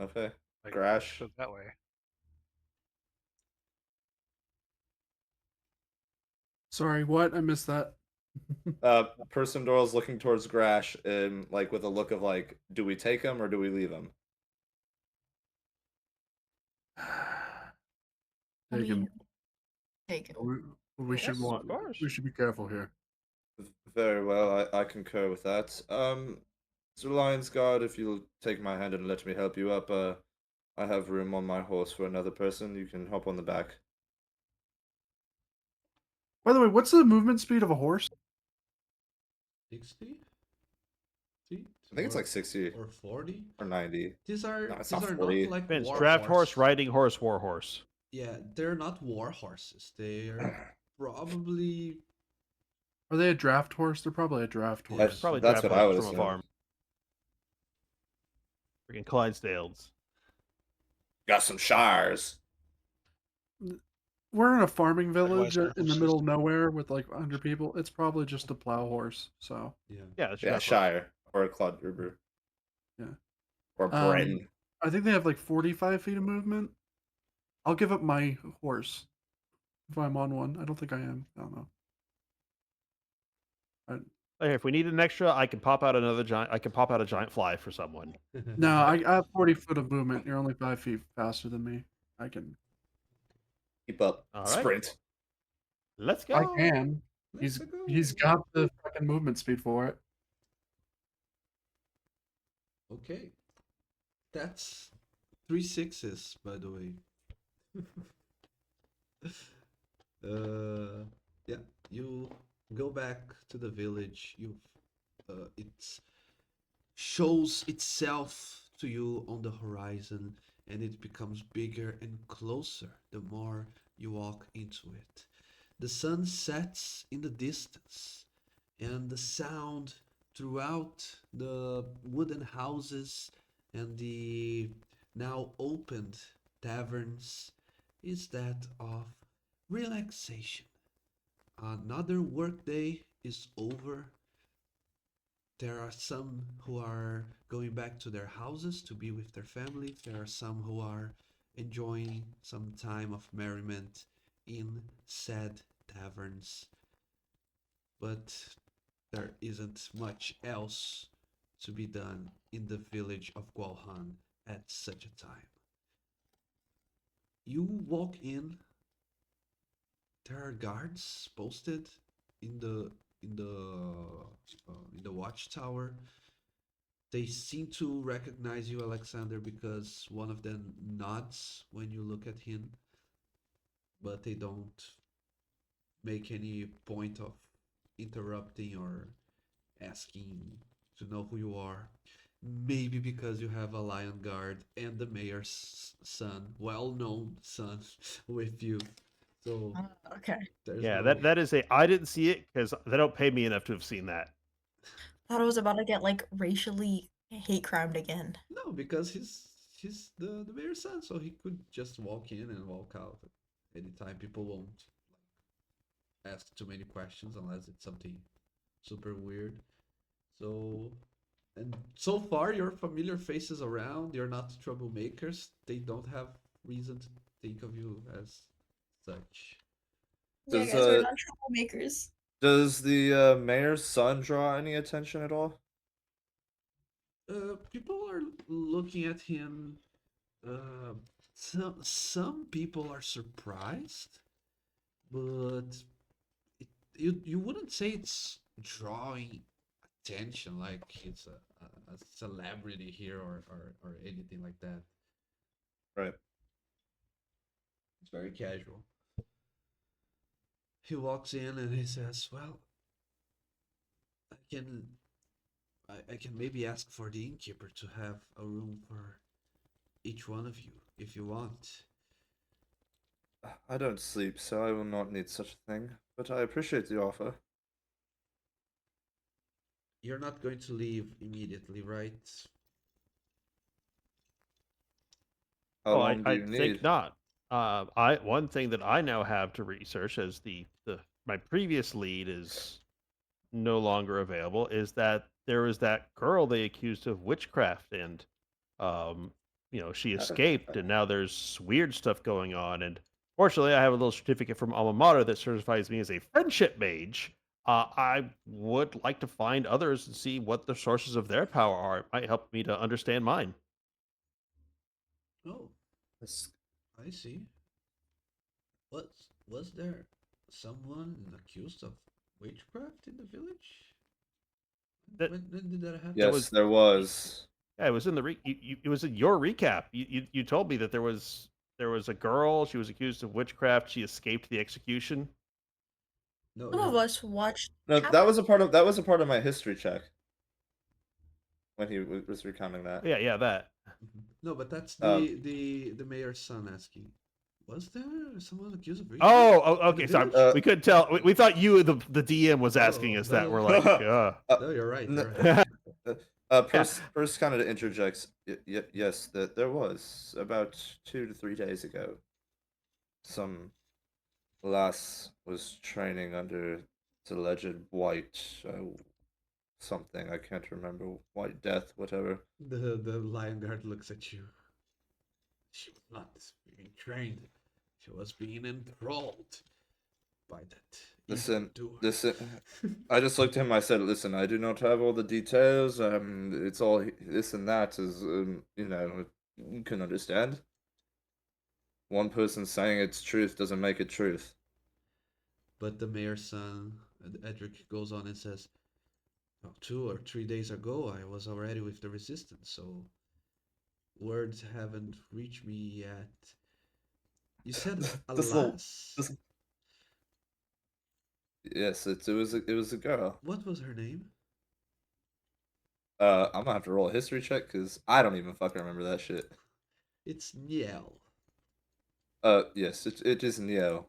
Okay. Like, Grash. put it that way. Sorry, what? I missed that. Person Doyle's looking towards Grash, like with a look of like, do we take him or do we leave him? I Take him. mean, take it. We should Yes, want. of course. We should be careful here. Very well, I concur with that. Mr. Lion's Guard, if you'll take my hand and let me help you up, I have room on my horse for another person. You can hop on the back. By the way, what's the movement speed of a horse? 60 feet? I think it's Or- like 60 or 40. or 90. These are No, it's these not are 40. not like Depends. war Draft horse, horse. riding horse, war horse. Yeah, they're not war horses. They are probably Are they a draft horse? They're probably a draft horse. That's- Probably that's draft what I horse would from a assume. farm. Freaking Clydesdales. Got some shires. We're in a farming village Likewise, in the horses. middle of nowhere with like 100 people. It's probably just a plow horse. So yeah. Yeah, it's Yeah, draft horse. Shire or a Claude Gruber. Yeah. Or Bren. I think they have like 45 feet of movement. I'll give up my horse if I'm on one. I don't think I am. I don't know. Hey, if we need an extra, I can pop out another giant. I can pop out a giant fly for someone. No, I have 40 foot of movement. You're only 5 feet faster than me. I can. Keep up. All right. Sprint. Let's go. I can. Let's He's go. got the fucking movement speed for it. Okay. That's 3 sixes, by the way. Yeah, you go back to the village. It shows itself to you on the horizon, and it becomes bigger and closer the more you walk into it. The sun sets in the distance, and the sound throughout the wooden houses and the now opened taverns is that of relaxation. Another workday is over. There are some who are going back to their houses to be with their families. There are some who are enjoying some time of merriment in said taverns. But there isn't much else to be done in the village of Gualhan at such a time. You walk in. There are guards posted in the watchtower. They seem to recognize you, Alexander, because one of them nods when you look at him, but they don't make any point of interrupting or asking to know who you are. Maybe because you have a lion guard and the mayor's son, well-known son, with you. So Okay. there's Yeah, no... that is a. I didn't see it because they don't pay me enough to have seen that. Thought I was about to get like racially hate crimed again. No, because he's the mayor's son, so he could just walk in and walk out anytime. People won't ask too many questions unless it's something super weird. So, and so far your familiar faces around, you're not troublemakers. They don't have reason to think of you as such. Yeah, Does, guys, we're uh, not troublemakers. Does the mayor's son draw any attention at all? People are looking at him. Some people are surprised, but you wouldn't say it's drawing attention like he's a celebrity here or anything like that. Right. It's very casual. He walks in and he says, "Well, I can maybe ask for the innkeeper to have a room for each one of you if you want." I don't sleep, so I will not need such a thing, but I appreciate the offer. You're not going to leave immediately, right? How Oh, long do I you think need? not. one thing that I now have to research as the my previous lead is no longer available is that there was that girl they accused of witchcraft and um she escaped and now there's weird stuff going on and fortunately I have a little certificate from alma mater that certifies me as a friendship mage. I would like to find others and see what the sources of their power are. It might help me to understand mine. Oh, This- I see. Was there someone accused of witchcraft in the village? That- When did that happen? yes, there was. Yeah, it was in the it was in your recap. You told me that there was a girl. She was accused of witchcraft. She escaped the execution. No, Some of us watched. No, happen. that was a part of my history check when he was recounting that. Yeah, that. No, but that's Um, the mayor's son asking. Was there someone accused of witchcraft? Oh, in the okay. Sorry, village? we couldn't tell. We thought you, the DM, was asking Oh, us that. no. We're like, No, you're right. You're N- right. Purse kind of interjects. Yes, that there was about 2 to 3 days ago. Some lass was training under the alleged white something. I can't remember. White Death, whatever. The lion guard looks at you. She was not being trained. She was being enthralled by that. Listen, evildoer. listen. I just looked at him. I said, "Listen, I do not have all the details. It's all this and that. Is you can understand. One person saying it's truth doesn't make it truth." But the mayor's son, Edric, goes on and says, "Well, 2 or 3 days ago, I was already with the resistance, so words haven't reached me yet." You said This little- alas. this- Yes, it was a girl. What was her name? I'm gonna have to roll a history check because I don't even fucking remember that shit. It's Niel. Yes, it is Neo.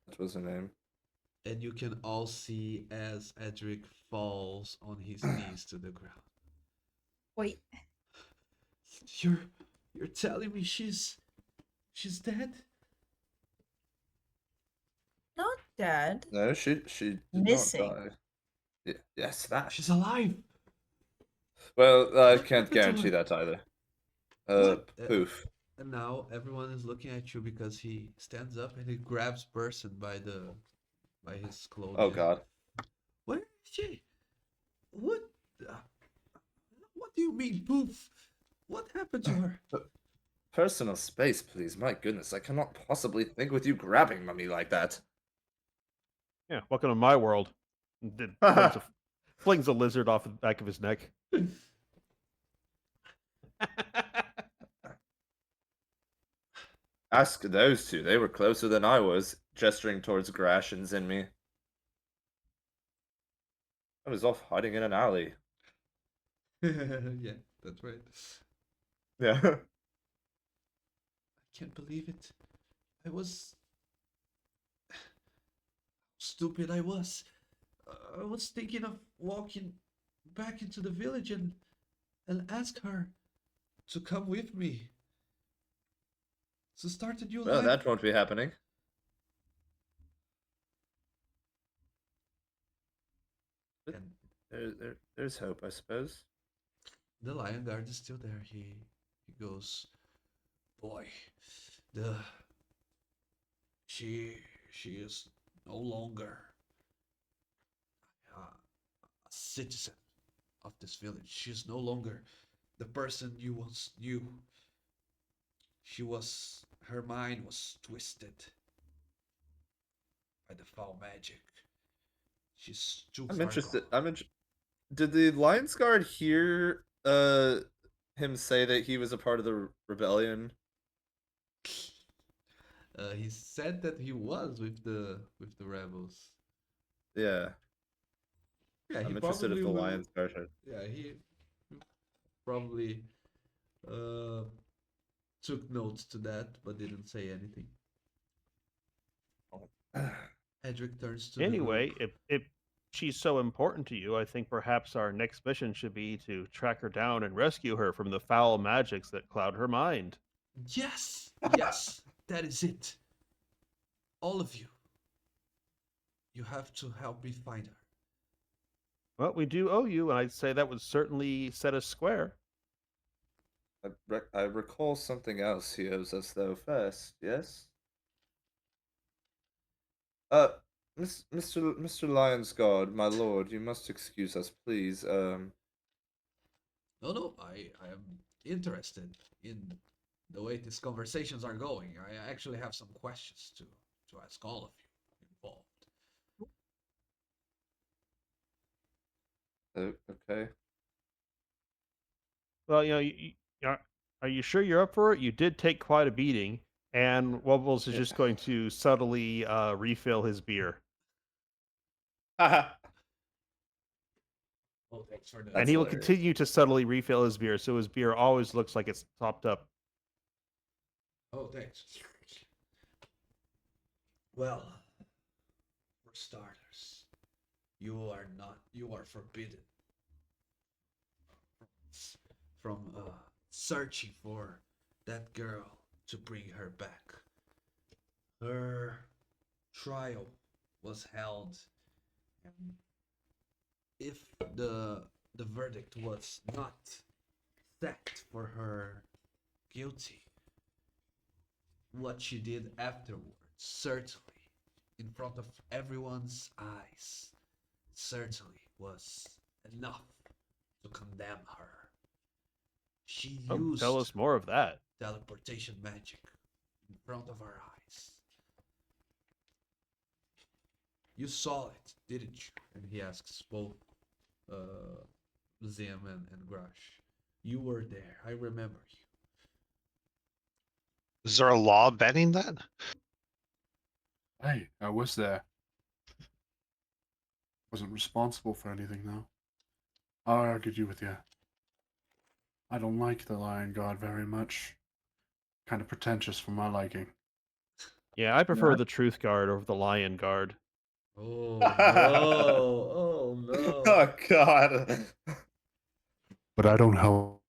That was her name. And you can all see as Edric falls on his knees to the ground. Wait, You're telling me she's dead? not dead. No, she did Missing. not die. Yes, that. She's alive. Well, I What can't happened to guarantee her? that either. What? Poof. And now everyone is looking at you because he stands up and he grabs Person by his clothing. Oh god. Where is she? What? What do you mean, poof? What happened to her? Personal space, please. My goodness, I cannot possibly think with you grabbing mummy like that. yeah. Welcome to my world. And flings a lizard off the back of his neck. Ask those two. They were closer than I was, gesturing towards Grash and Zinmi. I was off hiding in an alley. Yeah, that's right. Yeah. I can't believe it. I was stupid. I was. I was thinking of walking back into the village and ask her to come with me to start a new Well, life. that won't be happening. And There's hope, I suppose. the lion guard is still there. He goes, boy, she is no longer a citizen of this village. She is no longer the person you once knew. Her mind was twisted by the foul magic. She's too I'm far interested. gone. Did the Lions Guard hear him say that he was a part of the rebellion? He said that he was with the rebels. Yeah. Yeah, I'm he interested if probably the will- Lions Guard heard. Yeah, he probably took notes to that, but didn't say anything. Edric turns to Anyway, the group. if she's so important to you, I think perhaps our next mission should be to track her down and rescue her from the foul magics that cloud her mind. Yes, yes. That is it. All of you. You have to help me find her. Well, we do owe you, and I'd say that would certainly set us square. I recall something else he owes us, though, first, yes? Mr. Lionsguard, my lord, you must excuse us, please. No, I am interested in the way these conversations are going. I actually have some questions to ask all of you involved. Okay. Well, are you sure you're up for it? You did take quite a beating, and Wubbles is Yeah. just going to subtly refill his beer. Oh, thanks for the. And That's he will hilarious. continue to subtly refill his beer, so his beer always looks like it's topped up. Oh, thanks. Well, for starters, you are forbidden from searching for that girl to bring her back. Her trial was held, and if the verdict was not set for her guilty, what she did afterwards, certainly, in front of everyone's eyes, certainly was enough to condemn her. She Oh, used tell us more of that. teleportation magic in front of our eyes. You saw it, didn't you? And he asks both Zim and Grush. You were there. I remember you. Is there a law banning that? Hey, I was there. Wasn't responsible for anything, though. I argued with you. I don't like the Lion God very much. Kind of pretentious for my liking. Yeah, I prefer the Truth Guard over the Lion Guard. Oh no! Oh no! Oh God. But I don't help.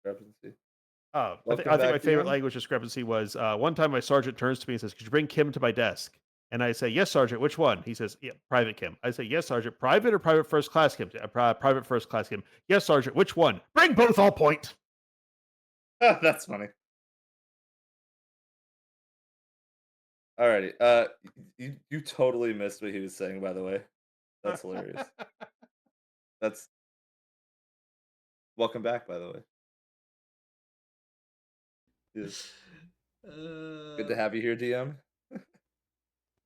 Discrepancy. Oh, I Welcome think my back, favorite Dion. language discrepancy was one time my sergeant turns to me and says, "Could you bring Kim to my desk?" And I say, "Yes, Sergeant. Which one?" He says, "Yeah, Private Kim." I say, "Yes, Sergeant. Private or private first class Kim?" Private first class Kim. "Yes, Sergeant. Which one?" "Bring both. All point." That's funny. Alrighty. You totally missed what he was saying, by the way. That's hilarious. That's welcome back, by the way. Yes. Good to Uh, have you here, DM.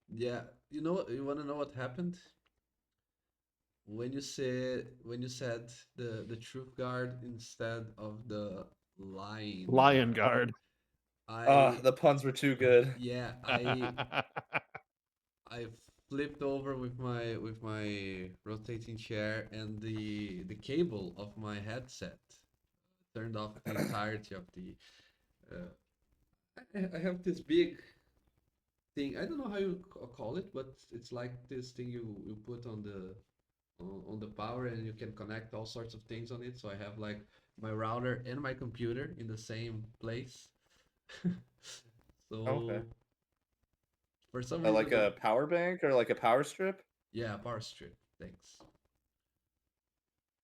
yeah, you know what? You want to know what happened when you said the truth guard instead of the Lion guard. The puns were too good. Yeah, I flipped over with my rotating chair, and the cable of my headset turned off the entirety of the. I have this big thing. I don't know how you call it, but it's like this thing you put on the power, and you can connect all sorts of things on it. So I have like my router and my computer in the same place. Okay. So for some reason, Like a power bank or like a power strip? yeah, power strip. Thanks.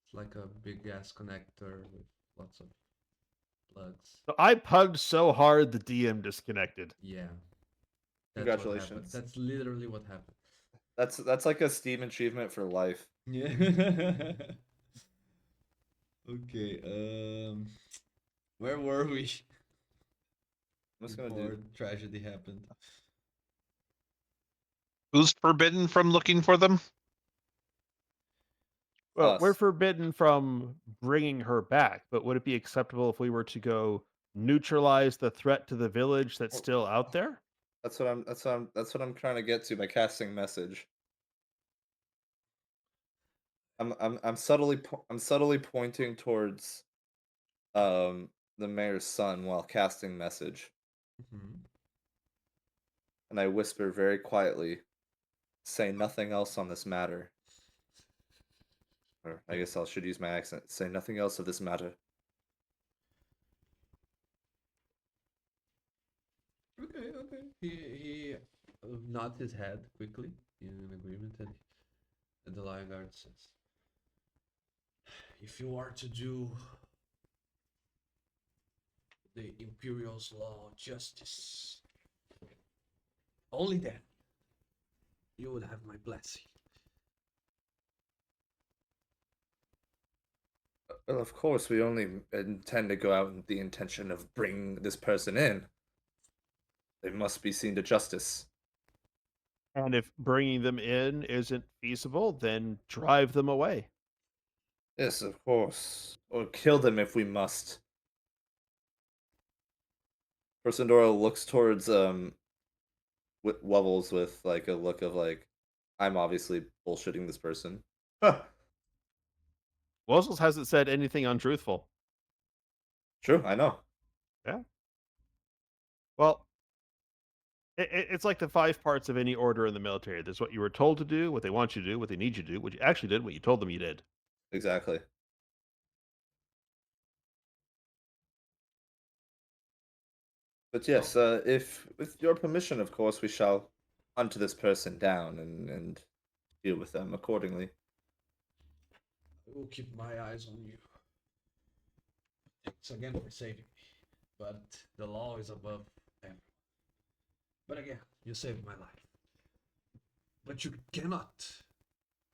It's like a big ass connector with lots of plugs. So I pugged so hard the DM disconnected. Yeah. That's what happened. Congratulations. That's literally what happened. That's like a Steam achievement for life. Yeah. Okay. Where were we I'm just gonna before do. tragedy happened? Who's forbidden from looking for them? Well, we're Us. forbidden from bringing her back, but would it be acceptable if we were to go neutralize the threat to the village that's still out there? That's what I'm trying to get to by casting message. I'm subtly pointing towards the mayor's son while casting message, Mhm. and I whisper very quietly, "Say nothing else on this matter." Or I guess I should use my accent. Say nothing else of this matter. Okay, okay. He nods his head quickly in an agreement, and the Lion Guard says, "If you are to do the Imperial's law justice, only then you would have my blessing." Well, of course, we only intend to go out with the intention of bringing this person in. They must be seen to justice. And if bringing them in isn't feasible, then drive them away. Yes, of course. Or kill them if we must. Persandora looks towards Wubbles with like a look of like, I'm obviously bullshitting this person. Wuzzles hasn't said anything untruthful. True, I know. Yeah. Well, it's like the 5 parts of any order in the military. There's what you were told to do, what they want you to do, what they need you to do, what you actually did, what you told them you did. Exactly. But yes, if with your permission, of course, we shall hunt this person down and deal with them accordingly. I will keep my eyes on you. Thanks again for saving me. But the law is above everyone. But again, you saved my life. But you cannot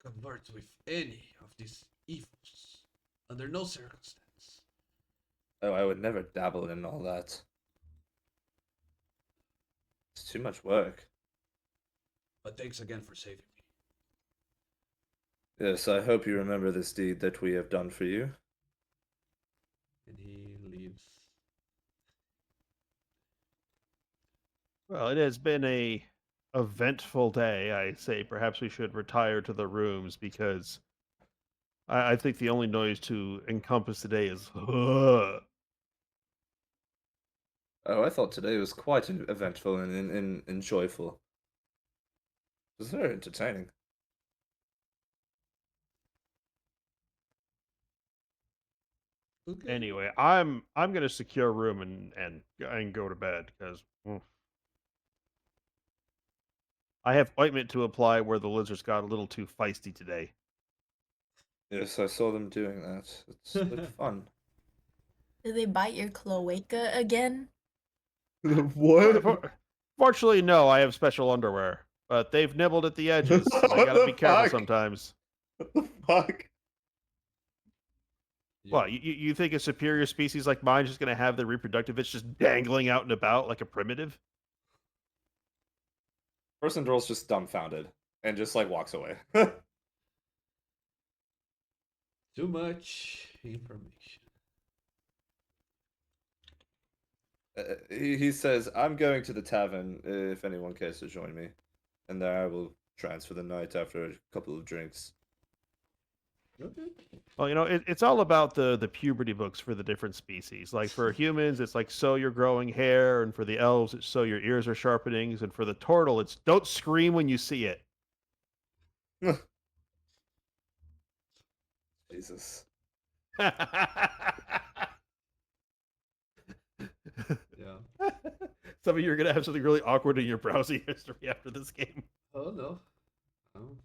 convert with any of these evils under no circumstance. Oh, I would never dabble in all that. It's too much work. But thanks again for saving me. Yes, I hope you remember this deed that we have done for you. And he leaves. Well, it has been a eventful day. I say perhaps we should retire to the rooms because I think the only noise to encompass the day is Oh, I thought today was quite eventful and joyful. It was very entertaining. Okay. Anyway, I'm gonna secure a room and go to bed because I have ointment to apply where the lizards got a little too feisty today. Yes, I saw them doing that. It looked fun. Did they bite your cloaca again? What? Fortunately, no. I have special underwear, but they've nibbled at the edges. And I gotta What be the careful fuck? sometimes. What the fuck? What, you think a superior species like mine is just gonna have their reproductive itch just dangling out and about like a primitive? Person girl's just dumbfounded and just like walks away. Too much information. He says, "I'm going to the tavern if anyone cares to join me, and there I will transfer the night after a couple of drinks." Okay. Well, it's all about the puberty books for the different species. Like for humans, it's like so you're growing hair, and for the elves, it's so your ears are sharpening, and for the turtle, it's don't scream when you see it. Jesus. Yeah. Some of you are gonna have something really awkward in your browsing history after this game. Oh no. Oh.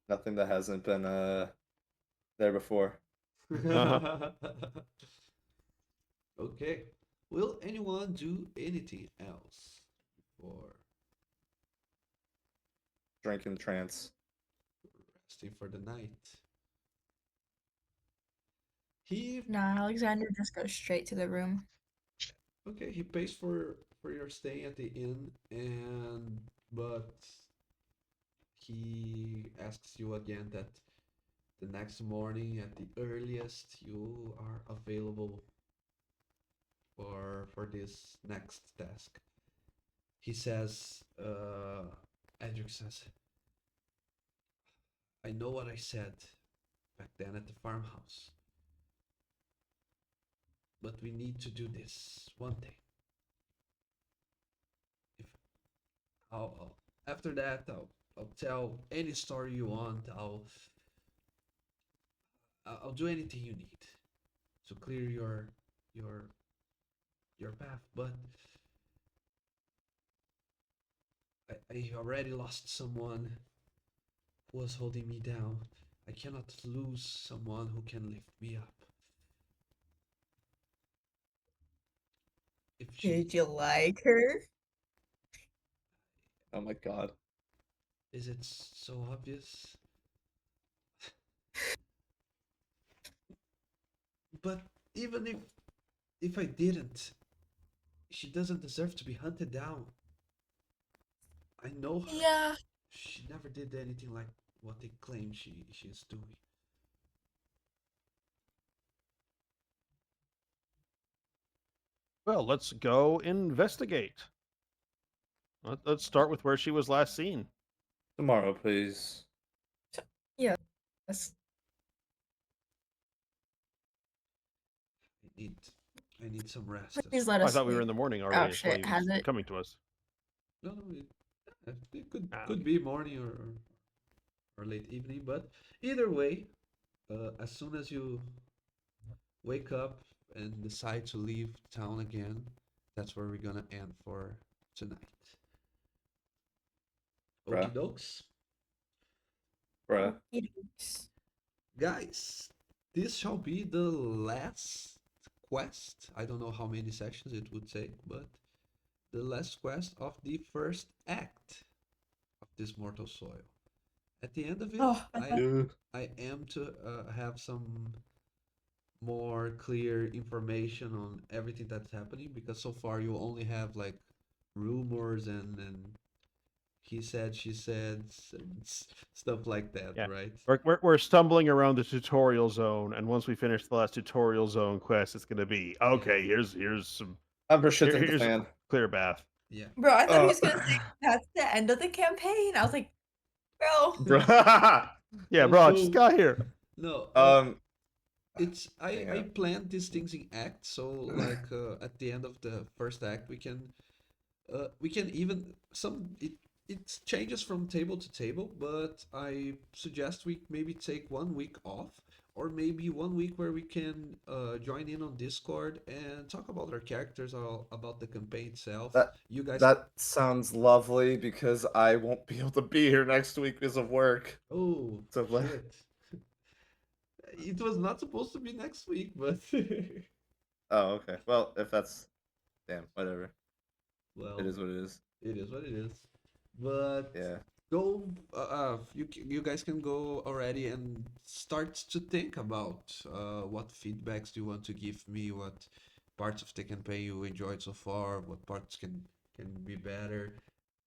Nothing that hasn't been there before. Okay. Will anyone do anything else before Drinking trance. resting for the night? He Nah, Alexander just goes straight to the room. Okay, he pays for your stay at the inn, but he asks you again that the next morning at the earliest you are available for this next task. He says, Edric says, "I know what I said back then at the farmhouse. But we need to do this one thing. If after that, I'll tell any story you want. I'll do anything you need to clear your path. But I already lost someone who was holding me down. I cannot lose someone who can lift me up. If she Did you like her? Oh my god. is it so obvious? But even if I didn't, she doesn't deserve to be hunted down. I know her. Yeah. She never did anything like what they claim she's doing. Well, let's go investigate. Let's start with where she was last seen. Tomorrow, please. Yes. I need some rest. Please let Oh, I us thought we were sleep. in the morning Oh already. That's why shit, he has was it? coming to us. No, it could Ah, could be morning or late evening, but either way, as soon as you wake up and decide to leave town again, that's where we're gonna end for tonight. Bruh. Okie dokes. Bruh. Guys, this shall be the last quest. I don't know how many sessions it would take, but the last quest of the first act of this Mortal Soil. At the end of it, Oh, I am to have some more clear information on everything that's happening, because so far you only have like rumors and he said, she said, stuff like that, Yeah. right? We're stumbling around the tutorial zone, and once we finish the last tutorial zone quest, it's gonna be okay. Here's some I'm for shit in the here's a fan. clear bath. Yeah. bro, I thought he was Uh, gonna say that's the end of the campaign. I was like, bro. Bruh. Yeah, Oh, bro, I no. just got here. No, it's hang I on. planned these things in acts, so like at the end of the first act we can even it changes from table to table, but I suggest we maybe take 1 week off, or maybe 1 week where we can join in on Discord and talk about our characters, or about the campaign itself. You guys That sounds lovely because I won't be able to be here next week because of work. Oh, So, like- shit. It was not supposed to be next week, but Oh, okay. Well, if that's damn, whatever. Well, It is what it is. it is what it is. But Yeah. go, you guys can go already and start to think about what feedbacks do you want to give me, what parts of Tekken Pay you enjoyed so far, what parts can be better,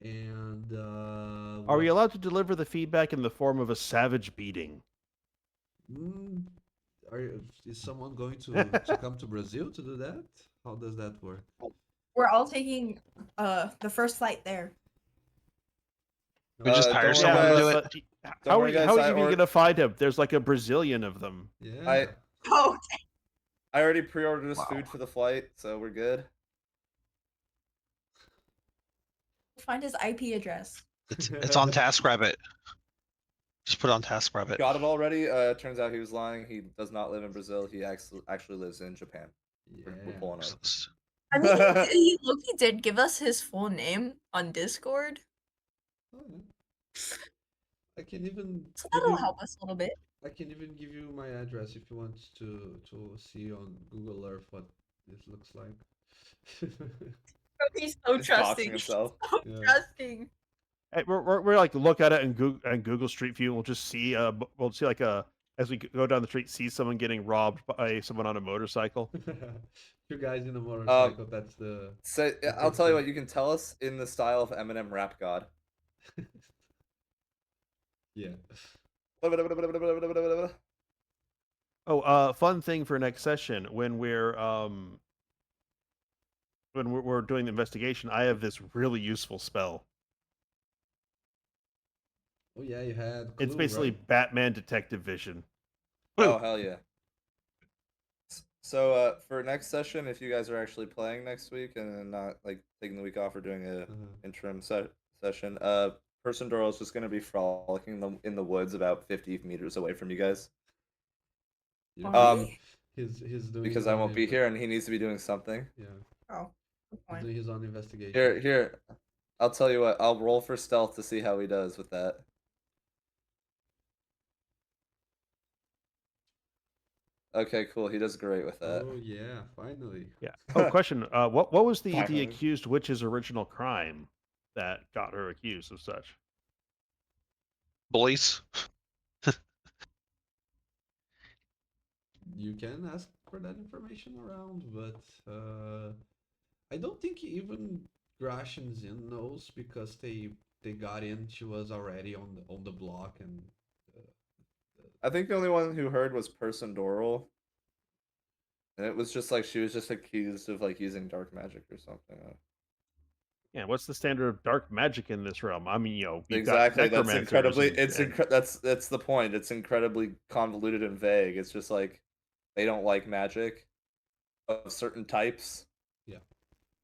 and Are we what allowed to deliver the feedback in the form of a savage beating? mm, is someone going to come to Brazil to do that? How does that work? We're all taking the first flight there. We just hire Don't someone worry, to guys. do it. Don't worry, guys. How are I you even or- gonna find him? There's like a Brazilian of them. Yeah. Oh, I already pre-ordered his Wow. food for the flight, so we're good. find his IP address. It's on TaskRabbit. Just put it on TaskRabbit. Got it already. Turns out he was lying. He does not live in Brazil. He actually lives in Japan. We're Yeah. pulling up. I mean, he did give us his full name on Discord, Oh, yeah. I can even so give that'll you, help us a little bit. I can even give you my address if you want to see on Google Earth what this looks like. Oh, he's so He's doxing trusting. himself. So Yeah. trusting. Hey, we're like look at it and Google Street View. And we'll just see we'll see like as we go down the street, see someone getting robbed by someone on a motorcycle. Two guys in a motorcycle. That's the. So The I'll tell you picture. what. You can tell us in the style of Eminem Rap God. Yeah. Oh, fun thing for next session when we're doing the investigation. I have this really useful spell. Oh yeah, you had. It's Clue, basically right? Batman Detective Vision. Oh hell yeah! So for next session, if you guys are actually playing next week and not like taking the week off or doing a interim session, Person Doro is just gonna be frolicking in the woods about 50 meters away from you guys. Yeah. Why? He's doing. Because his I own won't be here and he needs to be doing something. Yeah. Oh, good He's point. doing his own investigation. Here, I'll tell you what. I'll roll for stealth to see how he does with that. Okay, cool. He does great with that. Oh yeah, finally. Yeah. Oh, question. What was the Finally. accused witch's original crime that got her accused of such? Bullies. You can ask for that information around, but I don't think even Gratian Zin knows because they got in. She was already on the block and. I think the only one who heard was Person Doral. And it was just like she was just accused of like using dark magic or something. Yeah. What's the standard of dark magic in this realm? I mean, you've got Exactly. That's necromancers incredibly. and- That's the point. It's incredibly convoluted and vague. It's just like they don't like magic of certain types. Yeah.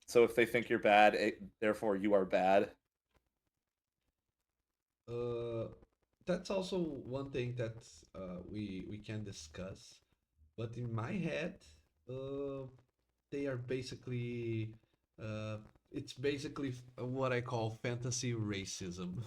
So if they think you're bad, therefore you are bad. That's also one thing that we can discuss. But in my head, they are basically it's basically what I call fantasy racism.